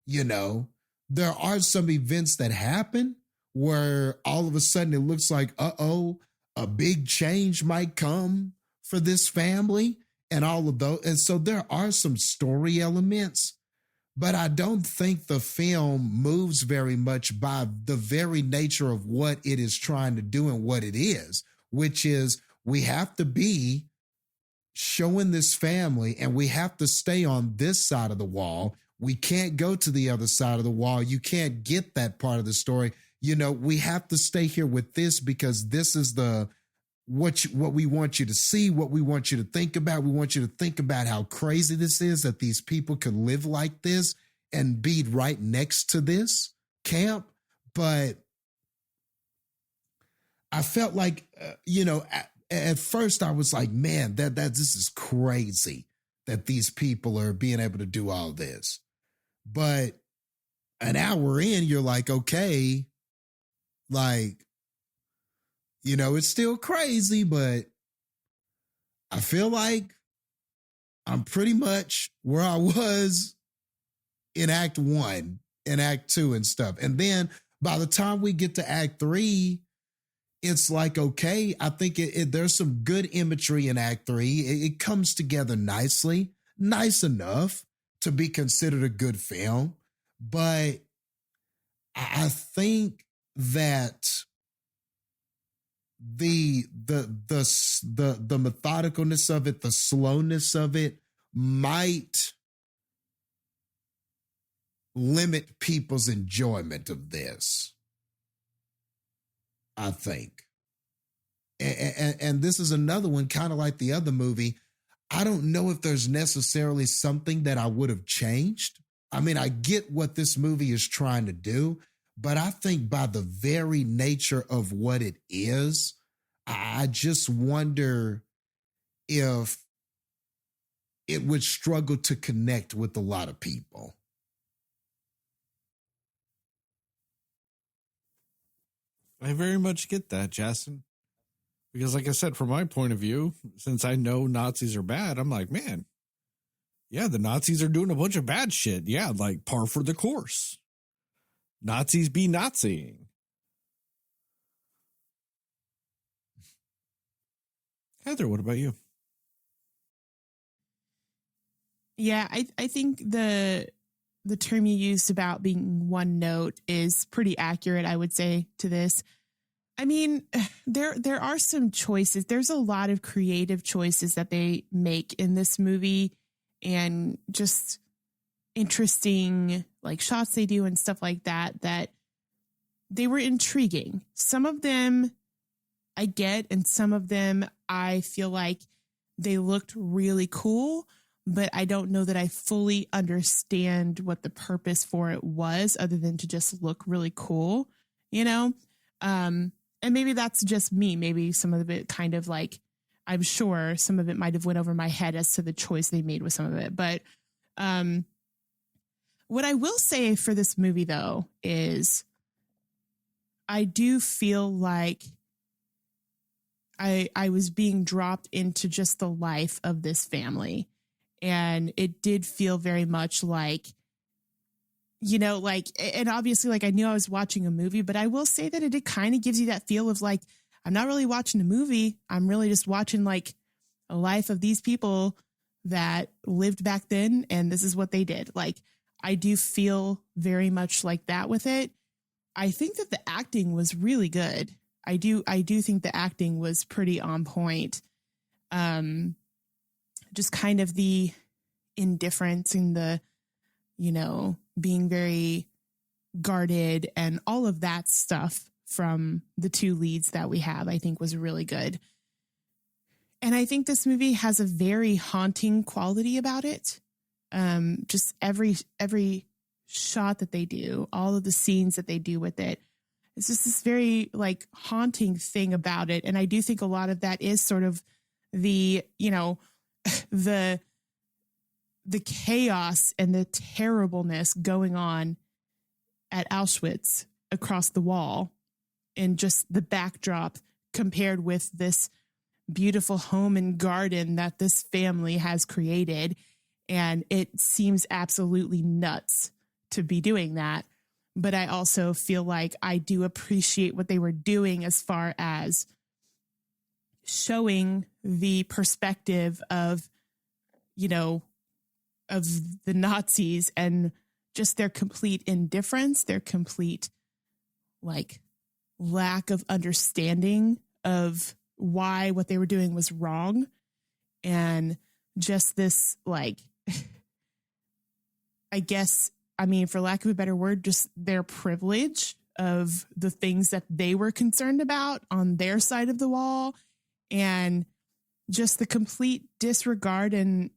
You know, there are some events that happen where all of a sudden it looks like, a big change might come for this family and all of those. And so there are some story elements, but I don't think the film moves very much by the very nature of what it is trying to do and what it is, which is we have to be showing this family and we have to stay on this side of the wall. We can't go to the other side of the wall. You can't get that part of the story. You know, we have to stay here with this because this is what we want you to see, what we want you to think about. We want you to think about how crazy this is that these people could live like this and be right next to this camp. But I felt like, at first I was like, man, that this is crazy that these people are being able to do all this. But an hour in, you're like, okay, like, you know, it's still crazy, but I feel like I'm pretty much where I was in Act 1 and Act 2 and stuff. And then by the time we get to Act 3, it's like, okay, I think there's some good imagery in Act 3. It comes together nicely, nice enough to be considered a good film. But I think that the methodicalness of it, the slowness of it might limit people's enjoyment of this, I think. And this is another one, kind of like the other movie. I don't know if there's necessarily something that I would have changed. I mean, I get what this movie is trying to do, but I think by the very nature of what it is, I just wonder if it would struggle to connect with a lot of people. I very much get that, Jastin. Because like I said, from my point of view, since I know Nazis are bad, I'm like, man, yeah, the Nazis are doing a bunch of bad shit. Yeah, like par for the course. Nazis be Naziing. Heather, what about you? Yeah, I think the term you used about being one note is pretty accurate, I would say, to this. I mean, there are some choices. There's a lot of creative choices that they make in this movie and just interesting like shots they do and stuff like that they were intriguing. Some of them I get, and some of them I feel like they looked really cool, but I don't know that I fully understand what the purpose for it was other than to just look really cool, you know? And maybe that's just me. Maybe some of it kind of like, I'm sure some of it might have went over my head as to the choice they made with some of it. But what I will say for this movie, though, is I do feel like I was being dropped into just the life of this family. And it did feel very much like, you know, like, and obviously, like, I knew I was watching a movie, but I will say that it kind of gives you that feel of like, I'm not really watching a movie. I'm really just watching like a life of these people that lived back then. And this is what they did. Like, I do feel very much like that with it. I think that the acting was really good. I do think the acting was pretty on point. Just kind of the indifference and the, you know, being very guarded and all of that stuff from the two leads that we have, I think was really good. And I think this movie has a very haunting quality about it. Just every shot that they do, all of the scenes that they do with it, It's just this very like haunting thing about it. And I do think a lot of that is sort of the, you know, the chaos and the terribleness going on at Auschwitz across the wall, and just the backdrop compared with this beautiful home and garden that this family has created. And it seems absolutely nuts to be doing that. But I also feel like I do appreciate what they were doing as far as showing the perspective of, you know, of the Nazis and just their complete indifference, their complete like lack of understanding of why what they were doing was wrong. And just this like, I guess, I mean, for lack of a better word, just their privilege of the things that they were concerned about on their side of the wall, and just the complete disregard and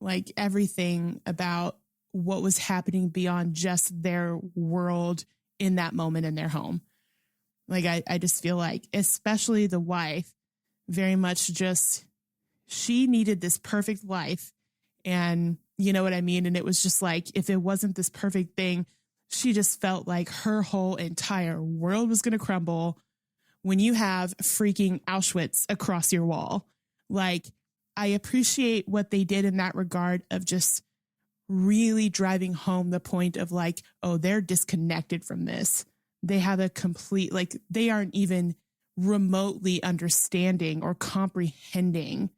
like everything about what was happening beyond just their world in that moment in their home. Like, I just feel like, especially the wife, very much just, she needed this perfect life. And you know what I mean? And it was just like, if it wasn't this perfect thing, she just felt like her whole entire world was going to crumble when you have freaking Auschwitz across your wall. Like, I appreciate what they did in that regard of just really driving home the point of like, oh, they're disconnected from this. They have a complete, like, they aren't even remotely understanding or comprehending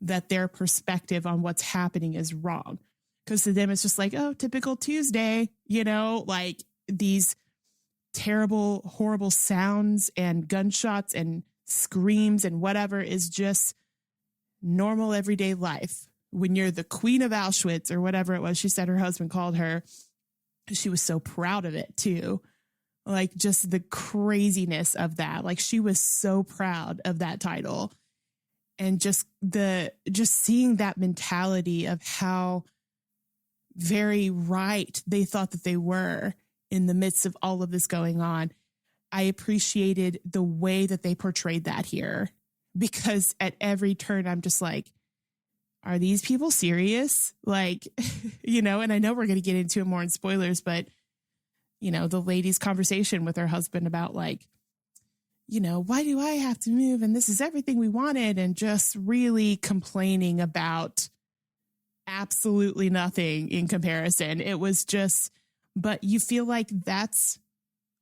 that their perspective on what's happening is wrong. Because to them, it's just like, oh, typical Tuesday, you know, like these terrible, horrible sounds and gunshots and screams and whatever is just normal everyday life. When you're the queen of Auschwitz or whatever it was, she said her husband called her. She was so proud of it too. Like just the craziness of that. Like she was so proud of that title. And just seeing that mentality of how very right they thought that they were in the midst of all of this going on. I appreciated the way that they portrayed that here, because at every turn, I'm just like, are these people serious? Like, you know, and I know we're going to get into it more in spoilers, but you know, the lady's conversation with her husband about like, you know, why do I have to move? And this is everything we wanted. And just really complaining about absolutely nothing in comparison. It was just, but you feel like that's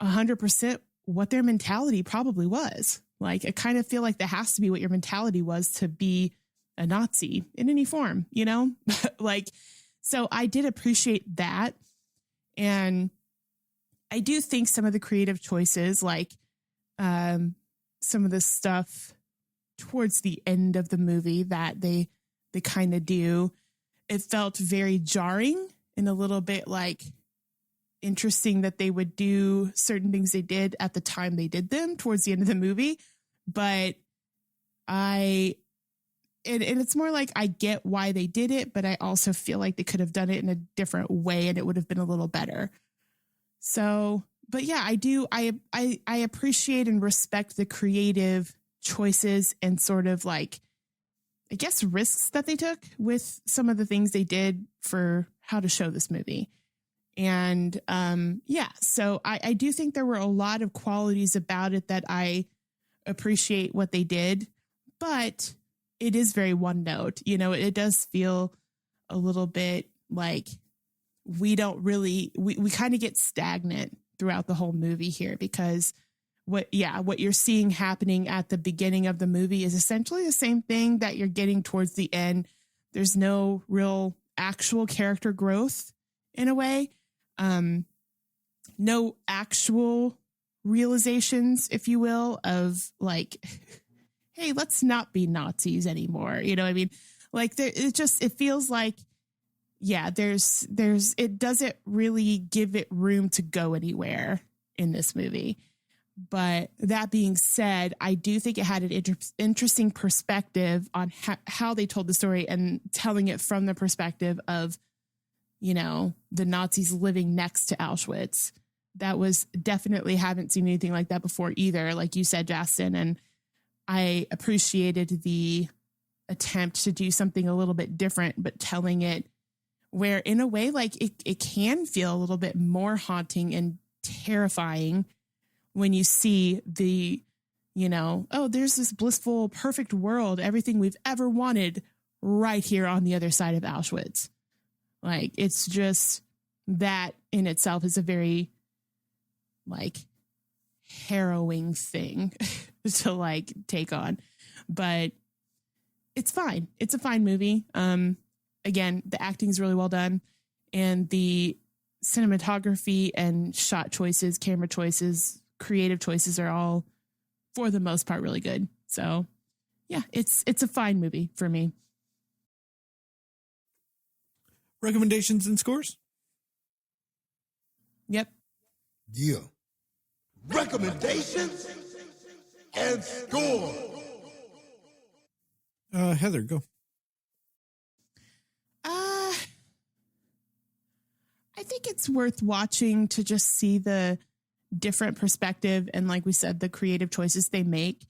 100% what their mentality probably was. Like, I kind of feel like that has to be what your mentality was to be a Nazi in any form, you know, like, so I did appreciate that. And I do think some of the creative choices, like, some of the stuff towards the end of the movie that they kind of do, it felt very jarring and a little bit like interesting that they would do certain things they did at the time they did them towards the end of the movie. But and it's more like I get why they did it, but I also feel like they could have done it in a different way and it would have been a little better. So, but yeah, I appreciate and respect the creative choices and sort of like, I guess, risks that they took with some of the things they did for how to show this movie. And yeah, so I do think there were a lot of qualities about it that I appreciate what they did, but it is very one note. You know, it does feel a little bit like we don't really, we kind of get stagnant throughout the whole movie here, because what you're seeing happening at the beginning of the movie is essentially the same thing that you're getting towards the end. There's no real actual character growth in a way. No actual realizations, if you will, of like, hey, let's not be Nazis anymore. You know what I mean? Like it feels like, yeah, it doesn't really give it room to go anywhere in this movie. But that being said, I do think it had an interesting perspective on how they told the story, and telling it from the perspective of, you know, the Nazis living next to Auschwitz. that was definitely haven't seen anything like that before either, like you said, Jastin. And I appreciated the attempt to do something a little bit different, but telling it where in a way, like it can feel a little bit more haunting and terrifying when you see the, oh, there's this blissful, perfect world, everything we've ever wanted right here on the other side of Auschwitz. Like, it's just that in itself is a very like harrowing thing to like take on, but it's fine. It's a fine movie. Again, the acting is really well done, and the cinematography and shot choices, camera choices, creative choices are all, for the most part, really good. So yeah, it's a fine movie for me. Recommendations and scores? Yep. Yeah. Recommendations and score. Heather, go. I think it's worth watching to just see the different perspective and, like we said, the creative choices they make.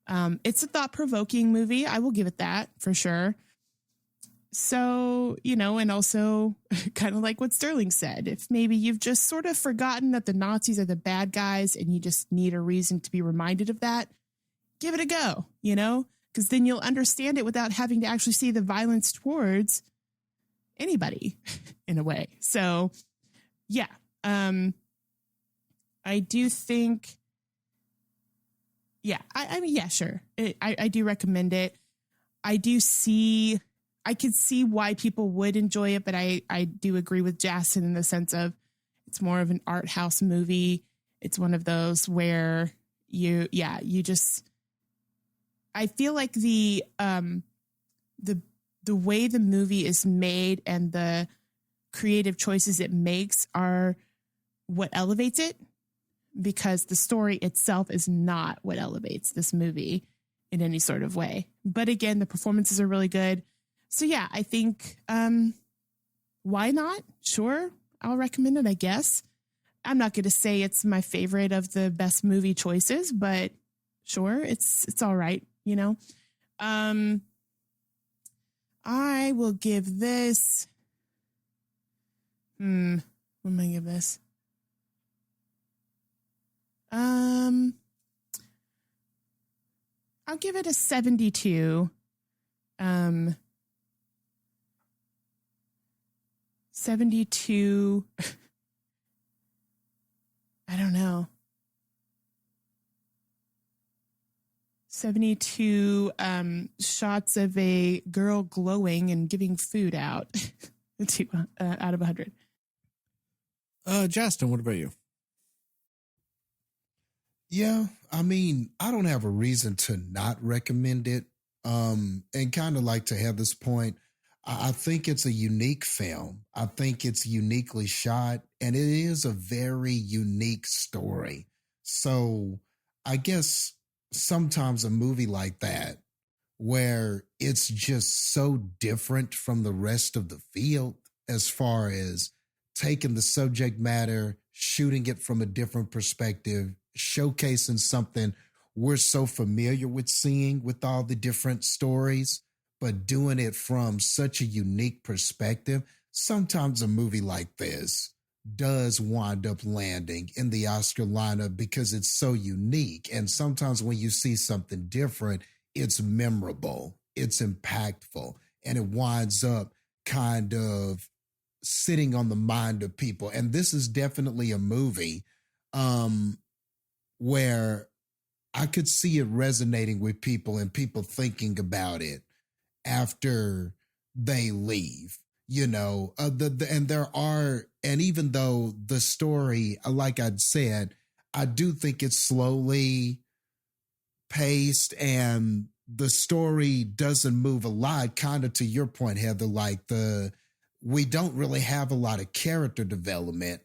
It's a thought-provoking movie. I will give it that for sure. So, and also kind of like what Sterling said, if maybe you've just sort of forgotten that the Nazis are the bad guys and you just need a reason to be reminded of that, give it a go, because then you'll understand it without having to actually see the violence towards anybody in a way. So yeah, I do think, I mean, yeah, sure. I do recommend it. I could see why people would enjoy it, but I do agree with Jastin in the sense of it's more of an art house movie. It's one of those where I feel like the way the movie is made and the creative choices it makes are what elevates it, because the story itself is not what elevates this movie in any sort of way. But again, the performances are really good. So yeah, I think, why not? Sure. I'll recommend it, I guess. I'm not going to say it's my favorite of the best movie choices, but sure, it's all right. I will give this, what am I going to give this? I'll give it a 72. 72. I don't know. 72 shots of a girl glowing and giving food out out of 100. Jastin, what about you? Yeah, I mean, I don't have a reason to not recommend it. And kind of like to have this point, I think it's a unique film. I think it's uniquely shot, and it is a very unique story. So I guess sometimes a movie like that, where it's just so different from the rest of the field as far as taking the subject matter, shooting it from a different perspective, showcasing something we're so familiar with seeing with all the different stories, but doing it from such a unique perspective. Sometimes a movie like this does wind up landing in the Oscar lineup because it's so unique. And sometimes when you see something different, it's memorable, it's impactful, and it winds up kind of sitting on the mind of people. And this is definitely a movie where I could see it resonating with people and people thinking about it after they leave, and even though the story, like I'd said, I do think it's slowly paced and the story doesn't move a lot, kind of to your point, Heather, like we don't really have a lot of character development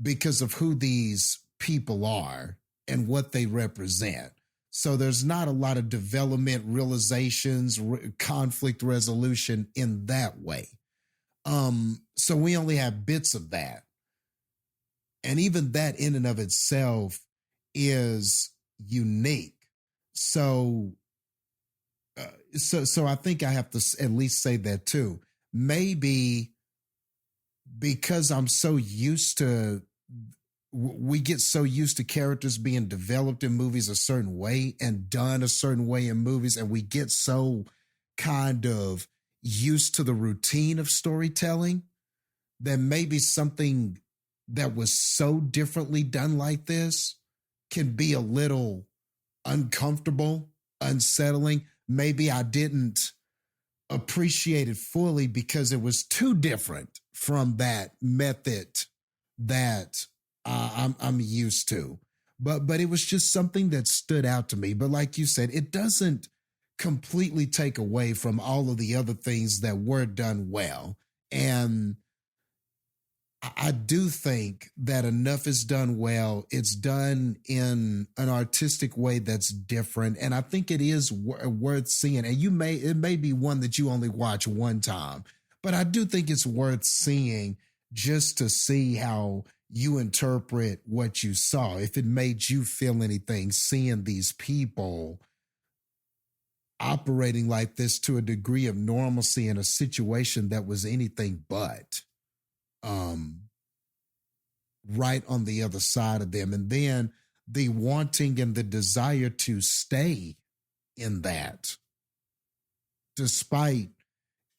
because of who these people are and what they represent. So there's not a lot of development, realizations, conflict resolution in that way. So we only have bits of that. And even that in and of itself is unique. So I think I have to at least say that too. Maybe because I'm so used to, we get so used to characters being developed in movies a certain way and done a certain way in movies, and we get so kind of used to the routine of storytelling that maybe something that was so differently done like this can be a little uncomfortable, unsettling. Maybe I didn't appreciate it fully because it was too different from that method that I'm used to. But it was just something that stood out to me. But like you said, it doesn't completely take away from all of the other things that were done well. And I do think that enough is done well. It's done in an artistic way that's different. And I think it is worth seeing. And it may be one that you only watch one time, but I do think it's worth seeing just to see how you interpret what you saw. If it made you feel anything, seeing these people operating like this to a degree of normalcy in a situation that was anything but. Right on the other side of them. And then the wanting and the desire to stay in that despite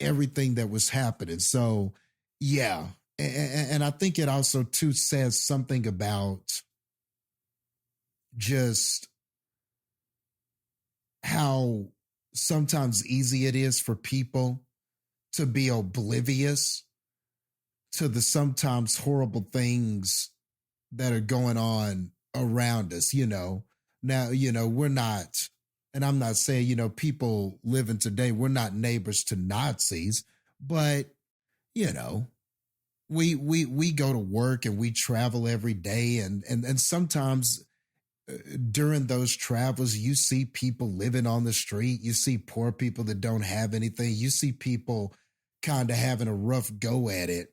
everything that was happening. So, yeah. And I think it also, too, says something about just how sometimes easy it is for people to be oblivious to the sometimes horrible things that are going on around us, Now, we're not, and I'm not saying, people living today, we're not neighbors to Nazis, but, we go to work and we travel every day. And sometimes during those travels, you see people living on the street. You see poor people that don't have anything. You see people kind of having a rough go at it.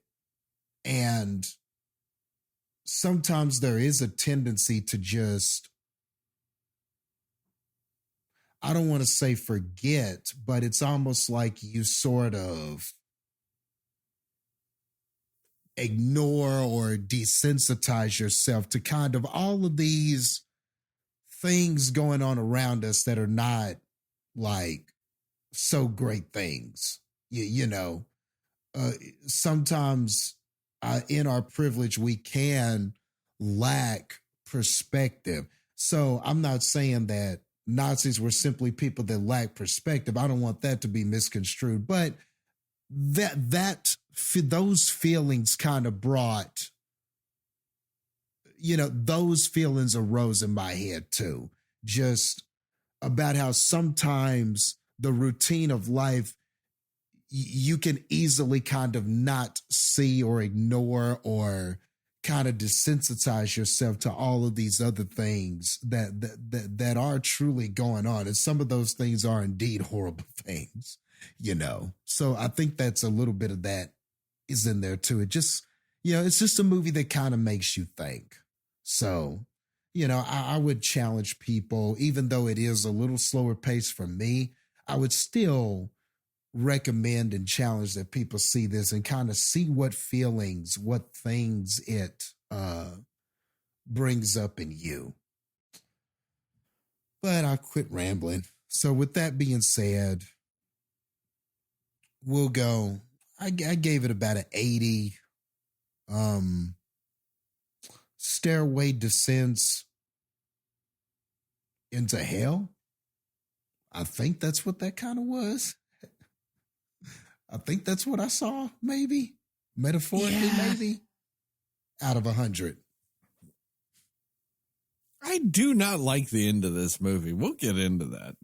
And sometimes there is a tendency to just, I don't want to say forget, but it's almost like you sort of ignore or desensitize yourself to kind of all of these things going on around us that are not like so great things. Sometimes in our privilege, we can lack perspective. So I'm not saying that Nazis were simply people that lack perspective. I don't want that to be misconstrued, but those feelings kind of brought, those feelings arose in my head too, just about how sometimes the routine of life, you can easily kind of not see or ignore or kind of desensitize yourself to all of these other things that are truly going on. And some of those things are indeed horrible things, So I think that's a little bit of that is in there too. It just, it's just a movie that kind of makes you think. So, I would challenge people, even though it is a little slower pace for me, I would still recommend and challenge that people see this and kind of see what feelings, what things it brings up in you. But I'll quit rambling. So with that being said, we'll go, I gave it about an 80. Stairway Descents into Hell. I think that's what that kind of was. I think that's what I saw, maybe. Metaphorically, maybe. Out of 100. I do not like the end of this movie. We'll get into that.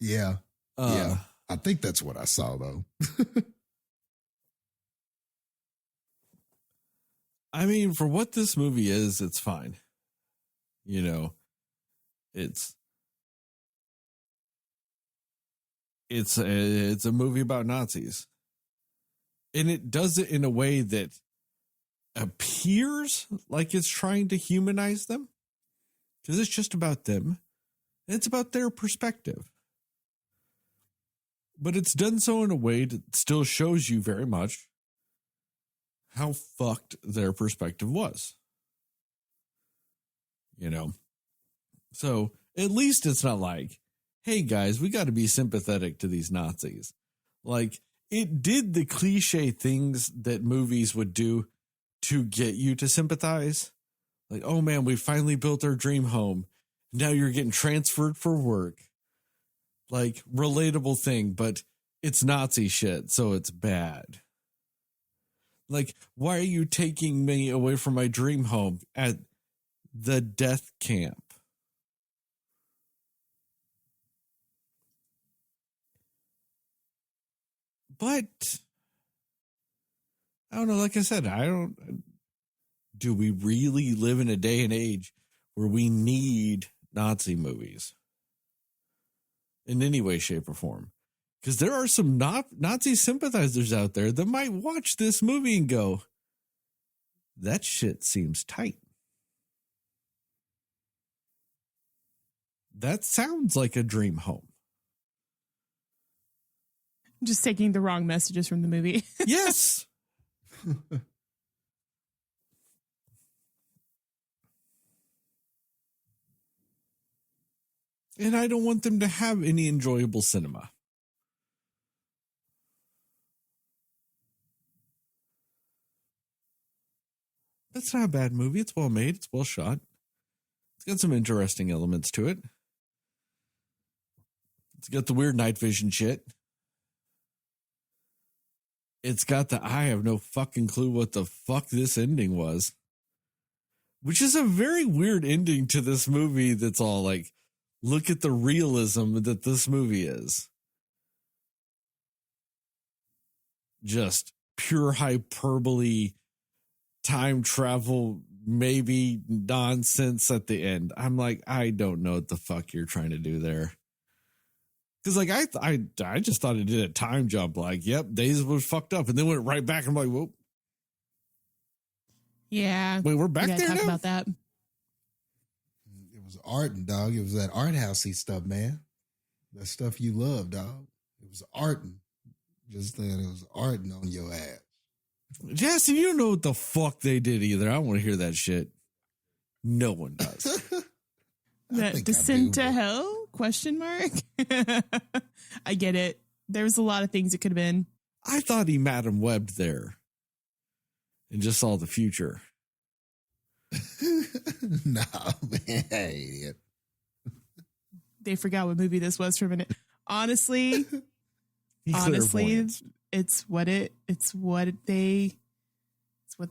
Yeah. Yeah. I think that's what I saw, though. I mean, for what this movie is, it's fine. It's a movie about Nazis. And it does it in a way that appears like it's trying to humanize them, because it's just about them. It's about their perspective. But it's done so in a way that still shows you very much how fucked their perspective was. You know? So at least it's not like, hey guys, we got to be sympathetic to these Nazis. Like, it did the cliche things that movies would do to get you to sympathize. Like, oh man, we finally built our dream home. Now you're getting transferred for work. Like, relatable thing, but it's Nazi shit, so it's bad. Like, why are you taking me away from my dream home at the death camp? But I don't know, like I said, do we really live in a day and age where we need Nazi movies in any way, shape, or form? Because there are some Nazi sympathizers out there that might watch this movie and go, that shit seems tight. That sounds like a dream home. Just taking the wrong messages from the movie. Yes. And I don't want them to have any enjoyable cinema. That's not a bad movie. It's well made. It's well shot. It's got some interesting elements to it. It's got the weird night vision shit. It's got the I have no fucking clue what the fuck this ending was. Which is a very weird ending to this movie that's all like, look at the realism that this movie is. Just pure hyperbole, time travel, maybe nonsense at the end. I'm like, I don't know what the fuck you're trying to do there. Because like I just thought it did a time jump. Like, yep, Days was fucked up, and then went right back. I'm like, whoa. Yeah. Wait, we're back we gotta there talk now? about that. It was art, dog. It was that art housey stuff, man. That stuff you love, dog. It was arting. Just that it was arting on your ass. Jastin, you don't know what the fuck they did either. I don't want to hear that shit. No one does. That descent to hell? Question mark. I get it. There's a lot of things it could have been. I thought he Madam Webbed there and just saw the future. No, man, idiot. They forgot what movie this was for a minute. Honestly, it's what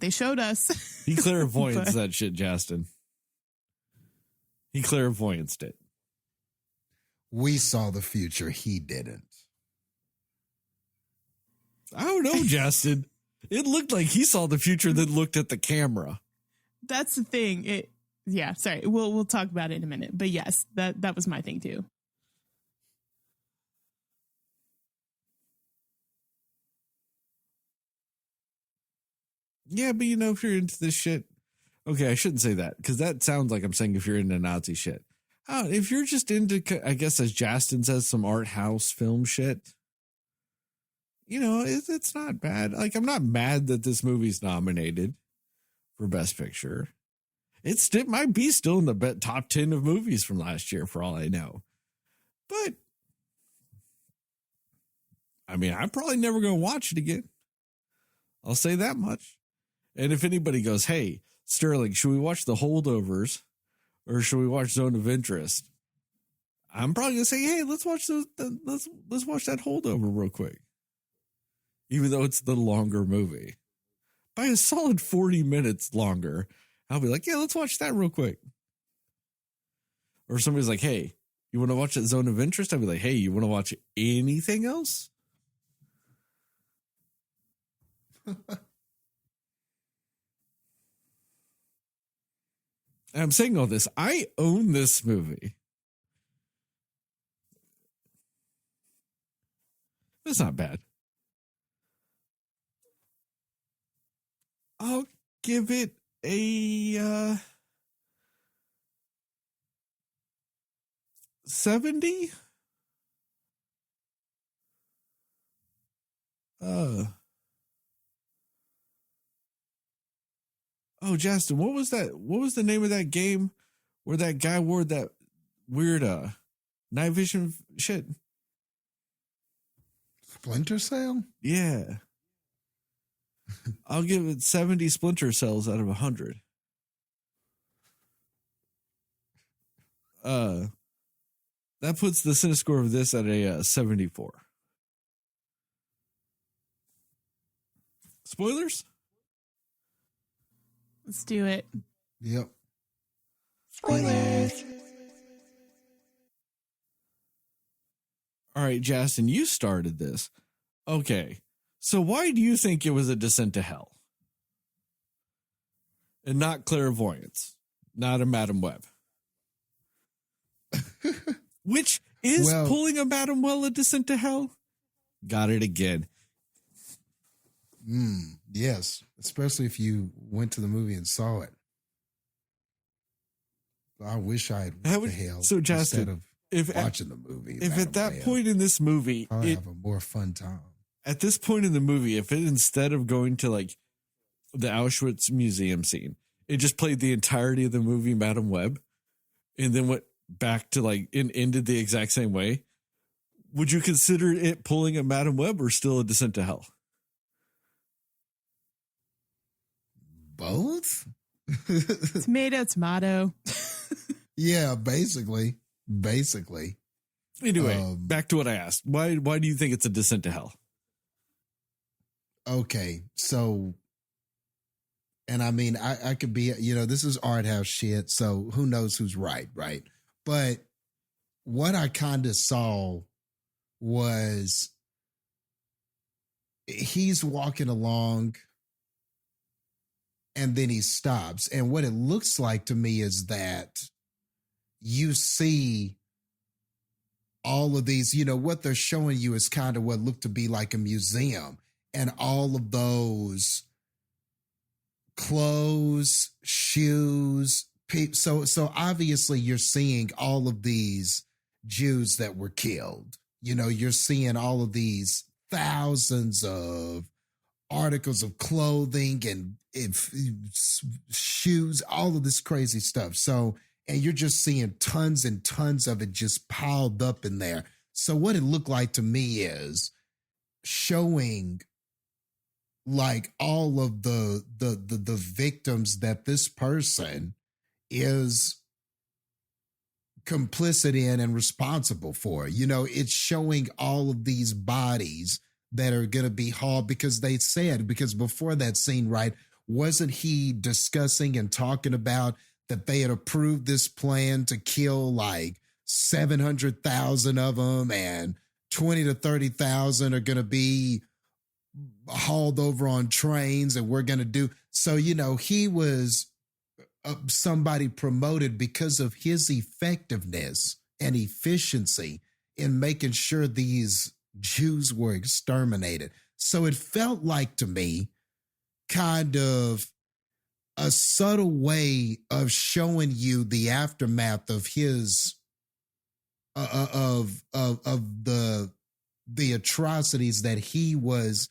they showed us. He clairvoyance that shit, Jastin. He clairvoyanced it. We saw the future. He didn't. I don't know, Jastin. It looked like he saw the future, then looked at the camera. That's the thing. Yeah, sorry. We'll talk about it in a minute. But yes, that was my thing too. Yeah, but you know, if you're into this shit, okay, I shouldn't say that because that sounds like I'm saying if you're into Nazi shit. If you're just into, I guess, as Jastin says, some art house film shit, you know, it's not bad. Like, I'm not mad that this movie's nominated for Best Picture. It might be still in the top 10 of movies from last year, for all I know. But, I mean, I'm probably never going to watch it again. I'll say that much. And if anybody goes, hey, Sterling, should we watch The Holdovers or should we watch Zone of Interest? I'm probably going to say, hey, let's watch let's watch that Holdover real quick. Even though it's the longer movie. By a solid 40 minutes longer, I'll be like, yeah, let's watch that real quick. Or somebody's like, hey, you want to watch that Zone of Interest? I'll be like, hey, you want to watch anything else? I'm saying all this. I own this movie. It's not bad. Oh, give it a 70. Oh, Jastin, what was that? What was the name of that game where that guy wore that weird night vision shit? Splinter Cell? Yeah. I'll give it 70 splinter cells out of 100. That puts the Cinescore of this at a 74. Spoilers? Let's do it. Yep. Spoilers. All right, Jastin, you started this. Okay. So why do you think it was a descent to hell? And not clairvoyance, not a Madam Web. Which is pulling a Madam Well a descent to hell? Got it again. Yes, especially if you went to the movie and saw it. I wish I had went to hell so Jastin, instead of watching the movie. If at that point in this movie, I'd have a more fun time. At this point in the movie, if it instead of going to like the Auschwitz museum scene, it just played the entirety of the movie Madam Web, and then went back to like and ended the exact same way, would you consider it pulling a Madam Web or still a descent to hell? Both? Tomato. Yeah, basically. Anyway, back to what I asked. Why do you think it's a descent to hell? Okay, so, and I mean, I could be, this is art house shit, so who knows who's right? But what I kind of saw was he's walking along and then he stops. And what it looks like to me is that you see all of these, what they're showing you is kind of what looked to be like a museum. And all of those clothes, shoes, so obviously you're seeing all of these Jews that were killed. You're seeing all of these thousands of articles of clothing and shoes, all of this crazy stuff. So, and you're just seeing tons and tons of it just piled up in there. So what it looked like to me is showing like all of the victims that this person is complicit in and responsible for. It's showing all of these bodies that are going to be hauled because before that scene, right, wasn't he discussing and talking about that they had approved this plan to kill like 700,000 of them and 20 to 30,000 are going to be hauled over on trains and we're going to do. So, he was somebody promoted because of his effectiveness and efficiency in making sure these Jews were exterminated. So it felt like to me kind of a subtle way of showing you the aftermath of his of the atrocities that he was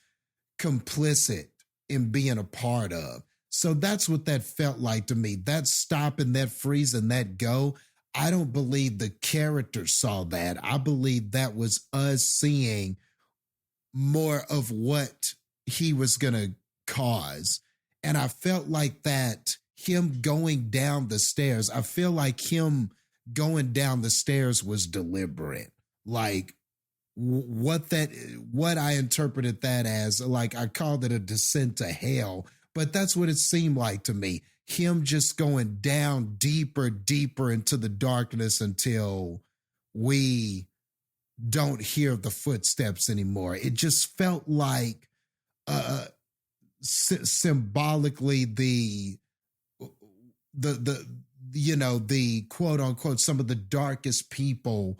complicit in being a part of. So that's what that felt like to me. That stop and that freeze and that go. I don't believe the character saw that. I believe that was us seeing more of what he was going to cause. And I felt like that him going down the stairs, I feel like him going down the stairs was deliberate. Like what I interpreted that as, like I called it a descent to hell, but that's what it seemed like to me. Him just going down deeper into the darkness until we don't hear the footsteps anymore. It just felt like symbolically the quote unquote some of the darkest people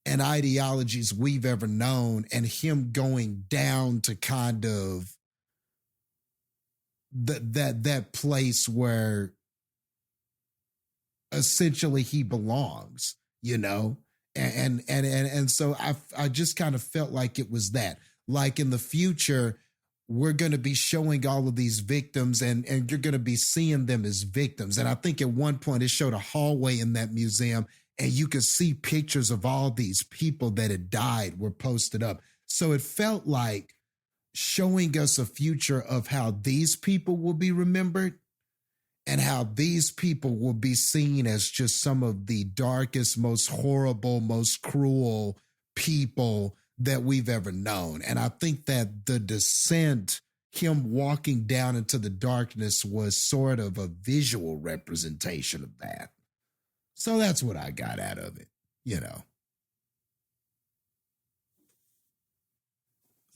and ideologies we've ever known, and him going down to kind of that place where essentially he belongs, you know? And so I just kind of felt like it was that. Like in the future, we're going to be showing all of these victims and you're going to be seeing them as victims. And I think at one point it showed a hallway in that museum and you could see pictures of all these people that had died were posted up. So it felt like showing us a future of how these people will be remembered and how these people will be seen as just some of the darkest, most horrible, most cruel people that we've ever known. And I think that the descent, him walking down into the darkness, was sort of a visual representation of that. So that's what I got out of it, you know.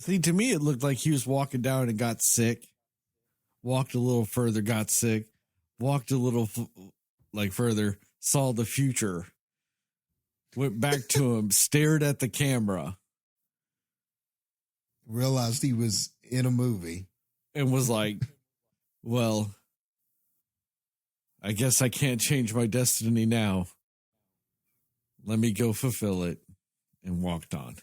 See, to me, it looked like he was walking down and got sick, walked a little further, got sick, walked a little further, saw the future, went back to him, stared at the camera, realized he was in a movie, and was like, well, I guess I can't change my destiny now. Let me go fulfill it, and walked on.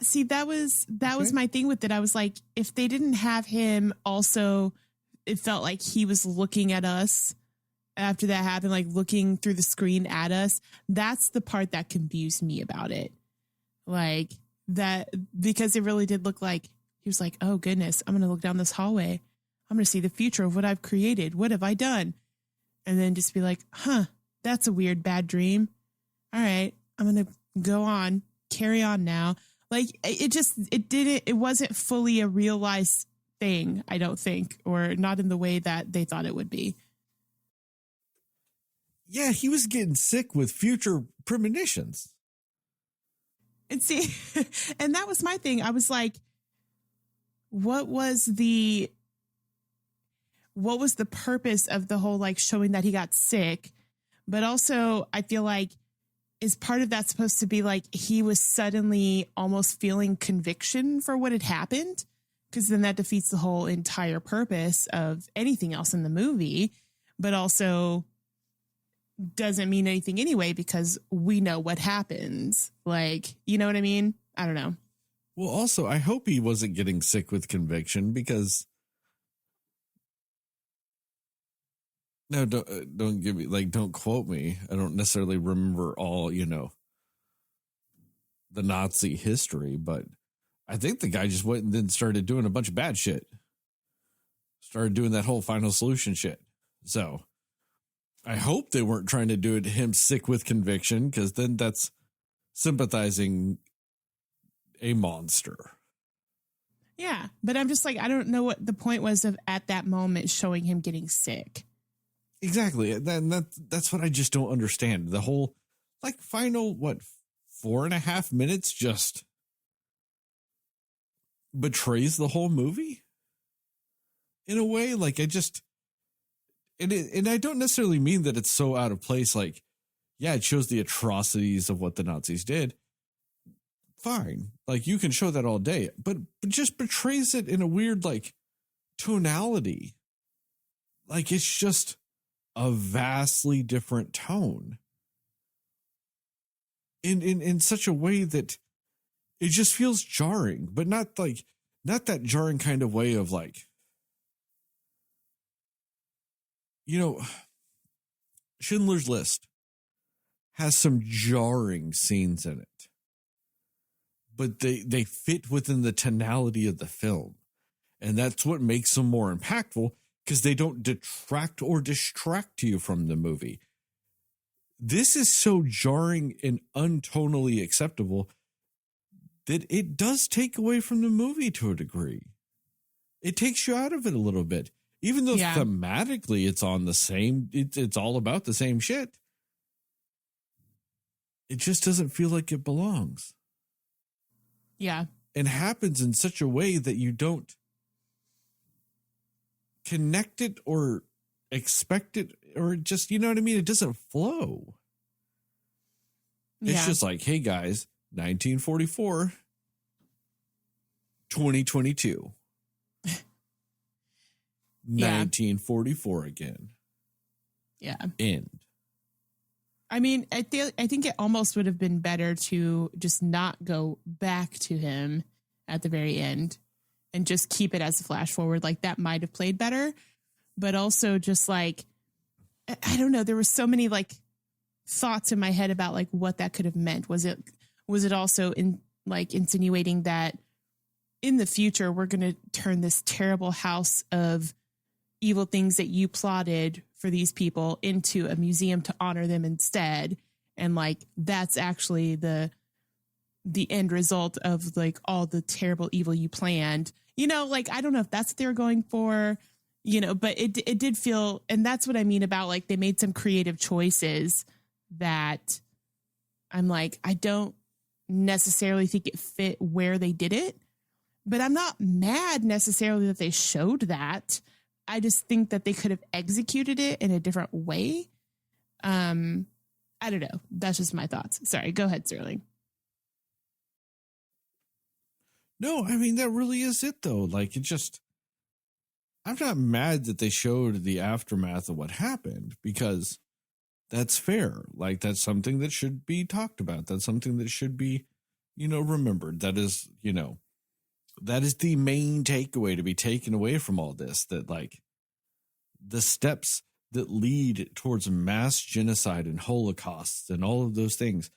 See, that was my thing with it. I was like, if they didn't have him also, it felt like he was looking at us after that happened, like looking through the screen at us. That's the part that confused me about it. Like that, because it really did look like he was like, oh goodness, I'm going to look down this hallway. I'm going to see the future of what I've created. What have I done? And then just be like, that's a weird, bad dream. All right, I'm going to go on, carry on now. Like it wasn't fully a realized thing, I don't think, or not in the way that they thought it would be. Yeah, he was getting sick with future premonitions. And see, and that was my thing. I was like, what was the purpose of the whole, like, showing that he got sick? But also I feel like, is part of that supposed to be like he was suddenly almost feeling conviction for what had happened? Because then that defeats the whole entire purpose of anything else in the movie, but also doesn't mean anything anyway, because we know what happens. Like, you know what I mean? I don't know. Well, also, I hope he wasn't getting sick with conviction, because no, don't give me, like, don't quote me. I don't necessarily remember all, the Nazi history, but I think the guy just went and then started doing a bunch of bad shit. Started doing that whole Final Solution shit. So I hope they weren't trying to do it to him sick with conviction, because then that's sympathizing a monster. Yeah, but I'm just like, I don't know what the point was of at that moment showing him getting sick. Exactly. That's what I just don't understand. The whole, like, final, 4.5 minutes just betrays the whole movie in a way. Like, and I don't necessarily mean that it's so out of place. Like, yeah, it shows the atrocities of what the Nazis did. Fine. Like, you can show that all day, but just betrays it in a weird, like, tonality. Like, it's just a vastly different tone in such a way that it just feels jarring, but not that jarring kind of way of, like, Schindler's List has some jarring scenes in it, but they fit within the tonality of the film. And that's what makes them more impactful, because they don't detract or distract you from the movie. This is so jarring and untonally acceptable that it does take away from the movie to a degree. It takes you out of it a little bit, even though thematically it's on the same, it's all about the same shit. It just doesn't feel like it belongs. Yeah. And happens in such a way that you don't connect it or expect it, or just, you know what I mean? It doesn't flow. It's just like, hey guys, 1944, 2022. 1944 again. Yeah. End. I mean, I think it almost would have been better to just not go back to him at the very end and just keep it as a flash forward. Like, that might have played better. But also just like, I don't know, there were so many like thoughts in my head about like what that could have meant. Was it also insinuating that in the future we're going to turn this terrible house of evil things that you plotted for these people into a museum to honor them instead, and like that's actually the end result of like all the terrible evil you planned, you know? Like, I don't know if that's what they were going for, you know, but it did feel, and that's what I mean about like they made some creative choices that I'm like, I don't necessarily think it fit where they did it, but I'm not mad necessarily that they showed that. I just think that they could have executed it in a different way. I don't know. That's just my thoughts. Sorry. Go ahead, Sterling. No, I mean, that really is it though. Like, I'm not mad that they showed the aftermath of what happened, because that's fair. Like, that's something that should be talked about. That's something that should be, remembered. That is, that is the main takeaway to be taken away from all this, that like the steps that lead towards mass genocide and holocausts and all of those things.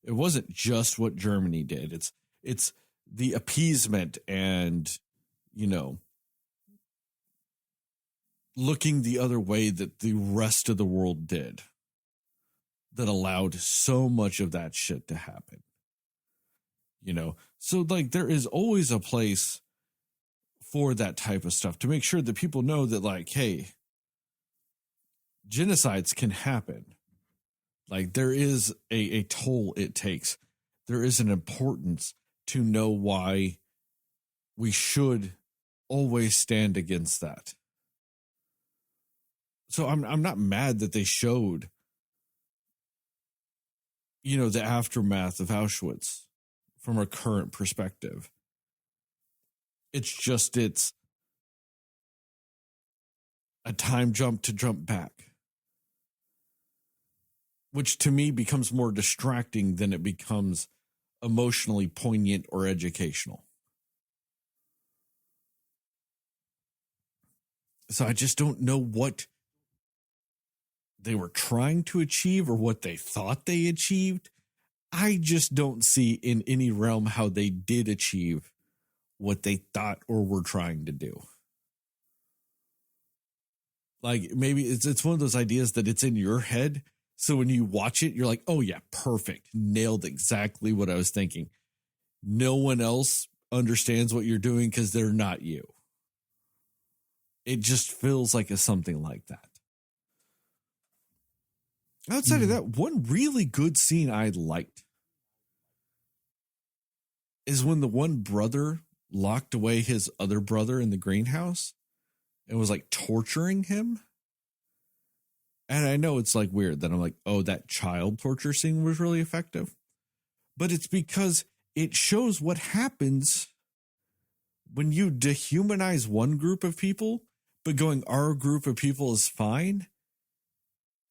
It wasn't just what Germany did. It's the appeasement and, looking the other way that the rest of the world did that allowed so much of that shit to happen. So like there is always a place for that type of stuff to make sure that people know that like, hey, genocides can happen. Like there is a toll it takes. There is an importance to know why we should always stand against that. So I'm not mad that they showed, the aftermath of Auschwitz from a current perspective. It's a time jump to jump back, which to me becomes more distracting than it becomes emotionally poignant or educational. So I just don't know what they were trying to achieve or what they thought they achieved. I just don't see in any realm how they did achieve what they thought or were trying to do. Like maybe it's one of those ideas that it's in your head. So when you watch it, you're like, oh yeah, perfect. Nailed exactly what I was thinking. No one else understands what you're doing because they're not you. It just feels like something like that. Outside of that, one really good scene I liked is when the one brother locked away his other brother in the greenhouse and was like torturing him. And I know it's like weird that I'm like, oh, that child torture scene was really effective. But it's because it shows what happens when you dehumanize one group of people, but going, our group of people is fine.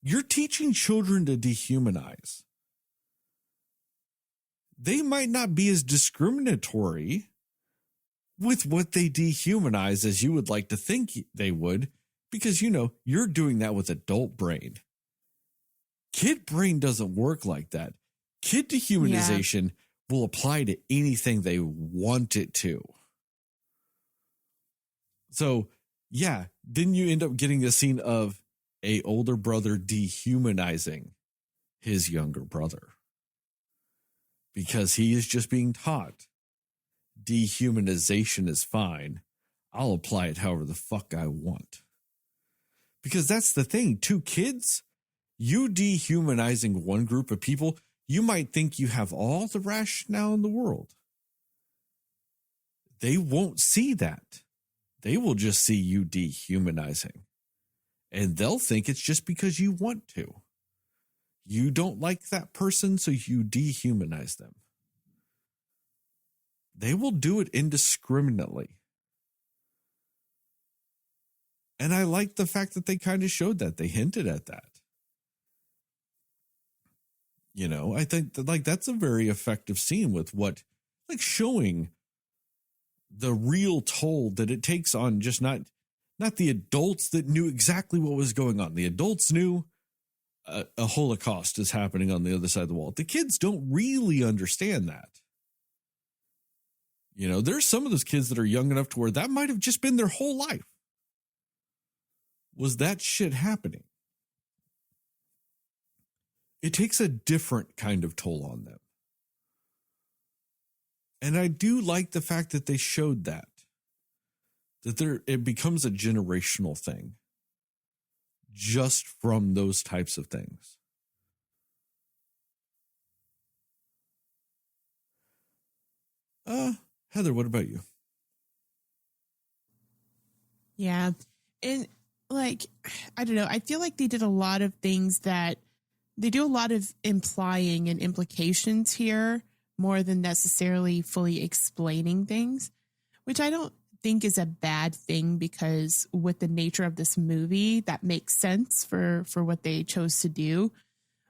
You're teaching children to dehumanize. They might not be as discriminatory with what they dehumanize as you would like to think they would, because, you're doing that with adult brain. Kid brain doesn't work like that. Kid dehumanization will apply to anything they want it to. So, yeah, then you end up getting a scene of a older brother dehumanizing his younger brother because he is just being taught dehumanization is fine. I'll apply it however the fuck I want. Because that's the thing. Two kids, you dehumanizing one group of people, you might think you have all the rationale in the world. They won't see that. They will just see you dehumanizing. And they'll think it's just because you want to. You don't like that person, so you dehumanize them. they will do it indiscriminately. And I like the fact that they kind of showed that. They hinted at that. You know, I think that, like, that's a very effective scene with what, like, showing the real toll that it takes on just not the adults that knew exactly what was going on. The adults knew a Holocaust is happening on the other side of the wall. The kids don't really understand that. You know, there's some of those kids that are young enough to where that might have just been their whole life. Was that shit happening? It takes a different kind of toll on them. And I do like the fact that they showed that it becomes a generational thing just from those types of things. Heather, what about you? Yeah. And like, I don't know. I feel like they did a lot of things that they do a lot of implying and implications here more than necessarily fully explaining things, which I don't think is a bad thing, because with the nature of this movie, that makes sense for what they chose to do.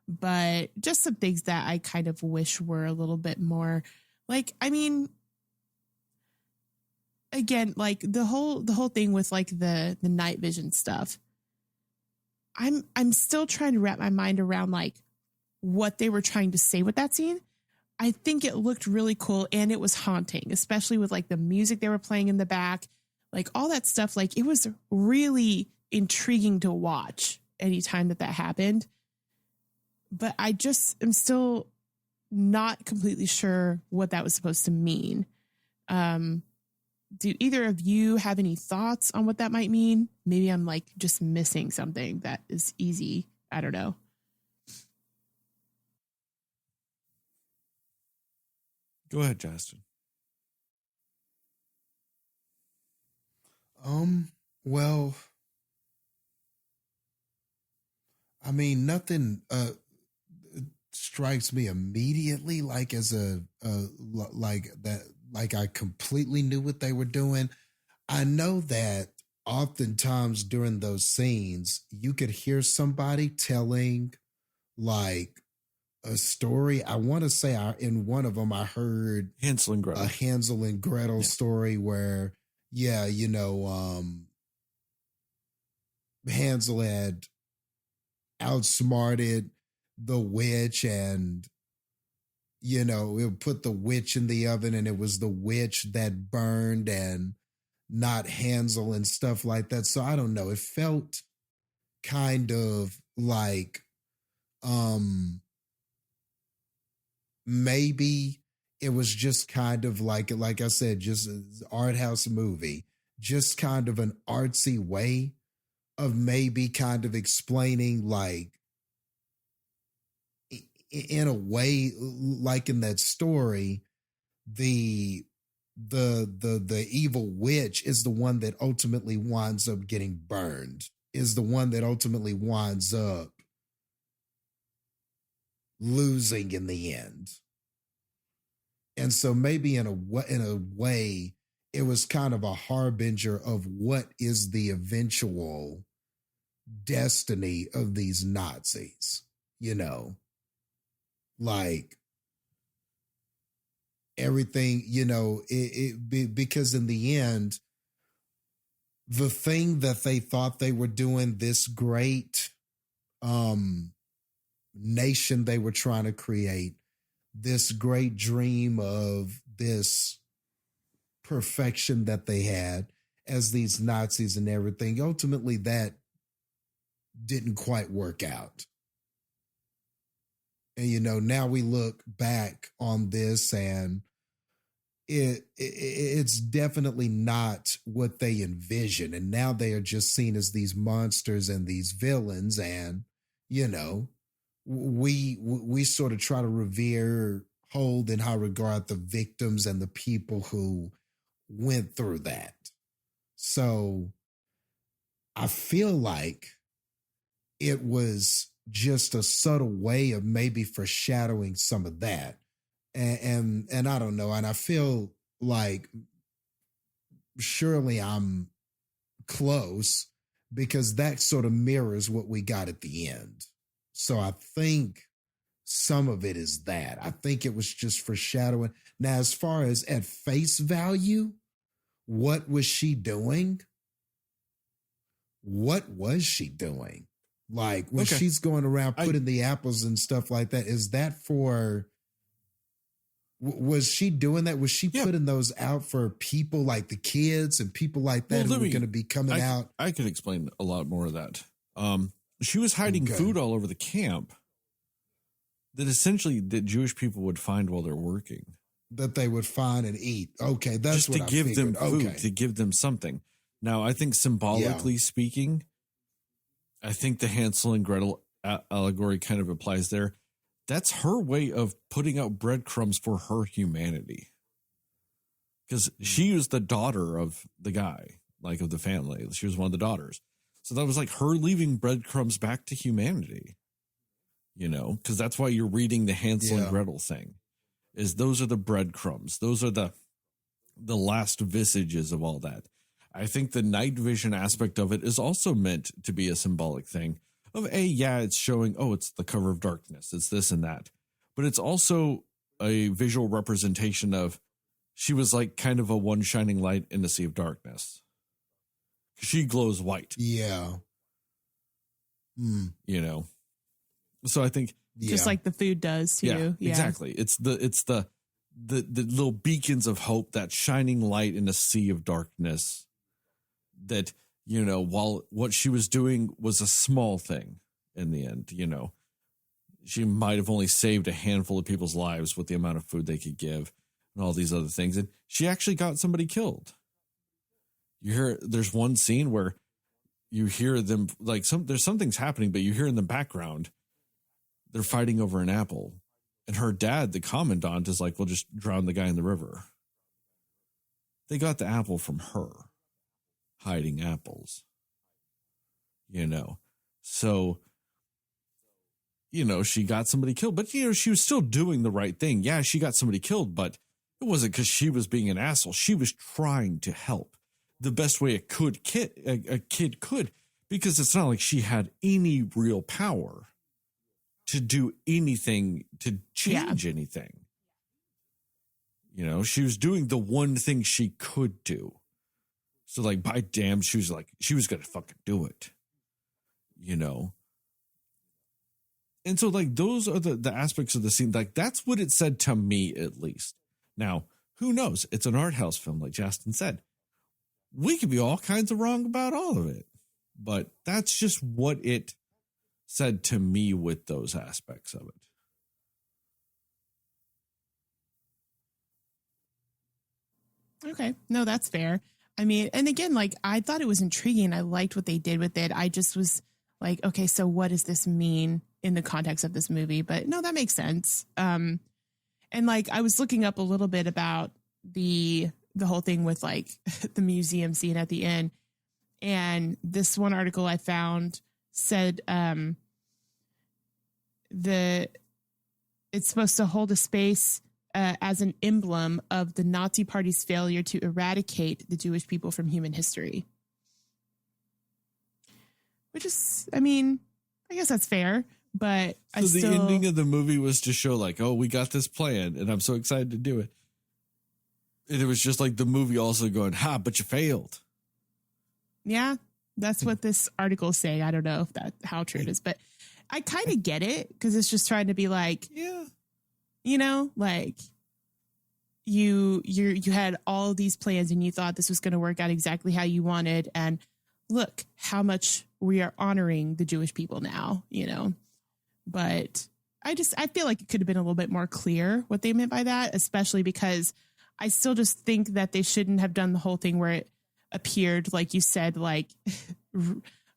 But just some things that I kind of wish were a little bit more, like, I mean, again, like the whole thing with like the night vision stuff. I'm still trying to wrap my mind around like what they were trying to say with that scene. I think it looked really cool and it was haunting, especially with like the music they were playing in the back, like all that stuff. Like it was really intriguing to watch anytime that happened. But I just am still not completely sure what that was supposed to mean. Do either of you have any thoughts on what that might mean? Maybe I'm like just missing something that is easy. I don't know. Go ahead, Jastin. Well, I mean, nothing strikes me immediately like as like that, like I completely knew what they were doing. I know that oftentimes during those scenes, you could hear somebody telling like a story. I want to say in one of them, I heard Hansel and Gretel. A Hansel and Gretel story where, Hansel had outsmarted the witch and, it put the witch in the oven and it was the witch that burned and not Hansel and stuff like that. So I don't know. It felt kind of like, maybe it was just kind of like I said, just an art house movie, just kind of an artsy way of maybe kind of explaining, like, in a way, like in that story, the evil witch is the one that ultimately winds up getting burned, is the one that ultimately winds up losing in the end. And so maybe in a way, it was kind of a harbinger of what is the eventual destiny of these Nazis, like everything, because in the end, the thing that they thought they were doing, this great nation they were trying to create, this great dream of this perfection that they had as these Nazis and everything, ultimately that didn't quite work out. And, now we look back on this and it's definitely not what they envisioned. And now they are just seen as these monsters and these villains. And, we sort of try to hold in high regard the victims and the people who went through that. So I feel like it was just a subtle way of maybe foreshadowing some of that. And I don't know. And I feel like, surely I'm close, because that sort of mirrors what we got at the end. So I think some of it is that. I think it was just foreshadowing. Now, as far as at face value, what was she doing? What was she doing? Like, when she's going around putting the apples and stuff like that, is that for... Was she doing that? Was she putting those out for people like the kids and people like that who were going to be coming out? I could explain a lot more of that. She was hiding food all over the camp that essentially that Jewish people would find while they're working. That they would find and eat. Okay, that's just what to I give figured. them food, Okay. to give them something. Now, I think symbolically speaking, I think the Hansel and Gretel allegory kind of applies there. That's her way of putting out breadcrumbs for her humanity. Because she was the daughter of the guy, like of the family. She was one of the daughters. So that was like her leaving breadcrumbs back to humanity. You know, because that's why you're reading the Hansel and Gretel thing. Is those are the breadcrumbs. Those are the last vestiges of all that. I think the night vision aspect of it is also meant to be a symbolic thing. Of it's showing, it's the cover of darkness. It's this and that. But it's also a visual representation of she was like kind of a one shining light in the sea of darkness. She glows white. Yeah. You know? So I think... Just like the food does too. Yeah, exactly. It's the little beacons of hope, that shining light in a sea of darkness that... You know, while what she was doing was a small thing in the end, you know, she might have only saved a handful of people's lives with the amount of food they could give and all these other things. And she actually got somebody killed. You hear, there's one scene where you hear them like there's something's happening, but you hear in the background, they're fighting over an apple. And her dad, the commandant, is like, well, just drown the guy in the river. They got the apple from her. Hiding apples, you know, so, you know, she got somebody killed, but, you know, she was still doing the right thing. Yeah, she got somebody killed, but it wasn't because she was being an asshole. She was trying to help the best way a kid could, because it's not like she had any real power to do anything, to change anything. You know, she was doing the one thing she could do. So, like, by damn, she was going to fucking do it, you know? And so, like, those are the aspects of the scene. Like, that's what it said to me, at least. Now, who knows? It's an art house film, like Jastin said. We could be all kinds of wrong about all of it. But that's just what it said to me with those aspects of it. Okay. No, that's fair. I mean, and again, like, I thought it was intriguing. I liked what they did with it. I just was like, okay, so what does this mean in the context of this movie? But no, that makes sense. And like, I was looking up a little bit about the whole thing with like the museum scene at the end. And this one article I found said it's supposed to hold a space as an emblem of the Nazi Party's failure to eradicate the Jewish people from human history. Which is, I mean, I guess that's fair, but so the ending of the movie was to show like, oh, we got this plan and I'm so excited to do it. And it was just like the movie also going, but you failed. Yeah, that's what this article is saying. I don't know if how true it is, but I kind of get it because it's just trying to be like, you know, like you had all these plans and you thought this was going to work out exactly how you wanted. And look how much we are honoring the Jewish people now, you know, but I feel like it could have been a little bit more clear what they meant by that, especially because I still just think that they shouldn't have done the whole thing where it appeared, like you said, like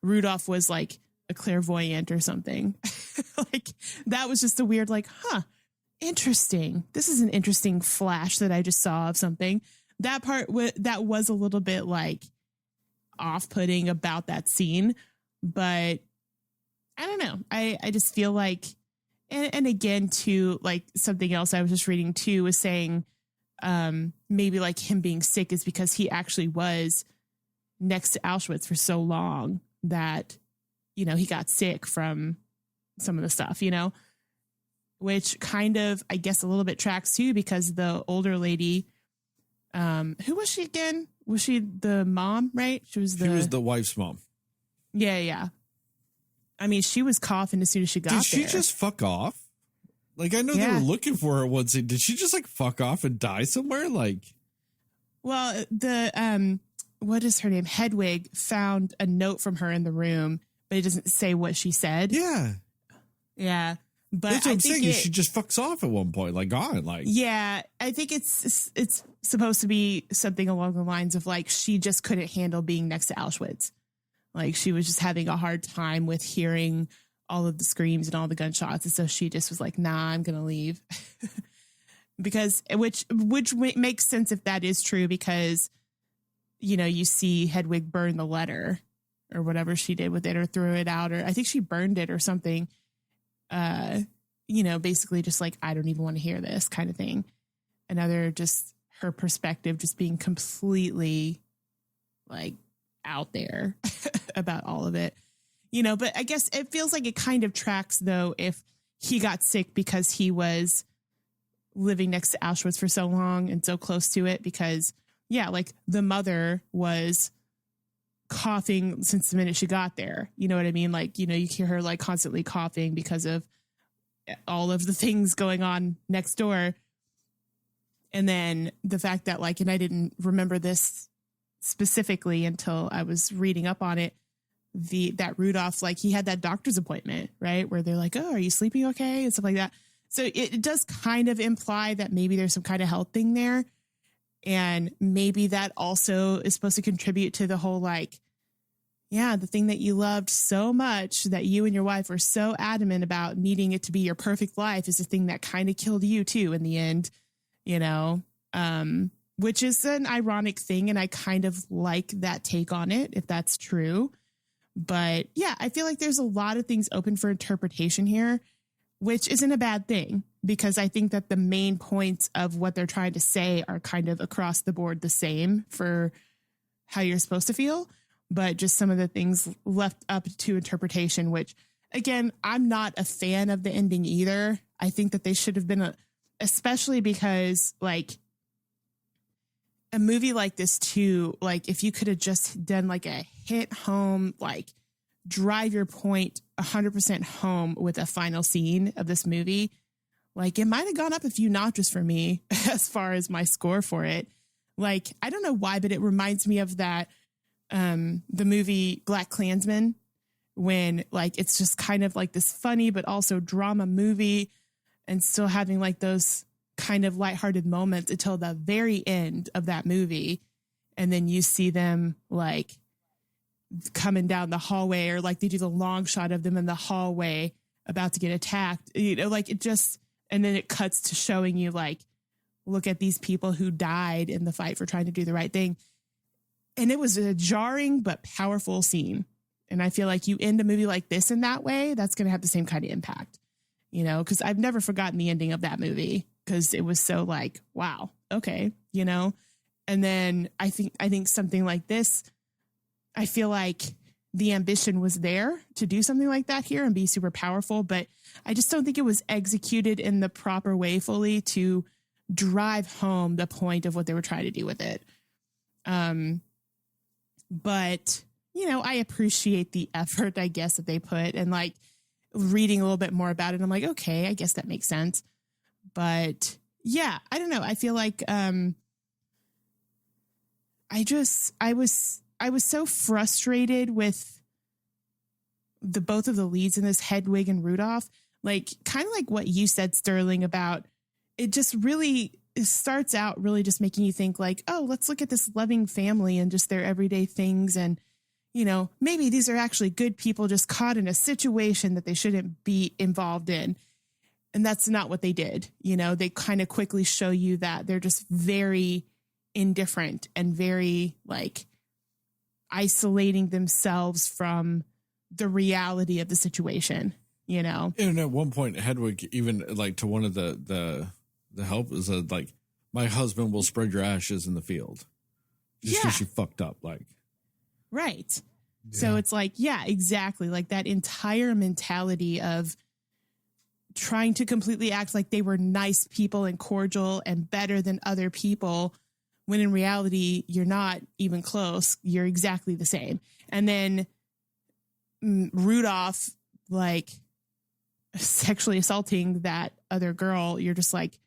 Rudolph was like a clairvoyant or something. Like that was just a weird, like, interesting. This is an interesting flash that I just saw of something. That part that was a little bit like off-putting about that scene, but I don't know. I just feel like, and again, too, like something else I was just reading too was saying maybe like him being sick is because he actually was next to Auschwitz for so long that, you know, he got sick from some of the stuff, you know, which kind of, I guess, a little bit tracks too, because the older lady, who was she again? Was she the mom, right? She was the wife's mom. Yeah, yeah. I mean, she was coughing as soon as she got there. Did she just fuck off? Like, I know they were looking for her once. Did she just like fuck off and die somewhere? Like, well, what is her name? Hedwig found a note from her in the room, but it doesn't say what she said. Yeah. Yeah. But that's what I'm saying. She just fucks off at one point, like gone. Like, yeah, I think it's supposed to be something along the lines of like she just couldn't handle being next to Auschwitz. Like she was just having a hard time with hearing all of the screams and all the gunshots, and so she just was like, "Nah, I'm gonna leave." Because which makes sense if that is true, because you know you see Hedwig burn the letter or whatever she did with it, or threw it out, or I think she burned it or something. You know, basically just like, I don't even want to hear this kind of thing. Another, just her perspective just being completely like out there about all of it, you know, but I guess it feels like it kind of tracks though, if he got sick because he was living next to Auschwitz for so long and so close to it, because yeah, like the mother was coughing since the minute she got there. You know what I mean? Like, you know, you hear her like constantly coughing because of all of the things going on next door. And then the fact that like, and I didn't remember this specifically until I was reading up on it, that Rudolph, like he had that doctor's appointment, right? Where they're like, oh, are you sleeping okay? And stuff like that. So it does kind of imply that maybe there's some kind of health thing there. And maybe that also is supposed to contribute to the whole, like, yeah, the thing that you loved so much that you and your wife were so adamant about needing it to be your perfect life is the thing that kind of killed you too in the end, you know, which is an ironic thing. And I kind of like that take on it, if that's true. But yeah, I feel like there's a lot of things open for interpretation here, which isn't a bad thing, because I think that the main points of what they're trying to say are kind of across the board the same for how you're supposed to feel, but just some of the things left up to interpretation, which again, I'm not a fan of the ending either. I think that they should have been, especially because like a movie like this too, like if you could have just done like a hit home, like drive your point 100% home with a final scene of this movie, like it might have gone up a few notches for me as far as my score for it. Like, I don't know why, but it reminds me of that, the movie Black Klansman, when like, it's just kind of like this funny, but also drama movie, and still having like those kind of lighthearted moments until the very end of that movie. And then you see them like coming down the hallway, or like they do the long shot of them in the hallway about to get attacked, you know, like it just, and then it cuts to showing you like, look at these people who died in the fight for trying to do the right thing. And it was a jarring but powerful scene. And I feel like you end a movie like this in that way, that's going to have the same kind of impact, you know, because I've never forgotten the ending of that movie, because it was so like, wow, okay, you know. And then I think something like this, I feel like the ambition was there to do something like that here and be super powerful, but I just don't think it was executed in the proper way fully to drive home the point of what they were trying to do with it. But, you know, I appreciate the effort, I guess, that they put, and like reading a little bit more about it, I'm like, okay, I guess that makes sense. But yeah, I don't know. I feel like I was so frustrated with both of the leads in this, Hedwig and Rudolph, like kind of like what you said, Sterling, about it just really, it starts out really just making you think like, oh, let's look at this loving family and just their everyday things. And, you know, maybe these are actually good people just caught in a situation that they shouldn't be involved in. And that's not what they did. You know, they kind of quickly show you that they're just very indifferent and very like isolating themselves from the reality of the situation, you know? And at one point, Hedwig even like to one of the help is like, my husband will spread your ashes in the field. Just because you fucked up. Like, right. Yeah. So it's like, yeah, exactly. Like that entire mentality of trying to completely act like they were nice people and cordial and better than other people, when in reality, you're not even close. You're exactly the same. And then Rudolph, like, sexually assaulting that other girl, you're just like,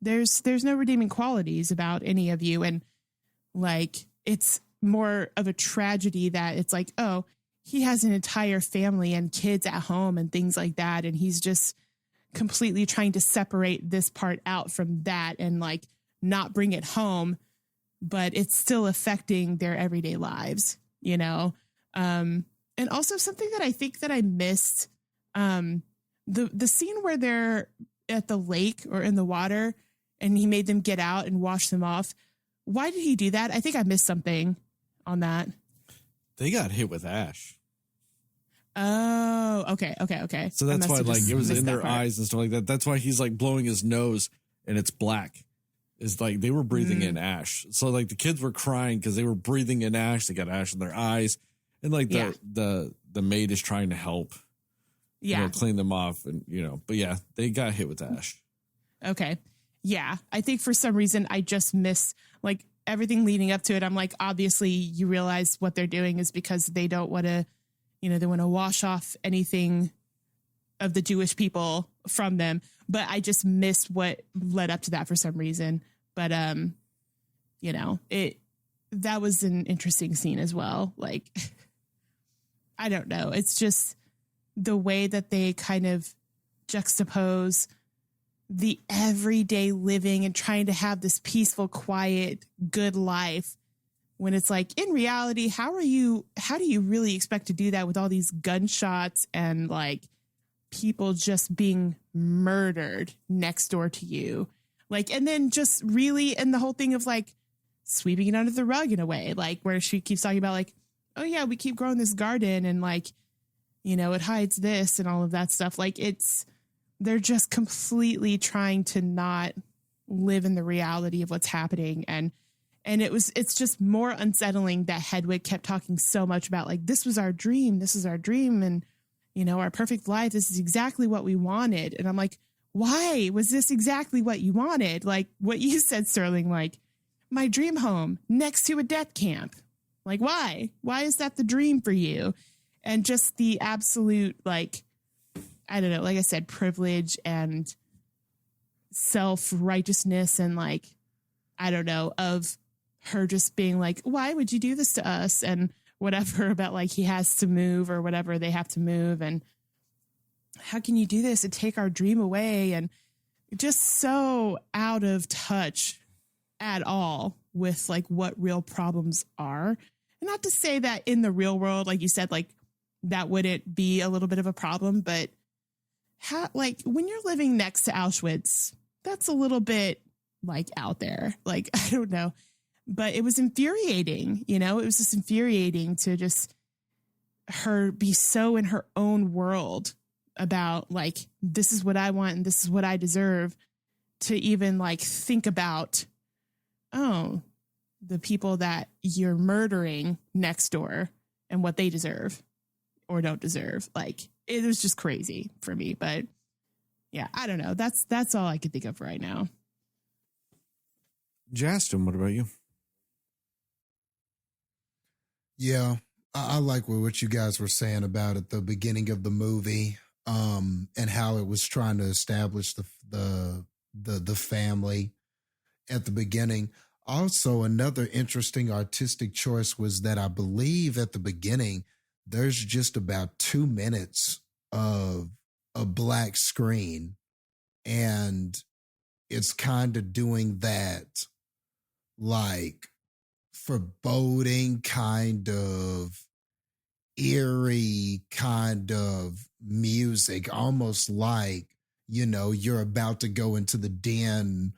there's no redeeming qualities about any of you. And like, it's more of a tragedy that it's like, oh, he has an entire family and kids at home and things like that. And he's just completely trying to separate this part out from that and like not bring it home, but it's still affecting their everyday lives, you know? And also something that I think that I missed, the scene where they're at the lake or in the water and he made them get out and wash them off. Why did he do that? I think I missed something on that. they got hit with ash. Oh, okay. So that's why, like, it was in their eyes and stuff like that. That's why he's like blowing his nose and it's black. It's like they were breathing in ash. So like the kids were crying because they were breathing in ash. They got ash in their eyes, and like the maid is trying to help, clean them off, and But yeah, they got hit with ash. Okay. Yeah, I think for some reason I just missed like everything leading up to it. I'm like, obviously you realize what they're doing is because they don't want to, they want to wash off anything of the Jewish people from them. But I just missed what led up to that for some reason. But, that was an interesting scene as well. Like, I don't know. It's just the way that they kind of juxtapose the everyday living and trying to have this peaceful, quiet, good life when it's like, in reality, how do you really expect to do that with all these gunshots and like people just being murdered next door to you? Like, and then just really, and the whole thing of like sweeping it under the rug in a way, like where she keeps talking about like, oh yeah, we keep growing this garden and like, it hides this and all of that stuff. Like they're just completely trying to not live in the reality of what's happening. And it's just more unsettling that Hedwig kept talking so much about like, this was our dream. This is our dream. And, our perfect life. This is exactly what we wanted. And I'm like, why was this exactly what you wanted? Like what you said, Sterling, like my dream home next to a death camp. Like, why is that the dream for you? And just the absolute, like, I don't know, like I said, privilege and self-righteousness and like, I don't know, of her just being like, why would you do this to us? And whatever about like he has to move or whatever, they have to move. And how can you do this and take our dream away? And just so out of touch at all with like what real problems are. And not to say that in the real world, like you said, like that wouldn't be a little bit of a problem, but like when you're living next to Auschwitz, that's a little bit like out there. Like, I don't know, but it was infuriating. It was just infuriating to just her be so in her own world about like, this is what I want and this is what I deserve, to even like think about, oh, the people that you're murdering next door and what they deserve or don't deserve. Like, it was just crazy for me, but yeah, I don't know. That's all I can think of right now. Jastin, what about you? Yeah, I like what you guys were saying about at the beginning of the movie, and how it was trying to establish the family at the beginning. Also, another interesting artistic choice was that I believe at the beginning there's just about 2 minutes of a black screen, and it's kind of doing that like foreboding kind of eerie kind of music, almost like, you're about to go into the den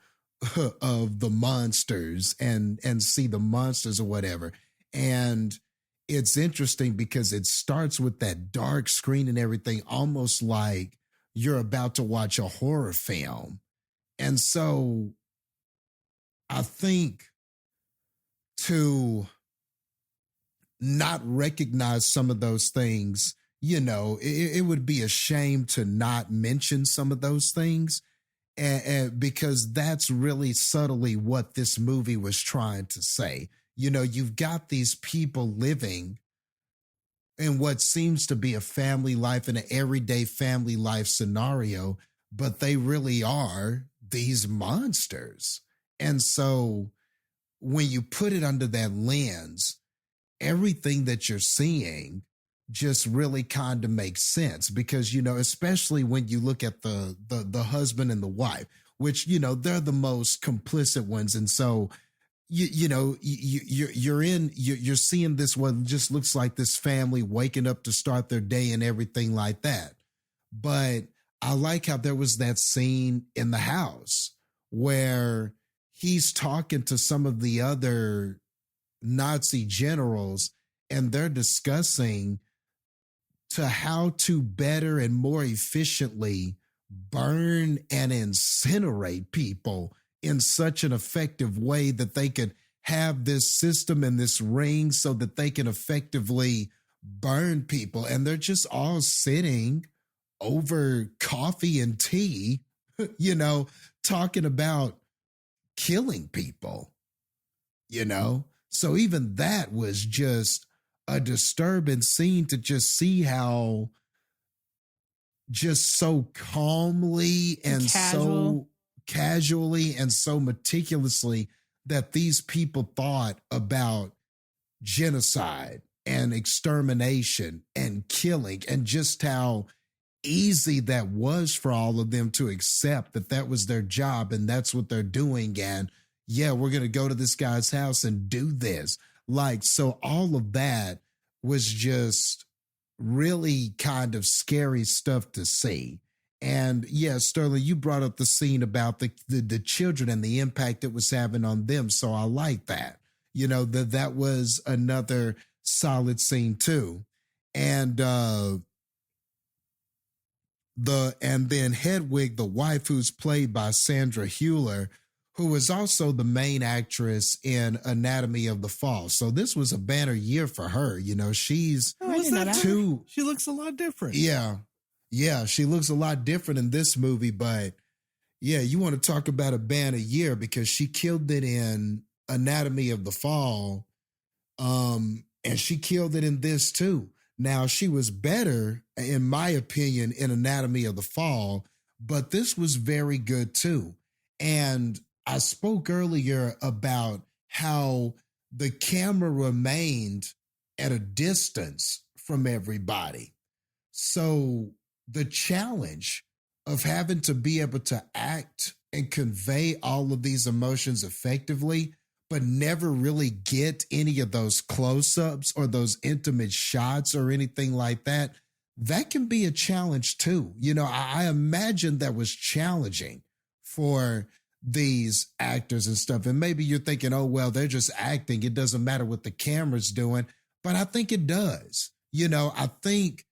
of the monsters and see the monsters or whatever. And it's interesting because it starts with that dark screen and everything, almost like you're about to watch a horror film. And so I think to not recognize some of those things, it would be a shame to not mention some of those things. And because that's really subtly what this movie was trying to say. You've got these people living in what seems to be a family life, in an everyday family life scenario, but they really are these monsters. And so when you put it under that lens, everything that you're seeing just really kind of makes sense because, especially when you look at the husband and the wife, which, they're the most complicit ones. And so, you're seeing this, what just looks like this family waking up to start their day and everything like that. But I like how there was that scene in the house where he's talking to some of the other Nazi generals and they're discussing to how to better and more efficiently burn and incinerate people in such an effective way that they could have this system and this ring so that they can effectively burn people. And they're just all sitting over coffee and tea, talking about killing people, So even that was just a disturbing scene to just see how just so calmly and so casually and so meticulously that these people thought about genocide and extermination and killing, and just how easy that was for all of them to accept that that was their job and that's what they're doing. And yeah, we're going to go to this guy's house and do this. So all of that was just really kind of scary stuff to see. And yeah, Sterling, you brought up the scene about the children and the impact it was having on them. So I like that, that was another solid scene too. And then Hedwig, the wife, who's played by Sandra Hüller, who was also the main actress in Anatomy of the Fall. So this was a banner year for her. She's she looks a lot different. Yeah, she looks a lot different in this movie, but yeah, you want to talk about a banner year because she killed it in Anatomy of the Fall, and she killed it in this too. Now, she was better, in my opinion, in Anatomy of the Fall, but this was very good too. And I spoke earlier about how the camera remained at a distance from everybody. So the challenge of having to be able to act and convey all of these emotions effectively, but never really get any of those close-ups or those intimate shots or anything like that, that can be a challenge too. I imagine that was challenging for these actors and stuff. And maybe you're thinking, oh, well, they're just acting. It doesn't matter what the camera's doing. But I think it does. I think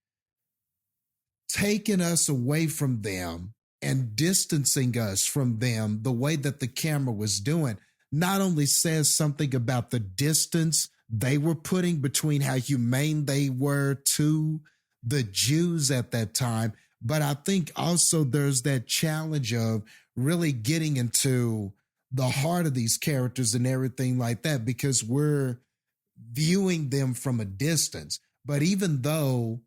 taking us away from them and distancing us from them the way that the camera was doing not only says something about the distance they were putting between how humane they were to the Jews at that time, but I think also there's that challenge of really getting into the heart of these characters and everything like that, because we're viewing them from a distance. But even though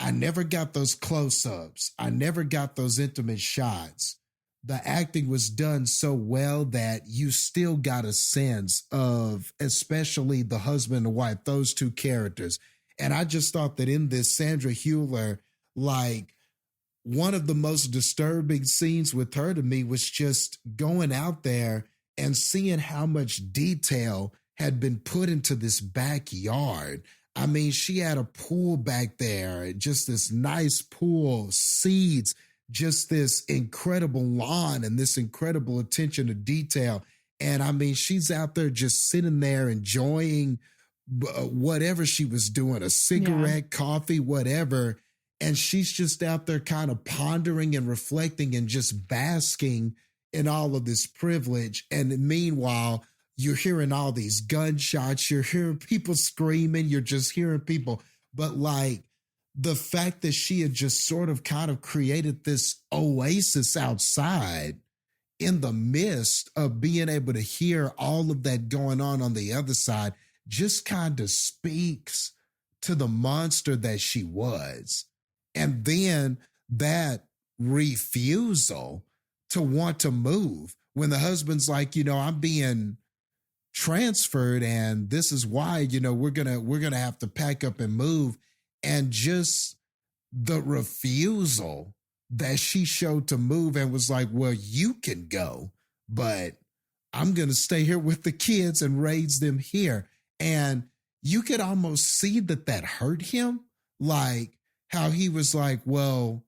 I never got those close-ups, I never got those intimate shots, the acting was done so well that you still got a sense of, especially the husband and wife, those two characters. And I just thought that in this, Sandra Hüller, one of the most disturbing scenes with her to me was just going out there and seeing how much detail had been put into this backyard. I mean, she had a pool back there, just this nice pool, seeds, just this incredible lawn and this incredible attention to detail. And I mean, she's out there just sitting there enjoying whatever she was doing, a cigarette, coffee, whatever. And she's just out there kind of pondering and reflecting and just basking in all of this privilege. And meanwhile, you're hearing all these gunshots, you're hearing people screaming, you're just hearing people. But like the fact that she had just sort of kind of created this oasis outside in the midst of being able to hear all of that going on the other side just kind of speaks to the monster that she was. And then that refusal to want to move when the husband's like, I'm being transferred and this is why, we're gonna have to pack up and move. And just the refusal that she showed to move and was like, well, you can go, but I'm going to stay here with the kids and raise them here. And you could almost see that hurt him, like how he was like, well,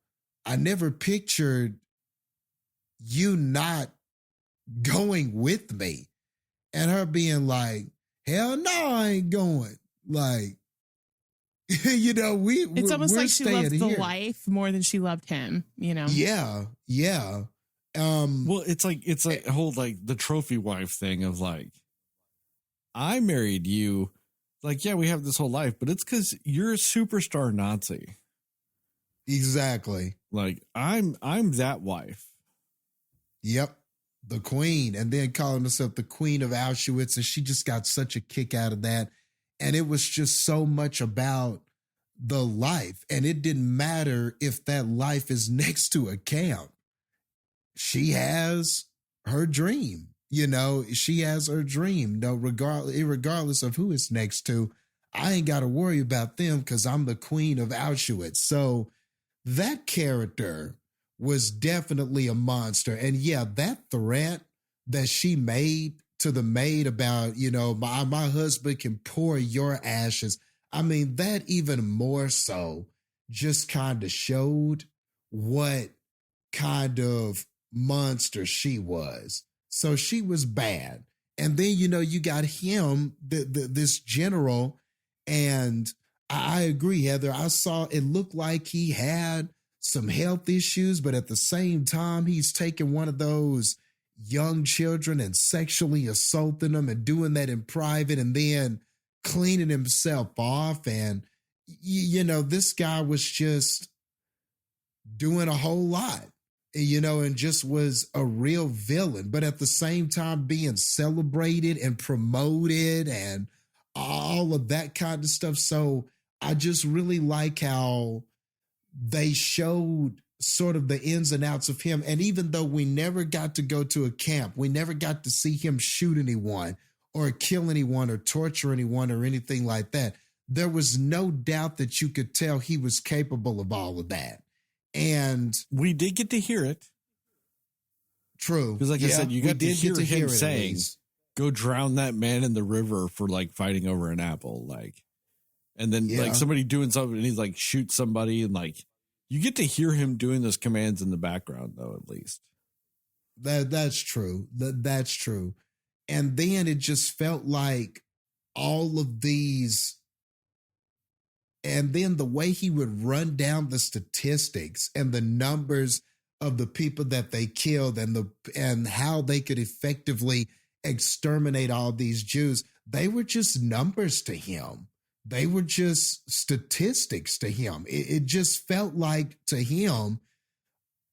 I never pictured you not going with me. And her being like, hell no, I ain't going. Like, it's almost like she loved the here. life more than she loved him, Yeah. Well, it's like a whole like the trophy wife thing of like, I married you. Like, yeah, we have this whole life, but it's because you're a superstar Nazi. Exactly. Like, I'm that wife. Yep. The queen. And then calling herself the queen of Auschwitz. And she just got such a kick out of that. And it was just so much about the life. And it didn't matter if that life is next to a camp. She has her dream. She has her dream. No, regardless of who it's next to, I ain't got to worry about them because I'm the queen of Auschwitz. So that character was definitely a monster. And yeah, that threat that she made to the maid about, my husband can pour your ashes. I mean, that even more so just kind of showed what kind of monster she was. So she was bad. And then, you got him, this general. And I agree, Heather. I saw it looked like he had some health issues, but at the same time, he's taking one of those young children and sexually assaulting them and doing that in private and then cleaning himself off. And, this guy was just doing a whole lot, and just was a real villain, but at the same time being celebrated and promoted and all of that kind of stuff. So I just really like how they showed sort of the ins and outs of him. And even though we never got to go to a camp, we never got to see him shoot anyone or kill anyone or torture anyone or anything like that, there was no doubt that you could tell he was capable of all of that. And we did get to hear it. True. Because like I said, you got to hear him saying, go drown that man in the river for like fighting over an apple. Like, and then like somebody doing something and he's like, shoot somebody. And like, you get to hear him doing those commands in the background though, at least. That's true. That's true. And then it just felt like all of these, and then the way he would run down the statistics and the numbers of the people that they killed and how they could effectively exterminate all these Jews, they were just numbers to him. They were just statistics to him. It just felt like to him,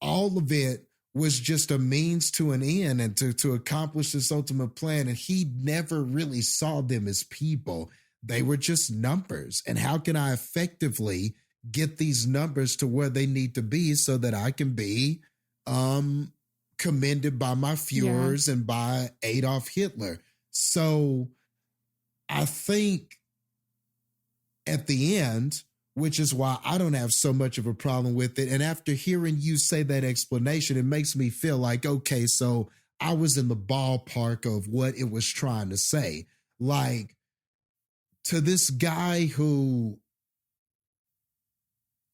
all of it was just a means to an end and to accomplish this ultimate plan. And he never really saw them as people. They were just numbers. And how can I effectively get these numbers to where they need to be so that I can be commended by my Führers and by Adolf Hitler? So I think at the end, which is why I don't have so much of a problem with it. And after hearing you say that explanation, it makes me feel like, okay, so I was in the ballpark of what it was trying to say. Like, to this guy who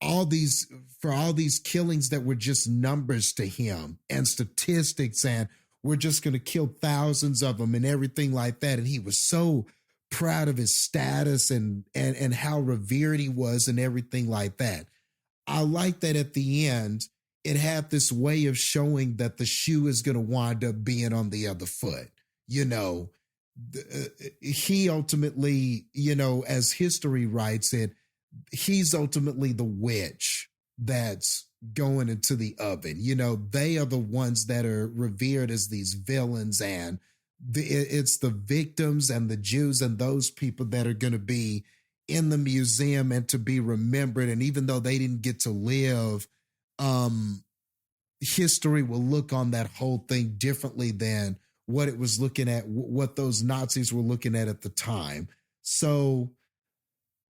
all these killings that were just numbers to him and statistics, and we're just going to kill thousands of them and everything like that. And he was so proud of his status and how revered he was and everything like that. I like that at the end, it had this way of showing that the shoe is going to wind up being on the other foot. You know, he ultimately, you know, as history writes it, he's ultimately the witch that's going into the oven. You know, they are the ones that are revered as these villains, and it's the victims and the Jews and those people that are going to be in the museum and to be remembered. And even though they didn't get to live, history will look on that whole thing differently than what it was looking at, what those Nazis were looking at the time. So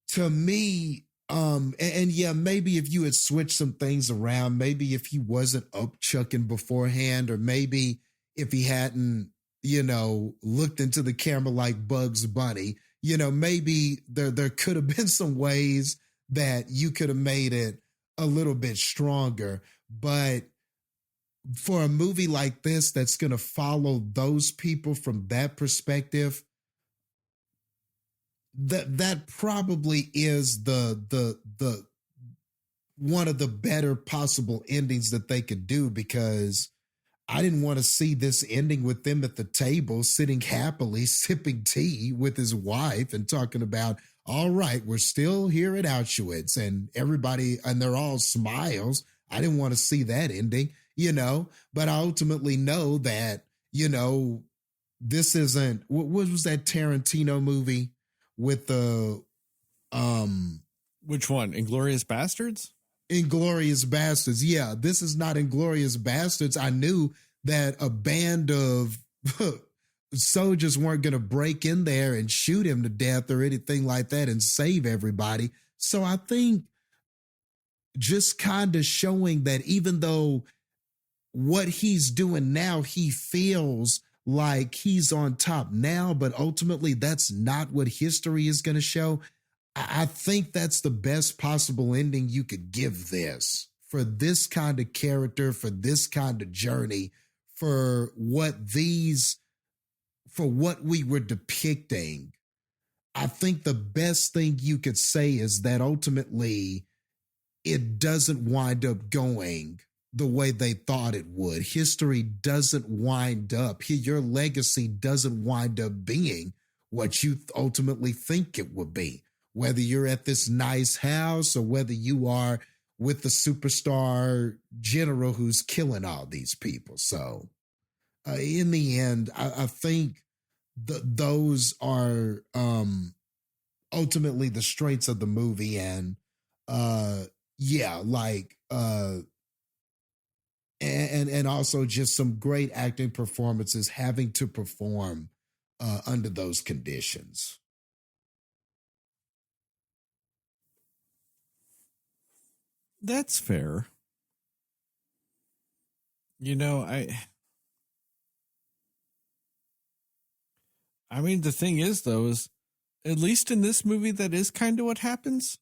to me, and yeah, maybe if you had switched some things around, maybe if he wasn't up chucking beforehand, or maybe if he hadn't, you know, looked into the camera like Bugs Bunny, you know, maybe there could have been some ways that you could have made it a little bit stronger. But for a movie like this that's going to follow those people from that perspective, that probably is the one of the better possible endings that they could do, because I didn't want to see this ending with them at the table sitting happily sipping tea with his wife and talking about, all right, we're still here at Auschwitz, and everybody, and they're all smiles. I didn't want to see that ending, you know, but I ultimately know that, you know, this isn't, what was that Tarantino movie with the, which one? Inglourious Bastards? Inglourious Bastards. Yeah, this is not Inglourious Bastards. I knew that a band of soldiers weren't going to break in there and shoot him to death or anything like that and save everybody. So I think just kind of showing that even though what he's doing now, he feels like he's on top now, but ultimately that's not what history is going to show. I think that's the best possible ending you could give this, for this kind of character, for this kind of journey, for what we were depicting. I think the best thing you could say is that ultimately it doesn't wind up going the way they thought it would. History doesn't wind up, your legacy doesn't wind up being what you ultimately think it would be. Whether you're at this nice house or whether you are with the superstar general who's killing all these people. So in the end, I think those are ultimately the strengths of the movie. And and also just some great acting performances having to perform under those conditions. That's fair. You know, I mean, the thing is, though, is at least in this movie, that is kind of what happens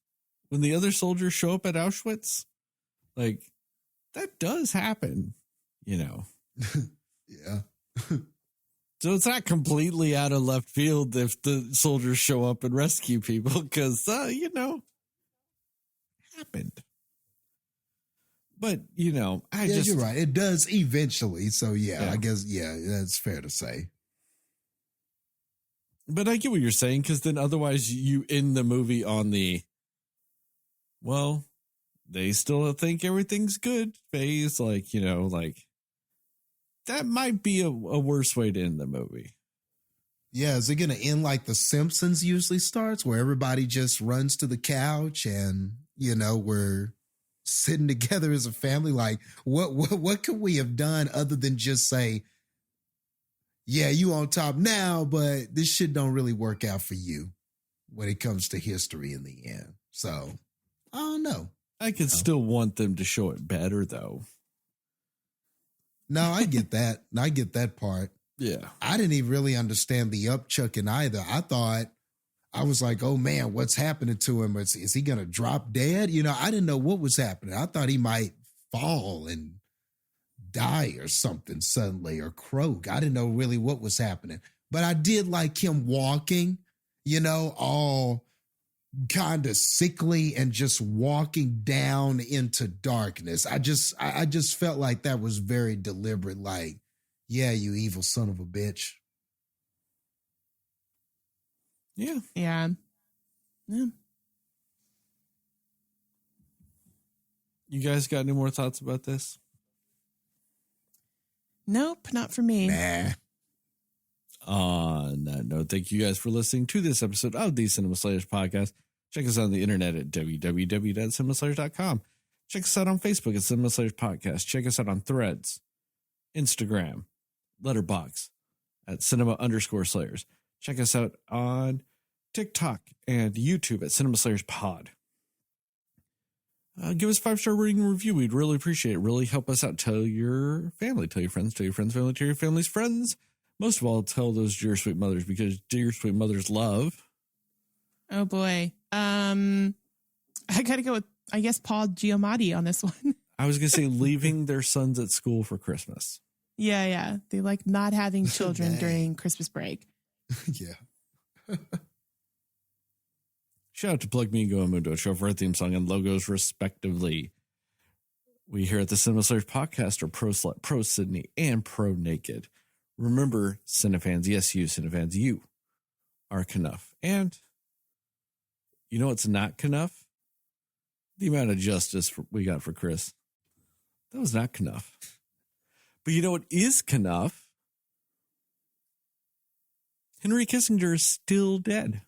when the other soldiers show up at Auschwitz. Like, that does happen, you know. Yeah. So it's not completely out of left field if the soldiers show up and rescue people, because, you know, happened. But, you know, you're right. It does eventually. So, yeah, I guess, that's fair to say. But I get what you're saying, because then otherwise you end the movie on the, well, they still think everything's good phase. Like, you know, like that might be a worse way to end the movie. Yeah. Is it going to end like The Simpsons usually starts, where everybody just runs to the couch and, you know, we're sitting together as a family? Like, what could we have done other than just say, yeah, you on top now, but this shit don't really work out for you when it comes to history in the end. So I don't know. I could still want them to show it better, though. No, I get that. I get that part. Yeah. I didn't even really understand the upchucking either. I was like, oh man, what's happening to him? Is he going to drop dead? You know, I didn't know what was happening. I thought he might fall and die or something suddenly, or croak. I didn't know really what was happening, but I did like him walking, you know, all kind of sickly and just walking down into darkness. I just felt like that was very deliberate. Like, yeah, you evil son of a bitch. Yeah. Yeah. You guys got any more thoughts about this? Nope, not for me. Nah. On that note, thank you guys for listening to this episode of the Cinema Slayers podcast. Check us out on the internet at www.cinemaslayers.com. Check us out on Facebook at Cinema Slayers Podcast. Check us out on Threads, Instagram, Letterboxd at cinema_slayers. Check us out on TikTok and YouTube at Cinema Slayers Pod. Give us a 5-star rating and review. We'd really appreciate it. Really help us out. Tell your family, tell your friends, tell your friends' family, tell your family's friends. Most of all, tell those dear sweet mothers, because dear sweet mothers love. Oh boy. I gotta go with, I guess, Paul Giamatti on this one. I was going to say leaving their sons at school for Christmas. Yeah. They like not having children during Christmas break. Yeah. Shout out to Plug Me and Go Mundo Show for our theme song and logos, respectively. We here at the Cinema Slayers podcast are pro slut, pro Sydney, and pro naked. Remember, Cinefans, yes, you Cinefans, you are Knuff. And you know what's not Knuff? The amount of justice we got for Chris. That was not Knuff. But you know what is Knuff? Henry Kissinger is still dead.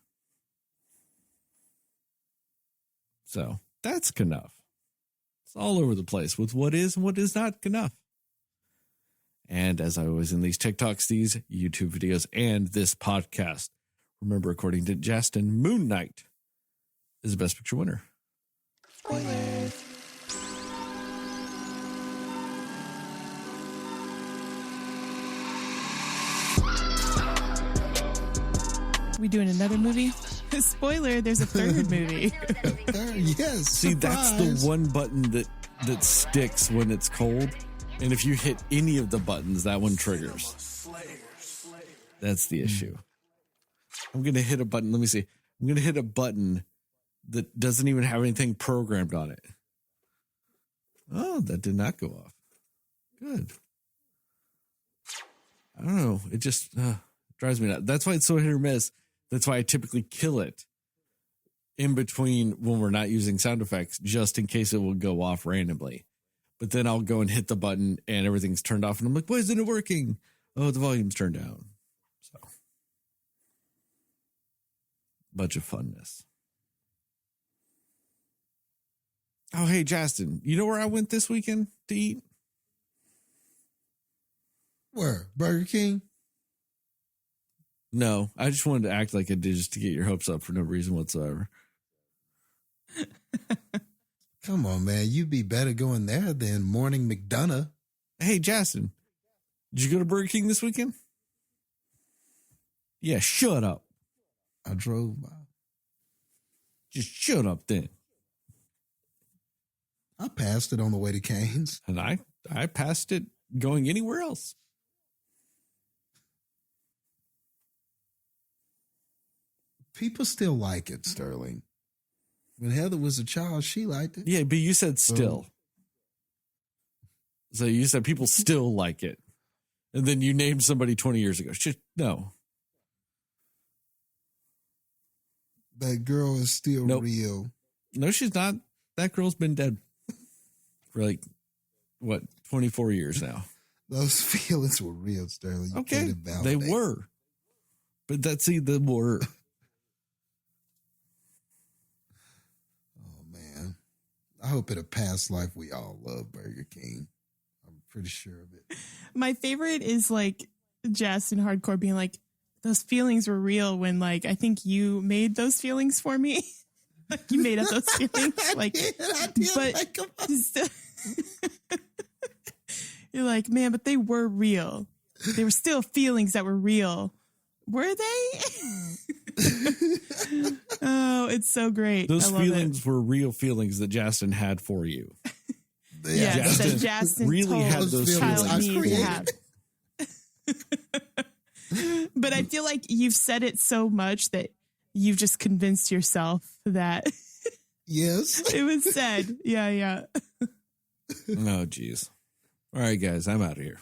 So that's Knuff. It's all over the place with what is and what is not Knuff. And as I always in these TikToks, these YouTube videos, and this podcast, remember, according to Jastin, Moon Knight is the Best Picture winner. Spoilers. We doing another movie? Spoiler, there's a third movie. Yes. See, that's the one button that sticks when it's cold. And if you hit any of the buttons, that one triggers. That's the issue. I'm going to hit a button. Let me see. I'm going to hit a button that doesn't even have anything programmed on it. Oh, that did not go off. Good. I don't know. It just drives me nuts. That's why it's so hit or miss. That's why I typically kill it in between when we're not using sound effects, just in case it will go off randomly. But then I'll go and hit the button and everything's turned off. And I'm like, why isn't it working? Oh, the volume's turned down. So, bunch of funness. Oh, hey, Jastin, you know where I went this weekend to eat? Where? Burger King? No, I just wanted to act like I did just to get your hopes up for no reason whatsoever. Come on, man. You'd be better going there than Morning McDonough. Hey, Jastin, did you go to Burger King this weekend? Yeah, shut up. I drove by. Just shut up then. I passed it on the way to Cane's. And I passed it going anywhere else. People still like it, Sterling. When Heather was a child, she liked it. Yeah, but you said still. So you said people still like it. And then you named somebody 20 years ago. No. That girl is still real. No, she's not. That girl's been dead for 24 years now. Those feelings were real, Sterling. You Okay, can't invalidate. they were. But that's the were. Oh, man. I hope in a past life we all love Burger King. I'm pretty sure of it. My favorite is like Jastin Hardcore being like, those feelings were real when I think you made those feelings for me. You made up those feelings. I did but make 'em up. You're like, man, but they were real. They were still feelings that were real. Were they? Oh, it's so great. Those I love feelings were real feelings that Jastin had for you. Yeah, that Jastin really had told those child feelings. me to have. But I feel like you've said it so much that you've just convinced yourself that Yes. it was said. Yeah. Oh, geez. All right, guys, I'm out of here.